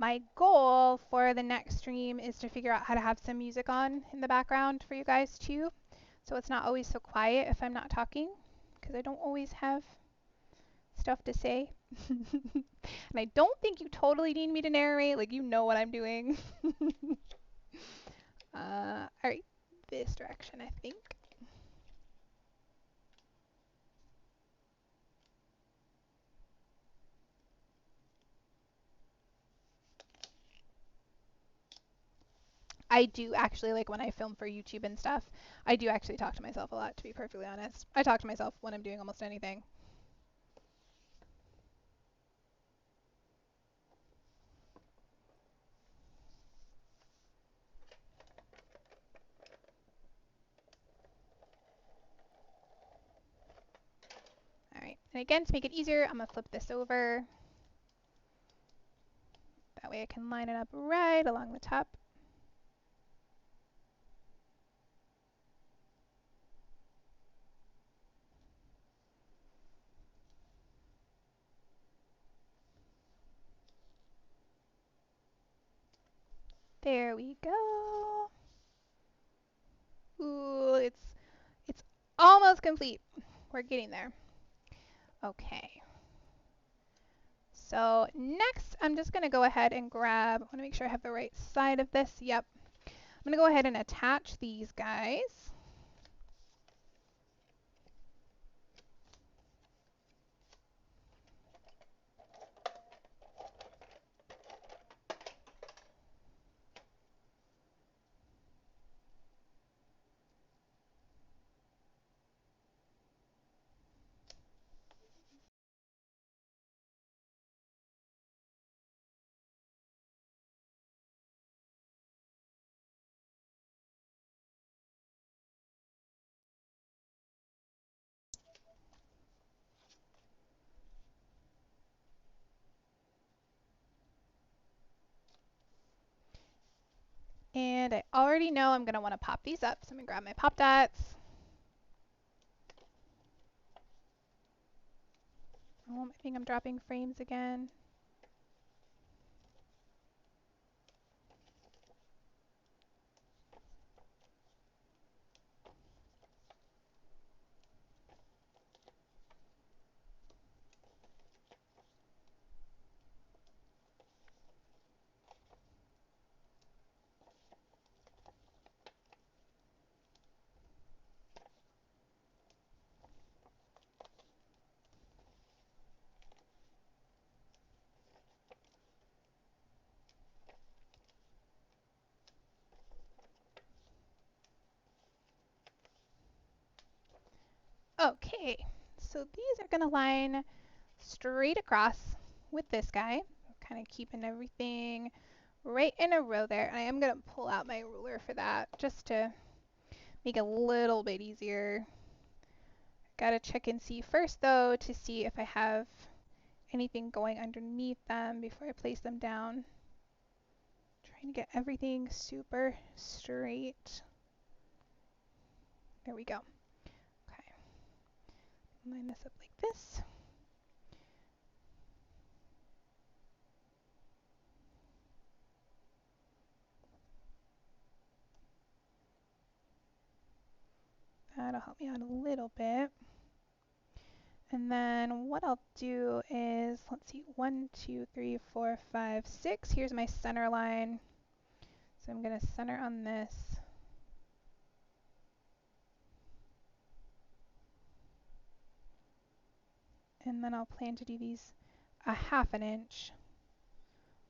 My goal for the next stream is to figure out how to have some music on in the background for you guys too. So it's not always so quiet if I'm not talking, because I don't always have stuff to say. And I don't think you totally need me to narrate, like you know what I'm doing. Alright, this direction I think. I do actually, like when I film for YouTube and stuff, I do actually talk to myself a lot, to be perfectly honest. I talk to myself when I'm doing almost anything. Alright, and again, to make it easier, I'm going to flip this over. That way I can line it up right along the top. There we go. Ooh, it's almost complete. We're getting there. Okay. So next, I'm just going to go ahead and grab, I want to make sure I have the right side of this. Yep. I'm going to go ahead and attach these guys. I already know I'm going to want to pop these up. So I'm going to grab my pop dots. Oh, I think I'm dropping frames again. Okay, so these are going to line straight across with this guy, kind of keeping everything right in a row there. And I am going to pull out my ruler for that just to make it a little bit easier. Gotta check and see first though to see if I have anything going underneath them before I place them down. Trying to get everything super straight. There we go. Okay, line this up like this. That'll help me out a little bit. And then what I'll do is, let's see, 1, 2, 3, 4, 5, 6. Here's my center line. So I'm going to center on this. And then I'll plan to do these a 1/2 inch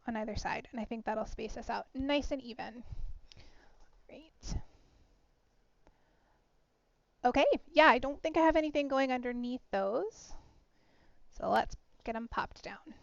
on either side. And I think that'll space us out nice and even. Great. Okay, yeah, I don't think I have anything going underneath those. So let's get them popped down.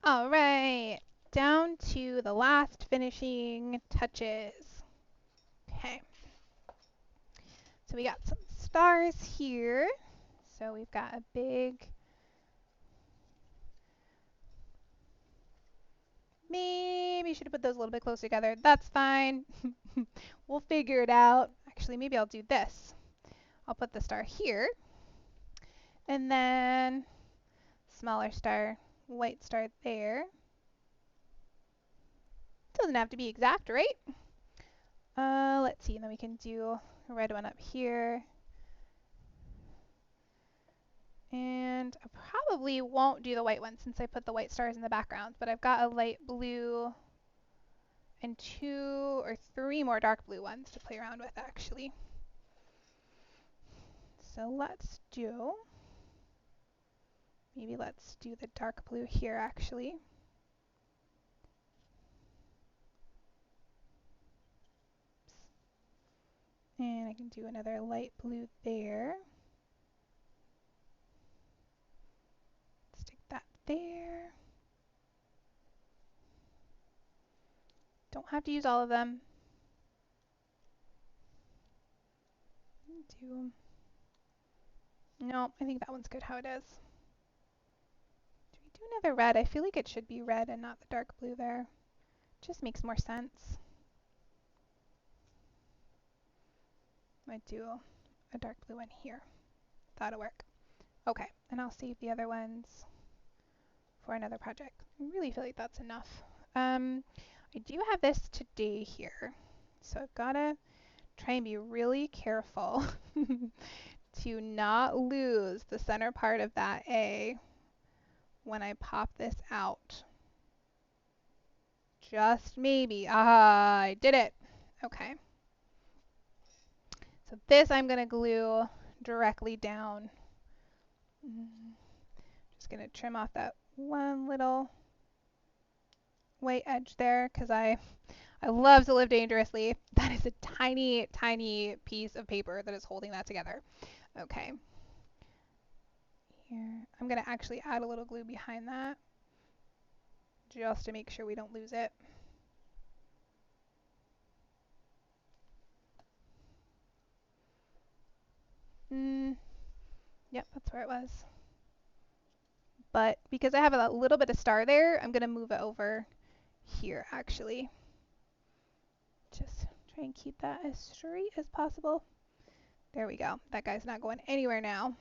All right, down to the last finishing touches. Okay, so we got some stars here. So we've got a big, maybe should have put those a little bit closer together. That's fine. We'll figure it out. Actually, maybe I'll do this. I'll put the star here. And then smaller star, white star there. Doesn't have to be exact, right? Let's see, and then we can do a red one up here. And I probably won't do the white one since I put the white stars in the background, but I've got a light blue and 2 or 3 more dark blue ones to play around with actually. So let's do, maybe let's do the dark blue here actually. And I can do another light blue there. Stick that there. Don't have to use all of them. No, I think that one's good how it is. Do we do another red? I feel like it should be red and not the dark blue there. Just makes more sense. Might do a dark blue one here. That'll work. Okay, and I'll save the other ones for another project. I really feel like that's enough. I do have this today here, so I've got to try and be really careful to not lose the center part of that A when I pop this out. Just maybe. Ah, I did it. Okay. So this I'm going to glue directly down. Just going to trim off that one little white edge there because I love to live dangerously. That is a tiny, tiny piece of paper that is holding that together. Okay. Here, I'm going to actually add a little glue behind that just to make sure we don't lose it. Yep, that's where it was. But because I have a little bit of star there, I'm going to move it over here actually. Just try and keep that as straight as possible. There we go. That guy's not going anywhere now.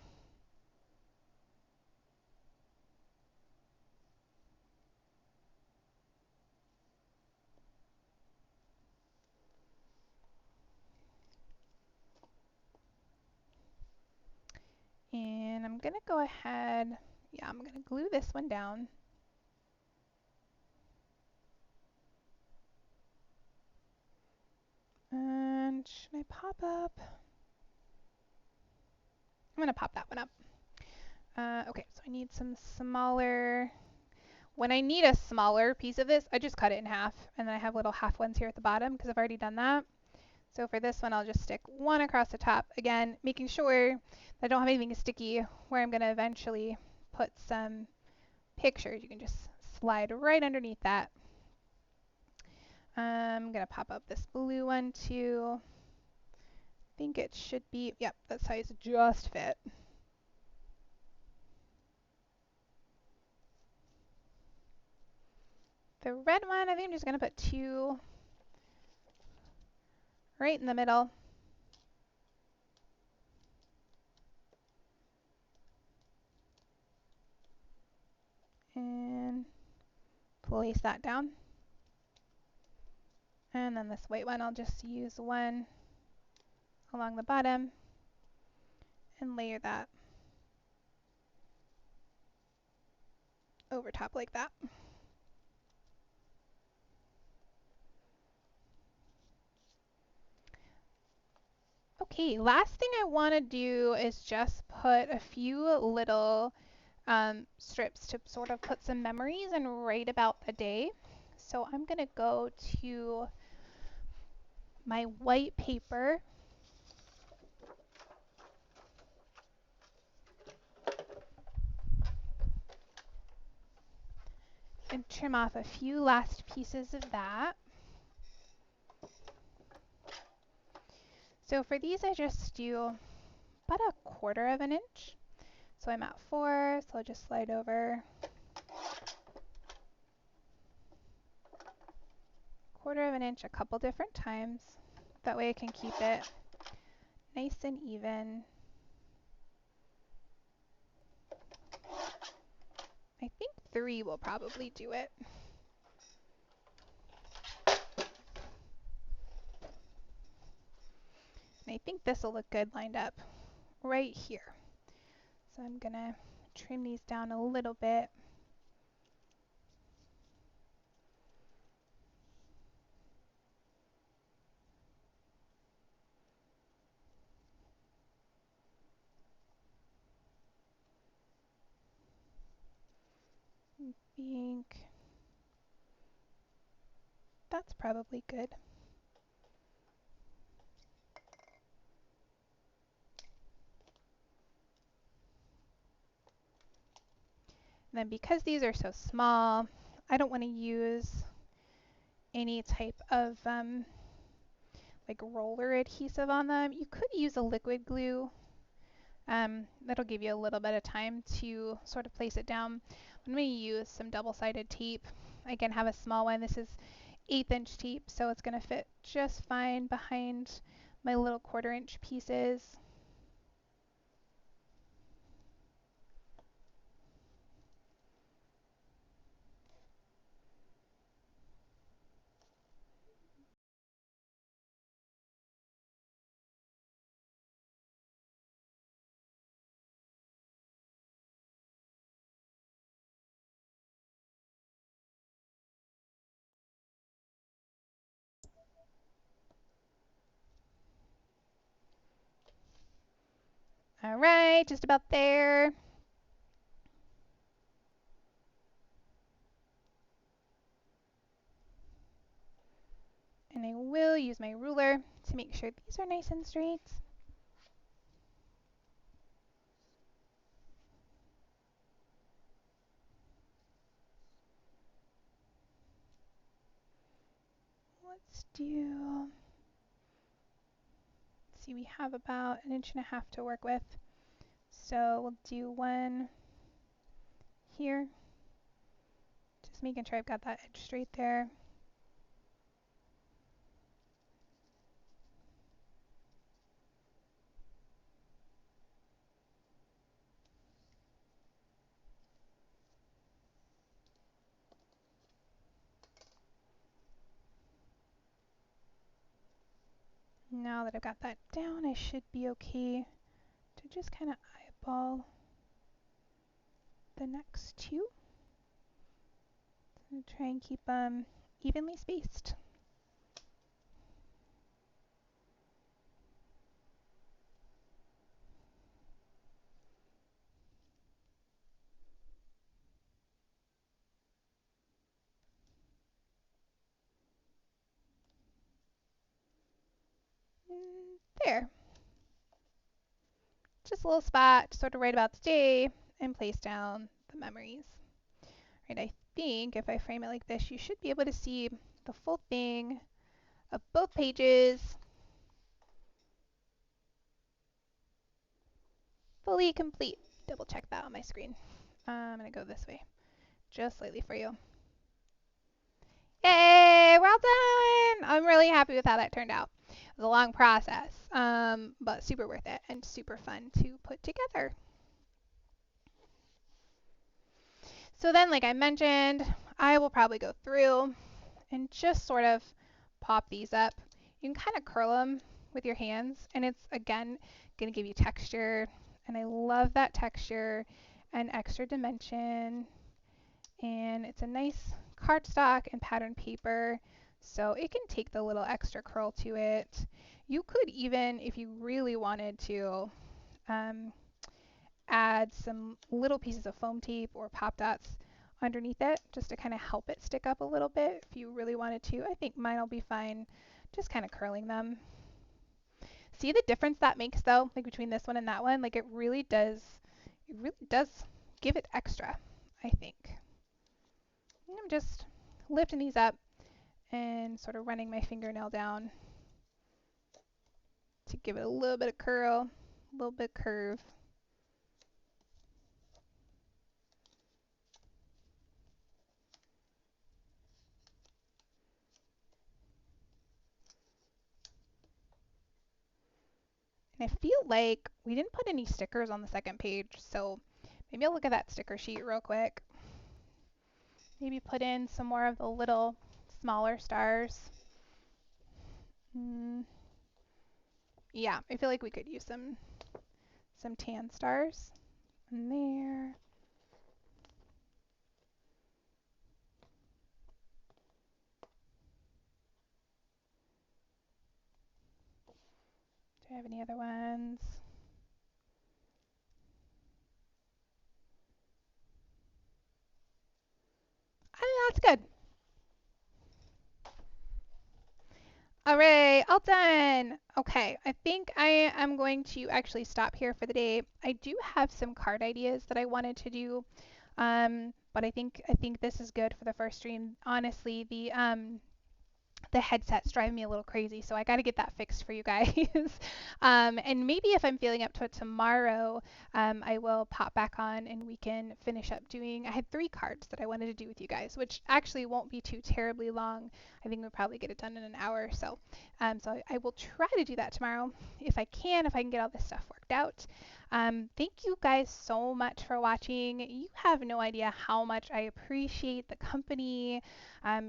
And I'm going to go ahead, I'm going to glue this one down. And should I pop up? I'm going to pop that one up. Okay, so I need some smaller. When I need a smaller piece of this, I just cut it in half. And then I have little half ones here at the bottom because I've already done that. So for this one, I'll just stick one across the top. Again, making sure that I don't have anything sticky where I'm going to eventually put some pictures. You can just slide right underneath that. I'm going to pop up this blue one too. I think it should be, yep, that size just fit. The red one, I think I'm just going to put two right in the middle. And place that down. And then this white one, I'll just use one along the bottom and layer that over top like that. Okay, last thing I want to do is just put a few little strips to sort of put some memories and write about the day. So I'm going to go to my white paper. And trim off a few last pieces of that. So for these I just do about 1/4 of an inch. So I'm at 4, so I'll just slide over 1/4 of an inch a couple different times. That way I can keep it nice and even. I think 3 will probably do it. And I think this will look good lined up right here. So I'm going to trim these down a little bit. I think that's probably good. And then because these are so small, I don't want to use any type of like roller adhesive on them. You could use a liquid glue. That'll give you a little bit of time to sort of place it down. I'm going to use some double-sided tape. I can have a small one. This is 1/8 inch tape, so it's going to fit just fine behind my little 1/4 inch pieces. All right, just about there. And I will use my ruler to make sure these are nice and straight. Let's see, we have about 1.5 inches to work with. So we'll do one here. Just making sure I've got that edge straight there. Now that I've got that down, I should be okay to just kind of eyeball the next two. And try and keep them evenly spaced. There. Just a little spot to sort of write about the day and place down the memories. Right, I think if I frame it like this, you should be able to see the full thing of both pages fully complete. Double check that on my screen. I'm going to go this way, just slightly for you. Yay, well done! I'm really happy with how that turned out. It was a long process, but super worth it and super fun to put together. So then, like I mentioned, I will probably go through and just sort of pop these up. You can kind of curl them with your hands, and it's, again, going to give you texture. And I love that texture and extra dimension. And it's a nice cardstock and pattern paper, so it can take the little extra curl to it. You could even, if you really wanted to, add some little pieces of foam tape or pop dots underneath it just to kind of help it stick up a little bit if you really wanted to. I think mine will be fine just kind of curling them. See the difference that makes though, like between this one and that one? Like it really does give it extra, I think. I'm just lifting these up and sort of running my fingernail down to give it a little bit of curl, a little bit of curve. And I feel like we didn't put any stickers on the second page, so maybe I'll look at that sticker sheet real quick. Maybe put in some more of the little smaller stars. Yeah, I feel like we could use some tan stars in there. Do I have any other ones? I think that's good. All right, all done. Okay, I think I am going to actually stop here for the day. I do have some card ideas that I wanted to do, but I think this is good for the first stream. Honestly, the headset's driving me a little crazy, so I got to get that fixed for you guys. And maybe if I'm feeling up to it tomorrow, I will pop back on and we can finish up doing. I had 3 cards that I wanted to do with you guys, which actually won't be too terribly long. I think we'll probably get it done in an hour or so. So I will try to do that tomorrow if I can get all this stuff worked out. Thank you guys so much for watching. You have no idea how much I appreciate the company.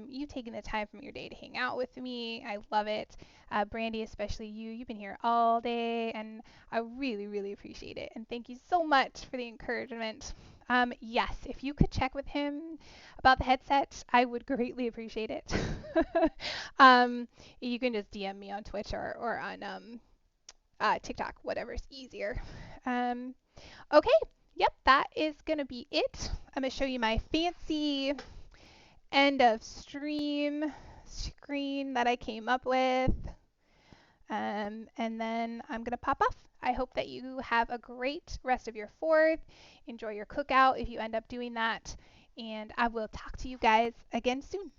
You taking the time from your day to hang out with me. I love it. Brandy, especially you. You've been here all day, and I really, really appreciate it. And thank you so much for the encouragement. Yes, if you could check with him about the headset, I would greatly appreciate it. You can just DM me on Twitch or on TikTok, whatever's easier. Okay, yep, that is going to be it. I'm going to show you my fancy end of stream screen that I came up with. And then I'm going to pop off. I hope that you have a great rest of your 4th. Enjoy your cookout if you end up doing that. And I will talk to you guys again soon.